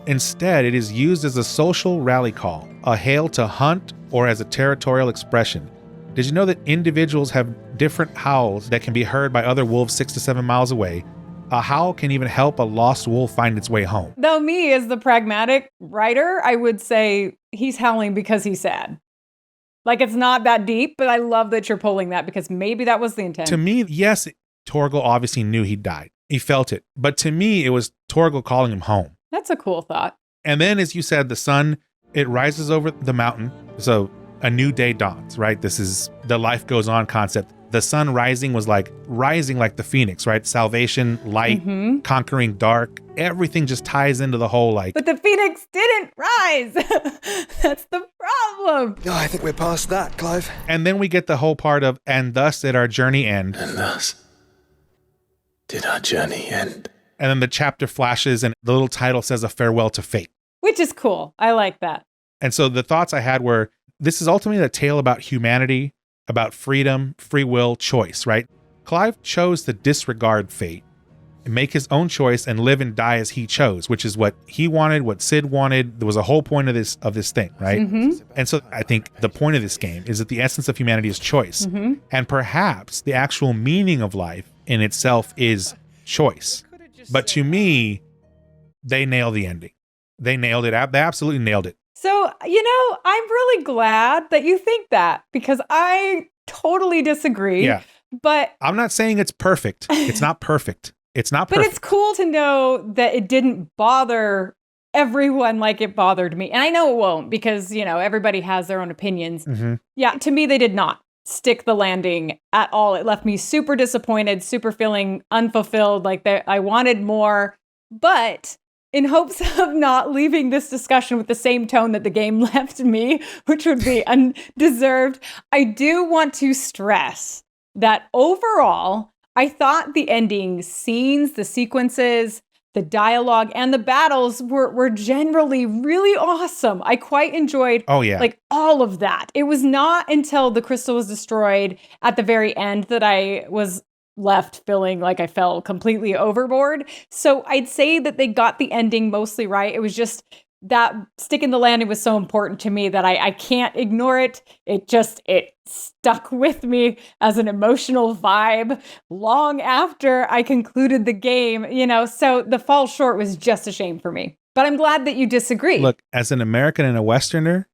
Instead, it is used as a social rally call, a hail to hunt, or as a territorial expression. Did you know that individuals have different howls that can be heard by other wolves 6 to 7 miles away? A howl can even help a lost wolf find its way home. Though me, as the pragmatic writer, I would say he's howling because he's sad. Like it's not that deep, but I love that you're pulling that because maybe that was the intent. To me, yes, Torgal obviously knew he died. He felt it. But to me, it was Torgal calling him home. That's a cool thought. And then, as you said, the sun, it rises over the mountain. So a new day dawns, right? This is the life goes on concept. The sun rising was like rising like the phoenix, right? Salvation, light, conquering dark. Everything just ties into the whole like. But the phoenix didn't rise. That's the problem. No, I think we're past that, Clive. And then we get the whole part of, and thus did our journey end. And thus did our journey end. And then the chapter flashes and the little title says a farewell to fate. Which is cool. I like that. And so the thoughts I had were, this is ultimately a tale about humanity, about freedom, free will, choice, right? Clive chose to disregard fate and make his own choice and live and die as he chose, which is what he wanted, what Sid wanted. There was a whole point of this thing, right? And so I think the point of this game is that the essence of humanity is choice. And perhaps the actual meaning of life in itself is choice. But to me, they nailed the ending. They nailed it. They absolutely nailed it. So, I'm really glad that you think that because I totally disagree. Yeah. But I'm not saying it's perfect. It's not perfect. It's not perfect. But it's cool to know that it didn't bother everyone like it bothered me. And I know it won't because, everybody has their own opinions. Yeah, to me, they did not stick the landing at all. It left me super disappointed, super feeling unfulfilled, like I wanted more. But in hopes of not leaving this discussion with the same tone that the game left me, which would be undeserved, I do want to stress that overall, I thought the ending scenes, the sequences, the dialogue, and the battles were generally really awesome. I quite enjoyed all of that. It was not until the crystal was destroyed at the very end that I was left feeling like I fell completely overboard. So I'd say that they got the ending mostly right. It was just that sticking the landing was so important to me that I can't ignore it. It stuck with me as an emotional vibe long after I concluded the game, so the fall short was just a shame for me. But I'm glad that you disagree. Look, as an American and a Westerner,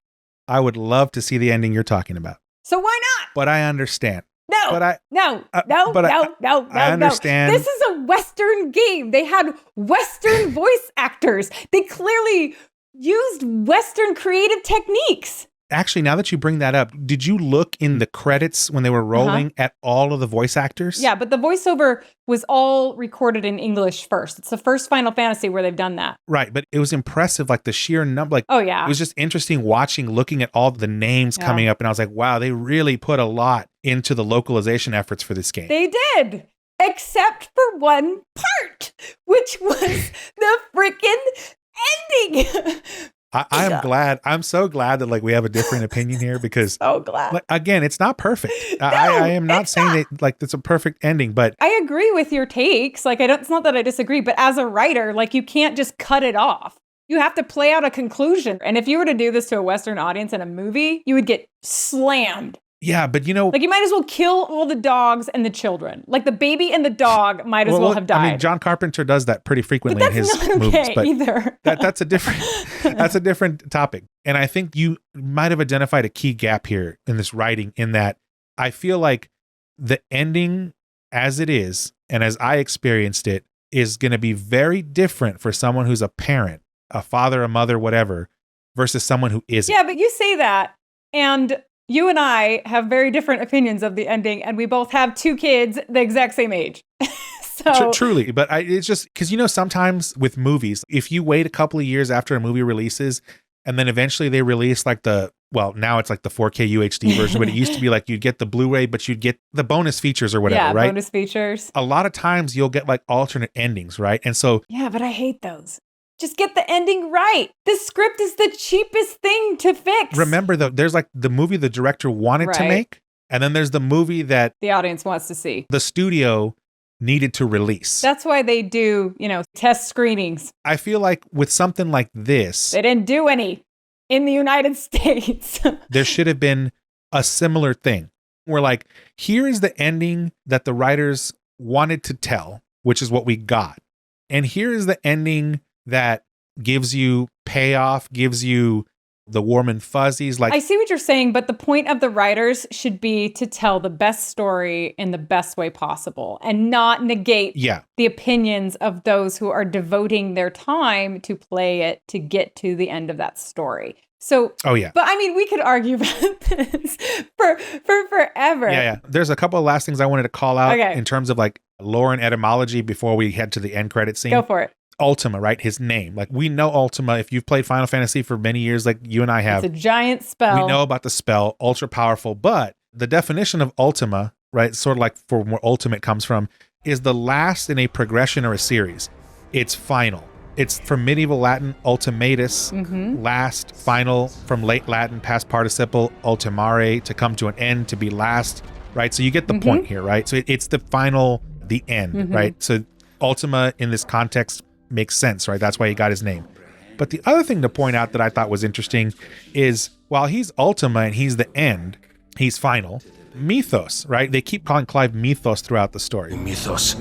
I would love to see the ending you're talking about. So why not? But I understand. No, but no. I understand. This is a Western game. They had Western voice actors. They clearly used Western creative techniques. Actually, now that you bring that up, did you look in the credits when they were rolling at all of the voice actors? Yeah, but the voiceover was all recorded in English first. It's the first Final Fantasy where they've done that. Right, but it was impressive, like the sheer number. Oh, yeah. It was just interesting looking at all the names coming up, and I was like, wow, they really put a lot into the localization efforts for this game. They did, except for one part, which was the freaking ending. I'm so glad that we have a different opinion here because so glad. Again, it's not perfect. I am not saying that it's a perfect ending, but I agree with your takes. It's not that I disagree, but as a writer, you can't just cut it off. You have to play out a conclusion. And if you were to do this to a Western audience in a movie, you would get slammed. Yeah, but you might as well kill all the dogs and the children. The baby and the dog might as well have died. I mean, John Carpenter does that pretty frequently in his movies, but either. That's a different topic. And I think you might have identified a key gap here in this writing, in that I feel like the ending as it is, and as I experienced it, is going to be very different for someone who's a parent, a father, a mother, whatever, versus someone who isn't. Yeah, but you say that, and you and I have very different opinions of the ending, and we both have 2 kids the exact same age. So truly, but it's just because, sometimes with movies, if you wait a couple of years after a movie releases, and then eventually they release now it's the 4K UHD version, but it used to be you'd get the Blu-ray, but you'd get the bonus features or whatever, right? Bonus features. A lot of times you'll get alternate endings, right? And so yeah, but I hate those. Just get the ending right. The script is the cheapest thing to fix. Remember, though, there's the movie the director wanted to make, and then there's the movie that the audience wants to see. The studio needed to release. That's why they do, test screenings. I feel like with something like this, they didn't do any in the United States. There should have been a similar thing where here is the ending that the writers wanted to tell, which is what we got. And here is the ending that gives you payoff, gives you the warm and fuzzies. I see what you're saying, but the point of the writers should be to tell the best story in the best way possible and not negate the opinions of those who are devoting their time to play it to get to the end of that story. So, but I mean, we could argue about this for forever. Yeah. There's a couple of last things I wanted to call out in terms of lore and etymology before we head to the end credit scene. Go for it. Ultima, right? His name. We know Ultima. If you've played Final Fantasy for many years, you and I have. It's a giant spell. We know about the spell, ultra powerful. But the definition of Ultima, right, sort of for where ultimate comes from, is the last in a progression or a series. It's final. It's from medieval Latin, ultimatus, last, final, from late Latin, past participle, ultimare, to come to an end, to be last, right? So you get the point here, right? So it's the final, the end, right? So Ultima in this context makes sense, right? That's why he got his name. But the other thing to point out that I thought was interesting is while he's Ultima and he's the end, he's final. Mythos, right? They keep calling Clive Mythos throughout the story. Mythos.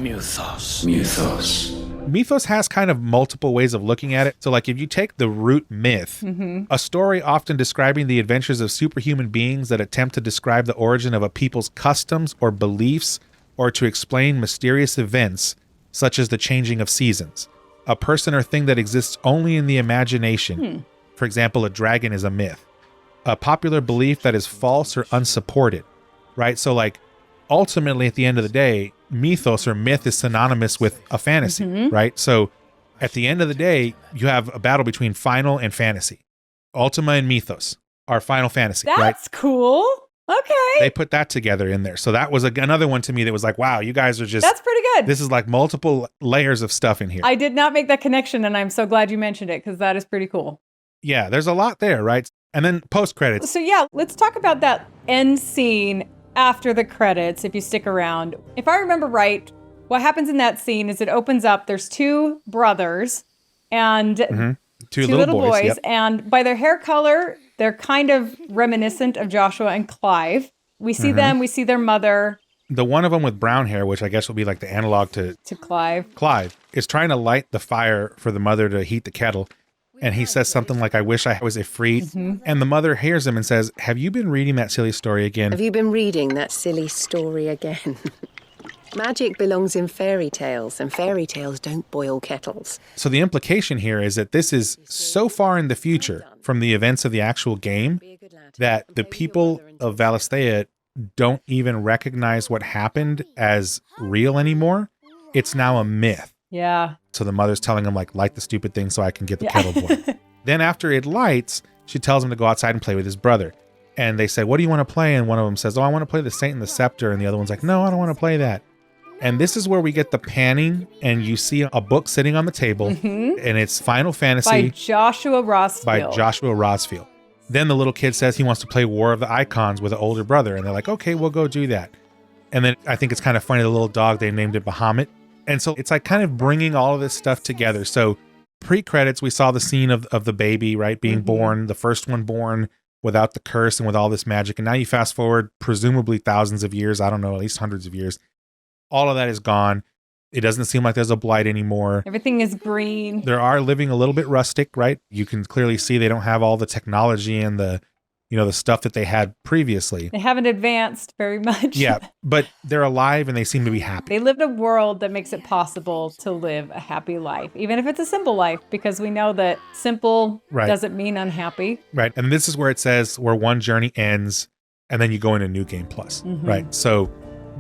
Mythos has kind of multiple ways of looking at it. So if you take the root myth, a story often describing the adventures of superhuman beings that attempt to describe the origin of a people's customs or beliefs or to explain mysterious events such as the changing of seasons. a person or thing that exists only in the imagination. For example, a dragon is a myth. A popular belief that is false or unsupported, right? So like ultimately at the end of the day, mythos or myth is synonymous with a fantasy, right? So at the end of the day, you have a battle between final and fantasy. Ultima and mythos are Final Fantasy, right? That's cool. Okay. They put that together in there. So that was another one to me that was like, wow, you guys are just... That's pretty good. This is like multiple layers of stuff in here. I did not make that connection, and I'm so glad you mentioned it, because that is pretty cool. Yeah, there's a lot there, right? And then post-credits. So yeah, let's talk about that end scene after the credits, if you stick around. If I remember right, what happens in that scene is it opens up, there's two brothers and two little boys. Yep. And by their hair color, they're kind of reminiscent of Joshua and Clive. We see them, we see their mother. The one of them with brown hair, which I guess will be like the analog to Clive. Clive, is trying to light the fire for the mother to heat the kettle. And he says something like, I wish I was a Ifrit. And the mother hears him and says, have you been reading that silly story again? Have you been reading that silly story again? Magic belongs in fairy tales, and fairy tales don't boil kettles. So the implication here is that this is so far in the future from the events of the actual game that the people of Valisthea don't even recognize what happened as real anymore. It's now a myth. Yeah. So the mother's telling him, like, light the stupid thing so I can get the kettle boiled. Then after it lights, she tells him to go outside and play with his brother. And they say, what do you want to play? And one of them says, oh, I want to play the Saint and the Scepter. And the other one's like, no, I don't want to play that. And this is where we get the panning, and you see a book sitting on the table, and it's Final Fantasy. By Joshua Rossfield. By Joshua Rossfield. Then the little kid says he wants to play War of the Icons with an older brother. And they're like, okay, we'll go do that. And then I think it's kind of funny, the little dog, they named it Bahamut. And so it's like kind of bringing all of this stuff together. So pre-credits, we saw the scene of the baby, right, being born, the first one born without the curse and with all this magic. And now you fast forward presumably thousands of years, I don't know, at least hundreds of years. All of that is gone. It doesn't seem like there's a blight anymore. Everything is green. They are living a little bit rustic, right? You can clearly see they don't have all the technology and the stuff that they had previously. They haven't advanced very much. Yeah, but they're alive and they seem to be happy. They lived a world that makes it possible to live a happy life, even if it's a simple life, because we know that simple doesn't mean unhappy. Right, and this is where it says where one journey ends and then you go into New Game Plus, right? So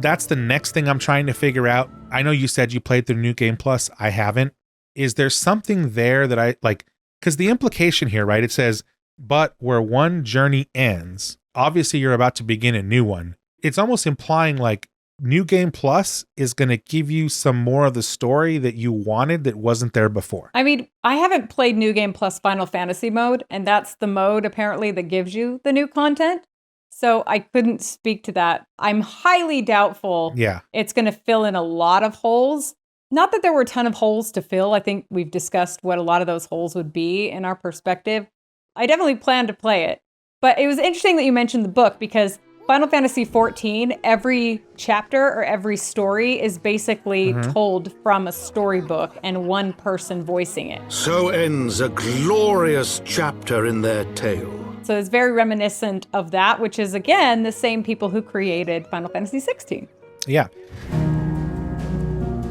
that's the next thing I'm trying to figure out. I know you said you played through New Game Plus. I haven't. Is there something there that I like? Because the implication here, right? It says, but where one journey ends, obviously you're about to begin a new one. It's almost implying like New Game Plus is going to give you some more of the story that you wanted that wasn't there before. I mean, I haven't played New Game Plus Final Fantasy mode, and that's the mode apparently that gives you the new content. So I couldn't speak to that. I'm highly doubtful it's going to fill in a lot of holes. Not that there were a ton of holes to fill. I think we've discussed what a lot of those holes would be in our perspective. I definitely plan to play it. But it was interesting that you mentioned the book, because Final Fantasy XIV, every chapter or every story is basically told from a storybook and one person voicing it. So ends a glorious chapter in their tale. So it's very reminiscent of that, which is, again, the same people who created Final Fantasy XVI. Yeah.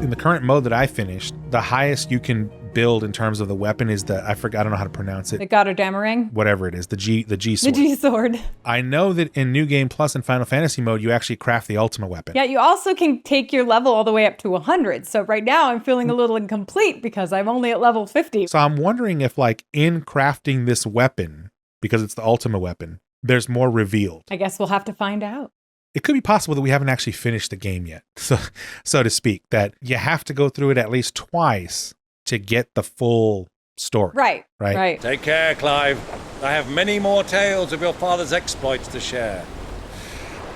In the current mode that I finished, the highest you can build in terms of the weapon is I don't know how to pronounce it. The Gododamarang? Whatever it is, the G sword. The G sword. I know that in New Game Plus and Final Fantasy mode, you actually craft the Ultima weapon. Yeah, you also can take your level all the way up to 100. So right now I'm feeling a little incomplete because I'm only at level 50. So I'm wondering if like in crafting this weapon, because it's the Ultima weapon, there's more revealed. I guess we'll have to find out. It could be possible that we haven't actually finished the game yet, so to speak, that you have to go through it at least twice to get the full story. Right. Take care, Clive. I have many more tales of your father's exploits to share.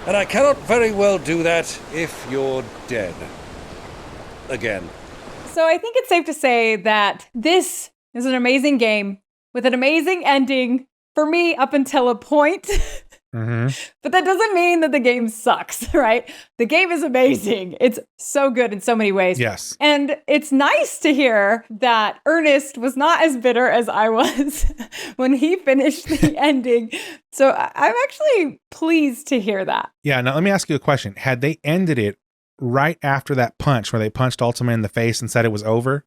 And I cannot very well do that if you're dead. Again. So I think it's safe to say that this is an amazing game with an amazing ending for me up until a point. But that doesn't mean that the game sucks, right? The game is amazing. It's so good in so many ways. Yes. And it's nice to hear that Ernest was not as bitter as I was when he finished the ending. So I'm actually pleased to hear that. Yeah. Now let me ask you a question. Had they ended it right after that punch where they punched Ultima in the face and said it was over,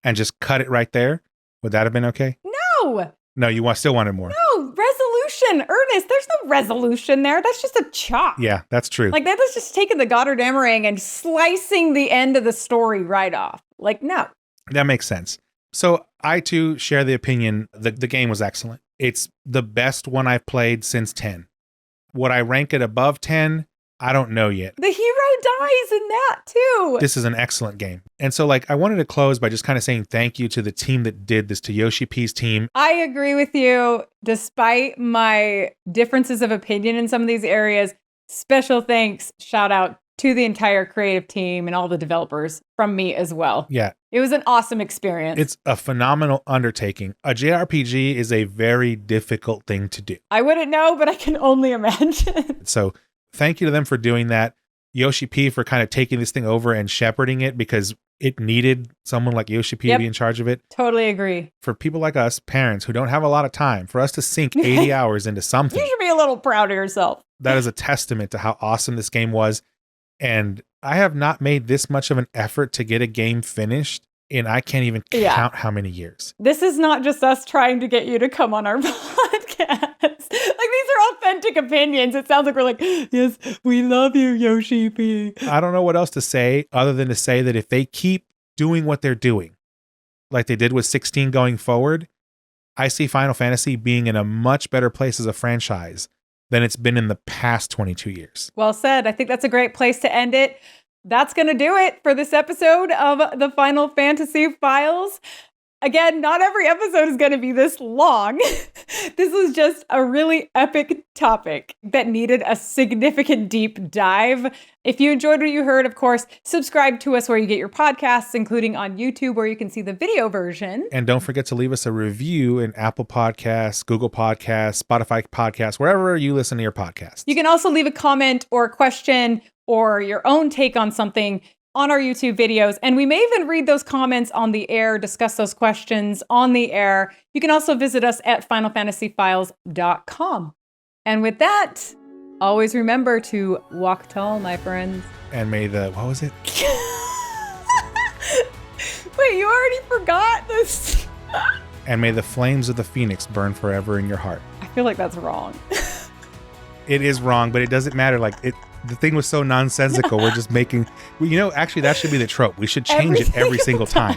and just cut it right there, would that have been okay? No. No, you still wanted more. No, resolution. Ernest, there's no resolution there. That's just a chop. Yeah, that's true. Like, that was just taking the Goddardammerang and slicing the end of the story right off. Like, no. That makes sense. So I, too, share the opinion that the game was excellent. It's the best one I've played since 10. Would I rank it above 10? I don't know yet. The hero dies in that, too. This is an excellent game. And so, like, I wanted to close by just kind of saying thank you to the team that did this, to Yoshi P's team. I agree with you. Despite my differences of opinion in some of these areas, special thanks, shout out to the entire creative team and all the developers from me as well. Yeah. It was an awesome experience. It's a phenomenal undertaking. A JRPG is a very difficult thing to do. I wouldn't know, but I can only imagine. So thank you to them for doing that. Yoshi P for kind of taking this thing over and shepherding it, because it needed someone like Yoshi P to be in charge of it. Totally agree. For people like us, parents who don't have a lot of time, for us to sink 80 hours into something. You should be a little proud of yourself. That is a testament to how awesome this game was. And I have not made this much of an effort to get a game finished, and I can't even count how many years. This is not just us trying to get you to come on our podcast. Like, these are authentic opinions. It sounds like we're like, yes, we love you, Yoshi P. I don't know what else to say other than to say that if they keep doing what they're doing, like they did with 16 going forward, I see Final Fantasy being in a much better place as a franchise than it's been in the past 22 years. Well said. I think that's a great place to end it. That's going to do it for this episode of the Final Fantasy Files. Again, not every episode is going to be this long. This was just a really epic topic that needed a significant deep dive. If you enjoyed what you heard, of course, subscribe to us where you get your podcasts, including on YouTube, where you can see the video version. And don't forget to leave us a review in Apple Podcasts, Google Podcasts, Spotify Podcasts, wherever you listen to your podcasts. You can also leave a comment or a question or your own take on something on our YouTube videos. And we may even read those comments on the air, discuss those questions on the air. You can also visit us at finalfantasyfiles.com. And with that, always remember to walk tall, my friends. And may the, what was it? Wait, you already forgot this? And may the flames of the Phoenix burn forever in your heart. I feel like that's wrong. It is wrong, but it doesn't matter. Like, the thing was so nonsensical. We're just making, actually that should be the trope. We should change it every single time.